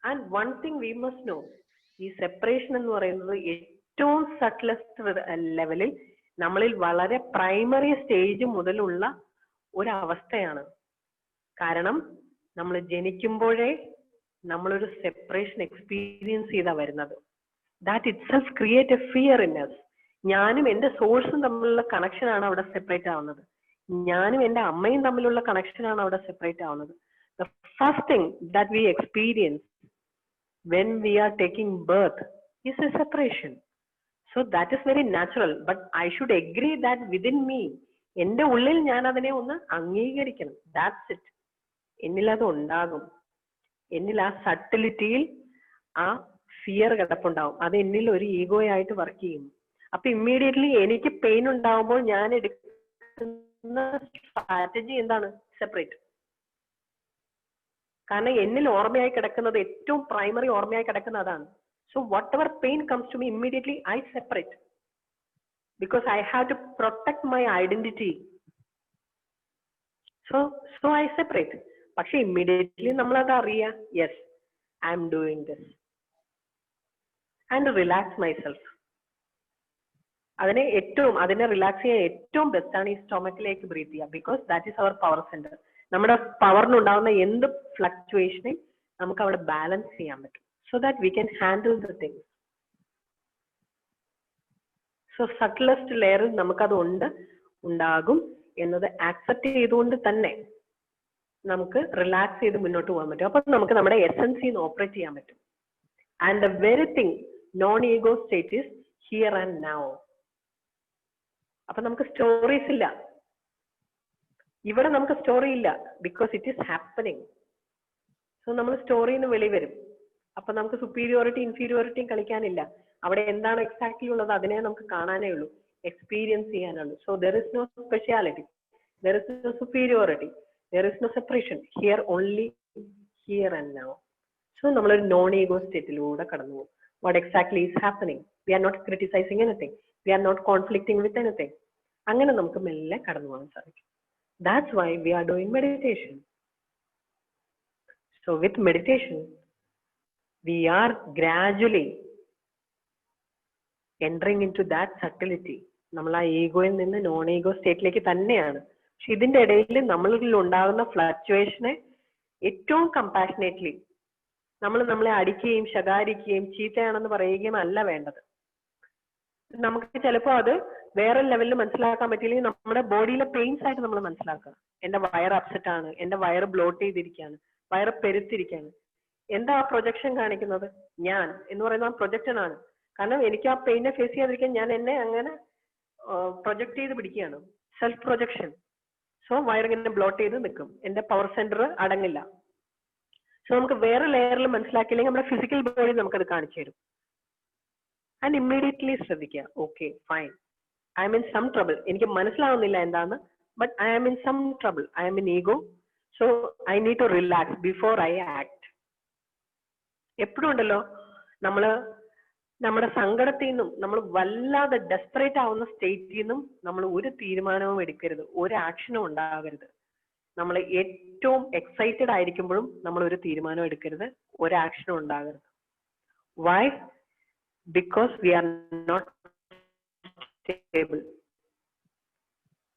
[SPEAKER 1] And one thing we must know, ഈ സെപ്പറേഷൻ എന്ന് പറയുന്നത് ഏറ്റവും സട്ടിലസ്റ്റ് ലെവലിൽ നമ്മളിൽ വളരെ പ്രൈമറി സ്റ്റേജ് മുതലുള്ള ഒരവസ്ഥയാണ്. കാരണം നമ്മൾ ജനിക്കുമ്പോഴേ നമ്മളൊരു സെപ്പറേഷൻ എക്സ്പീരിയൻസ് ചെയ്താ വരുന്നത്. That it self create A fear in us. ഞാനും എൻ്റെ സോഴ്സും തമ്മിലുള്ള കണക്ഷനാണ് അവിടെ സെപ്പറേറ്റ് ആവുന്നത്. ഞാനും എൻ്റെ അമ്മയും തമ്മിലുള്ള കണക്ഷനാണ് അവിടെ സെപ്പറേറ്റ് ആവുന്നത്. The first thing that we experience when we are taking birth is a separation. So that is very natural, but I should agree that within me, എൻ്റെ ഉള്ളിൽ ഞാൻ അതിനെ ഒന്ന് അംഗീകരിക്കണം. That's it. എന്നിൽ അത് ഉണ്ടാകും. എന്നിൽ ആ സട്ടിലിറ്റിയിൽ ആ ഫിയർ കിടപ്പുണ്ടാവും. അത് എന്നിൽ ഒരു ഈഗോയായിട്ട് വർക്ക് ചെയ്യും. അപ്പൊ ഇമ്മീഡിയറ്റ്ലി എനിക്ക് പെയിൻ ഉണ്ടാവുമ്പോൾ ഞാൻ എടുക്കുന്ന സ്ട്രാറ്റജി എന്താണ്? സെപ്പറേറ്റ്. കാരണം എന്നിൽ ഓർമ്മയായി കിടക്കുന്നത്, ഏറ്റവും പ്രൈമറി ഓർമ്മയായി കിടക്കുന്ന അതാണ്. So what ever pain comes to me, immediately I separate, because I have to protect my identity. So I separate. പക്ഷെ ഇമ്മീഡിയറ്റ്ലി നമ്മൾ അത് അറിയാം, yes I am doing this and relax myself. അതിനെ റിലാക്സ് ചെയ്യാൻ ഏറ്റവും ബെസ്റ്റ് ആണ് ഈ സ്റ്റൊമക്കിലേക്ക് ബ്രീത്ത് ചെയ്യുക. Because that is our power centre. നമ്മുടെ പവറിനുണ്ടാവുന്ന എന്ത് ഫ്ലക്ച്വേഷനെ നമുക്ക് അവിടെ ബാലൻസ് ചെയ്യാൻ പറ്റും. So that we can handle the things. So സട്ടിലസ്റ്റ് ലെയറിൽ നമുക്കത് ഉണ്ടാകും എന്നത് ആക്സെപ്റ്റ് ചെയ്തുകൊണ്ട് തന്നെ നമുക്ക് റിലാക്സ് ചെയ്ത് മുന്നോട്ട് പോകാൻ പറ്റും. അപ്പൊ നമുക്ക് നമ്മുടെ എസൻസിൽ ഓപ്പറേറ്റ് ചെയ്യാൻ പറ്റും. And the very thing non ego state is here and now. അപ്പൊ നമുക്ക് സ്റ്റോറീസ് ഇല്ല, ഇവിടെ നമുക്ക് സ്റ്റോറി ഇല്ല, because it is happening. So നമ്മൾ സ്റ്റോറിന്ന് വെളി വരും. അപ്പൊ നമുക്ക് സുപ്പീരിയോറിറ്റി ഇൻഫീരിയോറിറ്റിയും കളിക്കാനില്ല. അവിടെ എന്താണ് എക്സാക്ട്ലി ഉള്ളത് അതിനെ നമുക്ക് കാണാനേ ഉള്ളൂ, എക്സ്പീരിയൻസ് ചെയ്യാനുള്ളൂ. So there is no speciality, there is no superiority, there is no separation. Here only here and now. So നമ്മളൊരു നോൺ ഈഗോ സ്റ്റേറ്റിലൂടെ കടന്നു പോകും. What exactly is happening, we are not criticising anything, we are not conflicting with anything. അങ്ങനെ നമുക്ക് മെല്ലെ കടന്നു പോകാൻ സാധിക്കും. That's why we are doing meditation. So with meditation, we are gradually entering into that subtlety. നമ്മൾ ആ ഈഗോയിൽ നിന്ന് നോൺ ഈഗോ സ്റ്റേറ്റിലേക്ക് തന്നെയാണ്. പക്ഷെ ഇതിന്റെ ഇടയിൽ നമ്മളിൽ ഉണ്ടാകുന്ന ഫ്ലക്ച്വേഷനെ ഏറ്റവും കമ്പാഷനേറ്റ്ലി നമ്മളെ അടിക്കുകയും ശകാരിക്കുകയും ചീത്തയാണെന്ന് പറയുകയും അല്ല വേണ്ടത്. നമുക്ക് ചിലപ്പോൾ അത് വേറെ ലെവലിൽ മനസ്സിലാക്കാൻ പറ്റില്ലെങ്കിൽ നമ്മുടെ ബോഡിയിലെ പെയിൻസ് ആയിട്ട് നമ്മൾ മനസ്സിലാക്കുക. എന്റെ വയർ അപ്സെറ്റ് ആണ്, എന്റെ വയർ ബ്ലോട്ട് ചെയ്തിരിക്കുകയാണ്, വയറ് പെരുത്തിരിക്കുകയാണ്. എന്താ ആ പ്രൊജക്ഷൻ കാണിക്കുന്നത്? ഞാൻ എന്ന് പറയുന്ന ആ പ്രൊജക്ഷൻ ആണ്. കാരണം എനിക്ക് ആ പെയിനെ ഫേസ് ചെയ്യാതിരിക്കാൻ ഞാൻ എന്നെ അങ്ങനെ പ്രൊജക്ട് ചെയ്ത് പിടിക്കുകയാണ്, സെൽഫ് പ്രൊജക്ഷൻ. സോ വയറിങ്ങനെ ബ്ലോട്ട് ചെയ്ത് നിൽക്കും, എന്റെ പവർ സെന്റർ അടങ്ങില്ല. സോ നമുക്ക് വേറെ ലെയറിൽ മനസ്സിലാക്കിയില്ലെങ്കിൽ നമ്മുടെ ഫിസിക്കൽ ബോഡി നമുക്കത് കാണിച്ചു തരും. ആൻഡ് ഇമ്മീഡിയറ്റ്ലി ശ്രദ്ധിക്കുക, okay fine, I am in some trouble. എനിക്ക് മനസ്സിലാവുന്നില്ല എന്താന്ന്, but I am in some trouble, I am in ego. So I need to relax before I act. എപ്പോഴും ഉണ്ടല്ലോ നമ്മുടെ സങ്കടത്തിൽ നിന്നും നമ്മൾ വല്ലാതെ ഡെസ്പറേറ്റ് ആവുന്ന സ്റ്റേറ്റിൽ നിന്നും നമ്മൾ ഒരു തീരുമാനവും എടുക്കരുത്, ഒരു ആക്ഷനും ഉണ്ടാകരുത്. നമ്മൾ ഏറ്റവും എക്സൈറ്റഡ് ആയിരിക്കുമ്പോഴും നമ്മൾ ഒരു തീരുമാനം എടുക്കരുത്, ഒരു ആക്ഷനും ഉണ്ടാകരുത്. Y? Because we are not stable.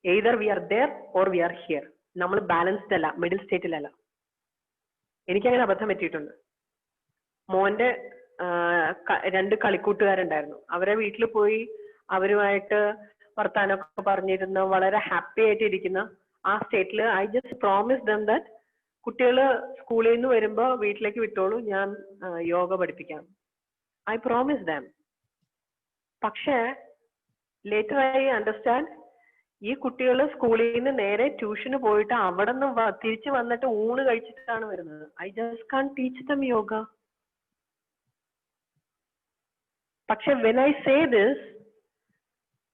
[SPEAKER 1] Either we are there or we are here. നമ്മൾ ബാലൻസ്ഡ് അല്ല, മിഡിൽ സ്റ്റേറ്റിലല്ല. എനിക്കങ്ങനെ അബദ്ധം പറ്റിയിട്ടുണ്ട്. മോന്റെ 2 കളിക്കൂട്ടുകാരുണ്ടായിരുന്നു. അവരെ വീട്ടിൽ പോയി അവരുമായിട്ട് വർത്താനമൊക്കെ പറഞ്ഞിരുന്ന വളരെ ഹാപ്പി ആയിട്ട് ഇരിക്കുന്ന ആ സ്റ്റേറ്റിൽ I just promise them that കുട്ടികൾ സ്കൂളിൽ നിന്ന് വരുമ്പോൾ വീട്ടിലേക്ക് വിട്ടോളൂ, ഞാൻ യോഗ പഠിപ്പിക്കാം. I promise them. പക്ഷേ ലേറ്റർ ഐ അണ്ടർസ്റ്റാൻഡ് ഈ കുട്ടികൾ സ്കൂളിൽ നിന്ന് നേരെ ട്യൂഷന് പോയിട്ട് അവിടെ നിന്ന് തിരിച്ചു വന്നിട്ട് ഊണ് കഴിച്ചിട്ടാണ് വരുന്നത്. I just can teach them yoga. പക്ഷെ വെൻ ഐ സേ ദിസ്,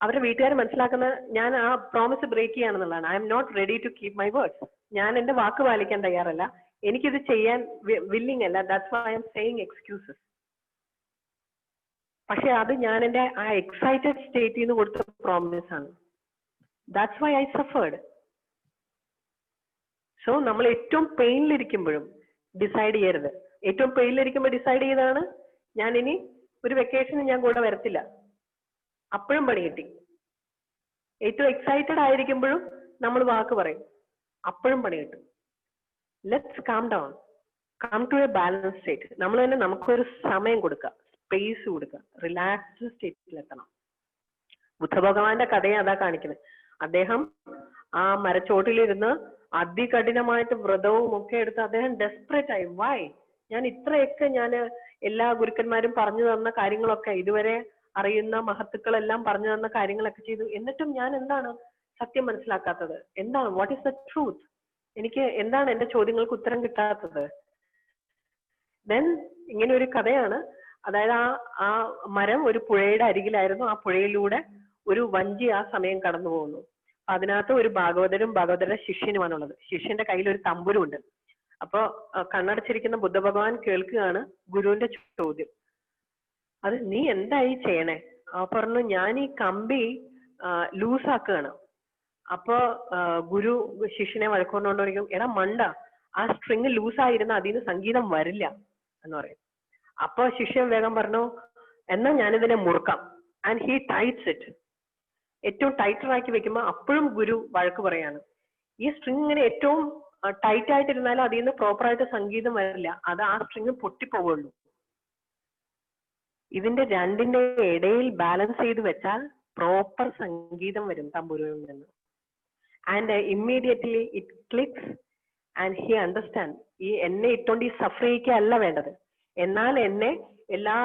[SPEAKER 1] അവരുടെ വീട്ടുകാർ മനസ്സിലാക്കുന്ന ഞാൻ ആ പ്രോമിസ് ബ്രേക്ക് ചെയ്യാണെന്നുള്ളതാണ്. I M not ready to keep my words. ഞാൻ എന്റെ വാക്ക് പാലിക്കാൻ തയ്യാറല്ല, എനിക്കിത് ചെയ്യാൻ വില്ലിങ് അല്ല. That's why I'm saying excuses. പക്ഷെ അത് ഞാൻ എന്റെ ആ എക്സൈറ്റഡ് സ്റ്റേറ്റിൽ നിന്ന് കൊടുത്ത പ്രോമിസ് ആണ്. That's why I suffered. So നമ്മൾ ഏറ്റവും പെയിനിലിരിക്കുമ്പോഴും ഡിസൈഡ് ചെയ്യരുത്. ഏറ്റവും പെയിനിലിരിക്കുമ്പോൾ ഡിസൈഡ് ചെയ്താണ് ഞാൻ ഇനി ഒരു വെക്കേഷന് ഞാൻ കൂടെ വരത്തില്ല, അപ്പോഴും പണി കിട്ടി. ഏറ്റവും എക്സൈറ്റഡ് ആയിരിക്കുമ്പോഴും നമ്മൾ വാക്ക് പറയും, അപ്പോഴും പണി കിട്ടും. Let's calm down, come to a balance state. നമ്മൾ തന്നെ നമുക്കൊരു സമയം കൊടുക്കുക, സ്പേസ് കൊടുക്കുക, റിലാക്സ്ഡ് സ്റ്റേറ്റിലെത്തണം. ബുദ്ധഭഗവാന്റെ കഥയെ അതാ കാണിക്കുന്നത്. അദ്ദേഹം ആ മരച്ചോട്ടിലിരുന്ന് അതികഠിനമായിട്ട് വ്രതവും ഒക്കെ എടുത്ത് അദ്ദേഹം ഡെസ്പറേറ്റ് ആയി. വൈ? ഞാൻ ഇത്രയൊക്കെ എല്ലാ ഗുരുക്കന്മാരും പറഞ്ഞു തന്ന കാര്യങ്ങളൊക്കെ, ഇതുവരെ അറിയുന്ന മഹത്തുക്കളെല്ലാം പറഞ്ഞു തന്ന കാര്യങ്ങളൊക്കെ ചെയ്തു, എന്നിട്ടും ഞാൻ എന്താണ് സത്യം മനസ്സിലാക്കാത്തത്? എന്താണ് വാട്ട് ഈസ് ദ ട്രൂത്ത്? എനിക്ക് എന്താണ് എന്റെ ചോദ്യങ്ങൾക്ക് ഉത്തരം കിട്ടാത്തത്? ദെൻ ഇങ്ങനെ ഒരു കഥയാണ്. അതായത് ആ മരം ഒരു പുഴയുടെ അരികിലായിരുന്നു. ആ പുഴയിലൂടെ ഒരു വഞ്ചി ആ സമയം കടന്നു പോകുന്നു. അതിനകത്ത് ഒരു ഭാഗവതരും ഭാഗവതരുടെ ശിഷ്യനുമാണുള്ളത്. ശിഷ്യന്റെ കയ്യിൽ ഒരു തമ്പുരുണ്ട്. അപ്പൊ കണ്ണടച്ചിരിക്കുന്ന ബുദ്ധഭഗവാൻ കേൾക്കുകയാണ് ഗുരുവിന്റെ ചോദ്യം. അത് നീ എന്തായി ചെയ്യണേ? പറഞ്ഞു, ഞാൻ ഈ കമ്പി ലൂസാക്കുകയാണ്. അപ്പൊ ഗുരു ശിഷ്യനെ വഴക്കൊണ്ടുകൊണ്ടിരിക്കും, എടാ മണ്ട, ആ സ്ട്രിങ് ലൂസായിരുന്ന അതിൽ നിന്ന് സംഗീതം വരില്ല എന്ന് പറയും. അപ്പൊ ശിഷ്യൻ വേഗം പറഞ്ഞു, എന്നാ ഞാനിതിനെ മുറുക്കാം. And he tights it. ഏറ്റവും ടൈറ്റർ ആക്കി വെക്കുമ്പോൾ അപ്പോഴും ഗുരു വഴക്ക് പറയാണ്, ഈ സ്ട്രിങ് ഇങ്ങനെ ഏറ്റവും ടൈറ്റ് ആയിട്ടിരുന്നാലും അതിൽ നിന്ന് പ്രോപ്പർ ആയിട്ട് സംഗീതം വരില്ല, അത് ആ സ്ട്രിങ് പൊട്ടിപ്പോവുള്ളൂ. ഇതിന്റെ രണ്ടിന്റെ ഇടയിൽ ബാലൻസ് ചെയ്ത് വെച്ചാൽ പ്രോപ്പർ സംഗീതം വരും തമ്പുരുവിൽ നിന്ന്. And immediately it clicks and he understand. ഈ എന്നെ ഇട്ടോണ്ട് ഈ സഫർ ചെയ്യിക്കല്ല വേണ്ടത്, എന്നാൽ എന്നെ എല്ലാ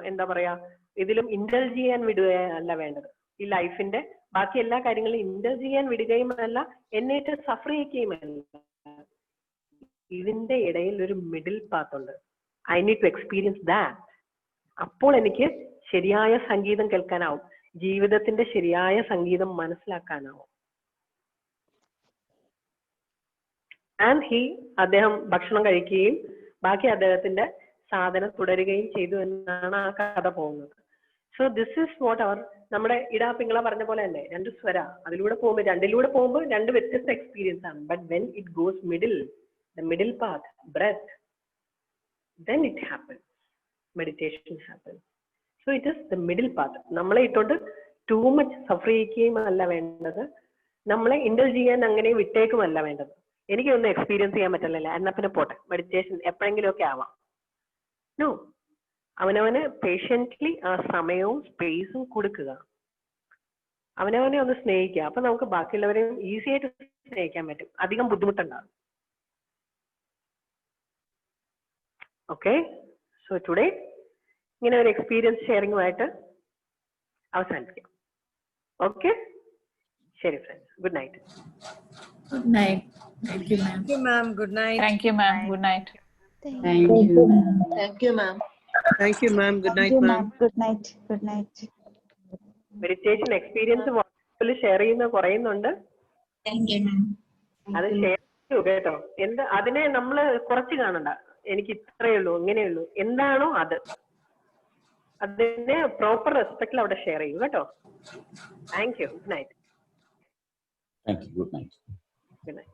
[SPEAKER 1] എന്താ പറയാ ഇതിലും ഇൻഡൽജ് ചെയ്യാൻ വിടുകയല്ല വേണ്ടത്. ഈ ലൈഫിന്റെ ബാക്കി എല്ലാ കാര്യങ്ങളും ഇൻഡൽജ് ചെയ്യാൻ വിടുകയും അല്ല, എന്നിട്ട് സഫർ ചെയ്യിക്കുകയുമല്ല. ഇതിന്റെ ഇടയിൽ ഒരു മിഡിൽ പാത്ത് ഉണ്ട്. I need to experience that. അപ്പോൾ എനിക്ക് ശരിയായ സംഗീതം കേൾക്കാനാവും, ജീവിതത്തിന്റെ ശരിയായ സംഗീതം മനസ്സിലാക്കാനാവും. ആൻഡ് അദ്ദേഹം ഭക്ഷണം കഴിക്കുകയും ബാക്കി അദ്ദേഹത്തിന്റെ സാധനം തുടരുകയും ചെയ്തു എന്നാണ് ആ കഥ പോകുന്നത്. സോ ദിസ് ഈസ് വാട്ട് അവർ, നമ്മുടെ ഇടാ പിങ്ങള പറഞ്ഞ പോലെ തന്നെ രണ്ട് സ്വര, അതിലൂടെ പോകുമ്പോൾ രണ്ടിലൂടെ പോകുമ്പോൾ രണ്ട് വ്യത്യസ്ത എക്സ്പീരിയൻസ് ആണ്. But when it goes middle, the middle path, breath, then it happens, meditation happens. So it is the middle path. നമ്മളെ ഇട്ടോണ്ട് ടൂ മച്ച് സഫർ ചെയ്യിക്കുകയും അല്ല വേണ്ടത്, നമ്മളെ ഇൻഡൽജ് ചെയ്യാൻ അങ്ങനെ വിട്ടേക്കുമല്ല വേണ്ടത്. എനിക്കൊന്നും എക്സ്പീരിയൻസ് ചെയ്യാൻ പറ്റില്ല എന്നാ പിന്നെ പോട്ടെ, മെഡിറ്റേഷൻ എപ്പോഴെങ്കിലും ഒക്കെ ആവാം. നോ, അവനവന് പേഷ്യന്റ്ലി ആ സമയവും സ്പേസും കൊടുക്കുക, അവനവനെ ഒന്ന് സ്നേഹിക്കുക. അപ്പൊ നമുക്ക് ബാക്കിയുള്ളവരെയും ഈസി ആയിട്ട് സ്നേഹിക്കാൻ പറ്റും, അധികം ബുദ്ധിമുട്ടുണ്ടാകും. ഓക്കെ, സോ ടുഡേ ഇങ്ങനെ ഒരു എക്സ്പീരിയൻസ് ഷെയറിംഗുമായിട്ട് അവസാനിപ്പിക്കാം. ഓക്കെ, ശരി friends, good night.
[SPEAKER 4] Good night. Thank you, ma'am.
[SPEAKER 2] Thank you, ma'am. Good night.
[SPEAKER 5] Thank you, ma'am. Good night.
[SPEAKER 4] Thank you, ma'am.
[SPEAKER 6] Thank you, ma'am.
[SPEAKER 7] Thank you, ma'am. Good night, ma'am.
[SPEAKER 3] Good night. Good night.
[SPEAKER 1] Meditation experience വാട്സാപ്പിൽ ഷെയർ ചെയ്യുന്ന കുറയുന്നുണ്ട്, അത് ഷെയർ ചെയ്യൂ കേട്ടോ. അതിനെ നമ്മൾ കുറച്ച് കാണണ്ട, എനിക്ക് ഇത്രയേ ഉള്ളൂ ഇങ്ങനെയുള്ളൂ എന്താണോ അതിനെ പ്രോപ്പർ റെസ്പെക്റ്റിൽ അവിടെ ഷെയർ ചെയ്യൂ കേട്ടോ. Thank you. Good night.
[SPEAKER 8] Thank you. Good night.
[SPEAKER 1] Good night.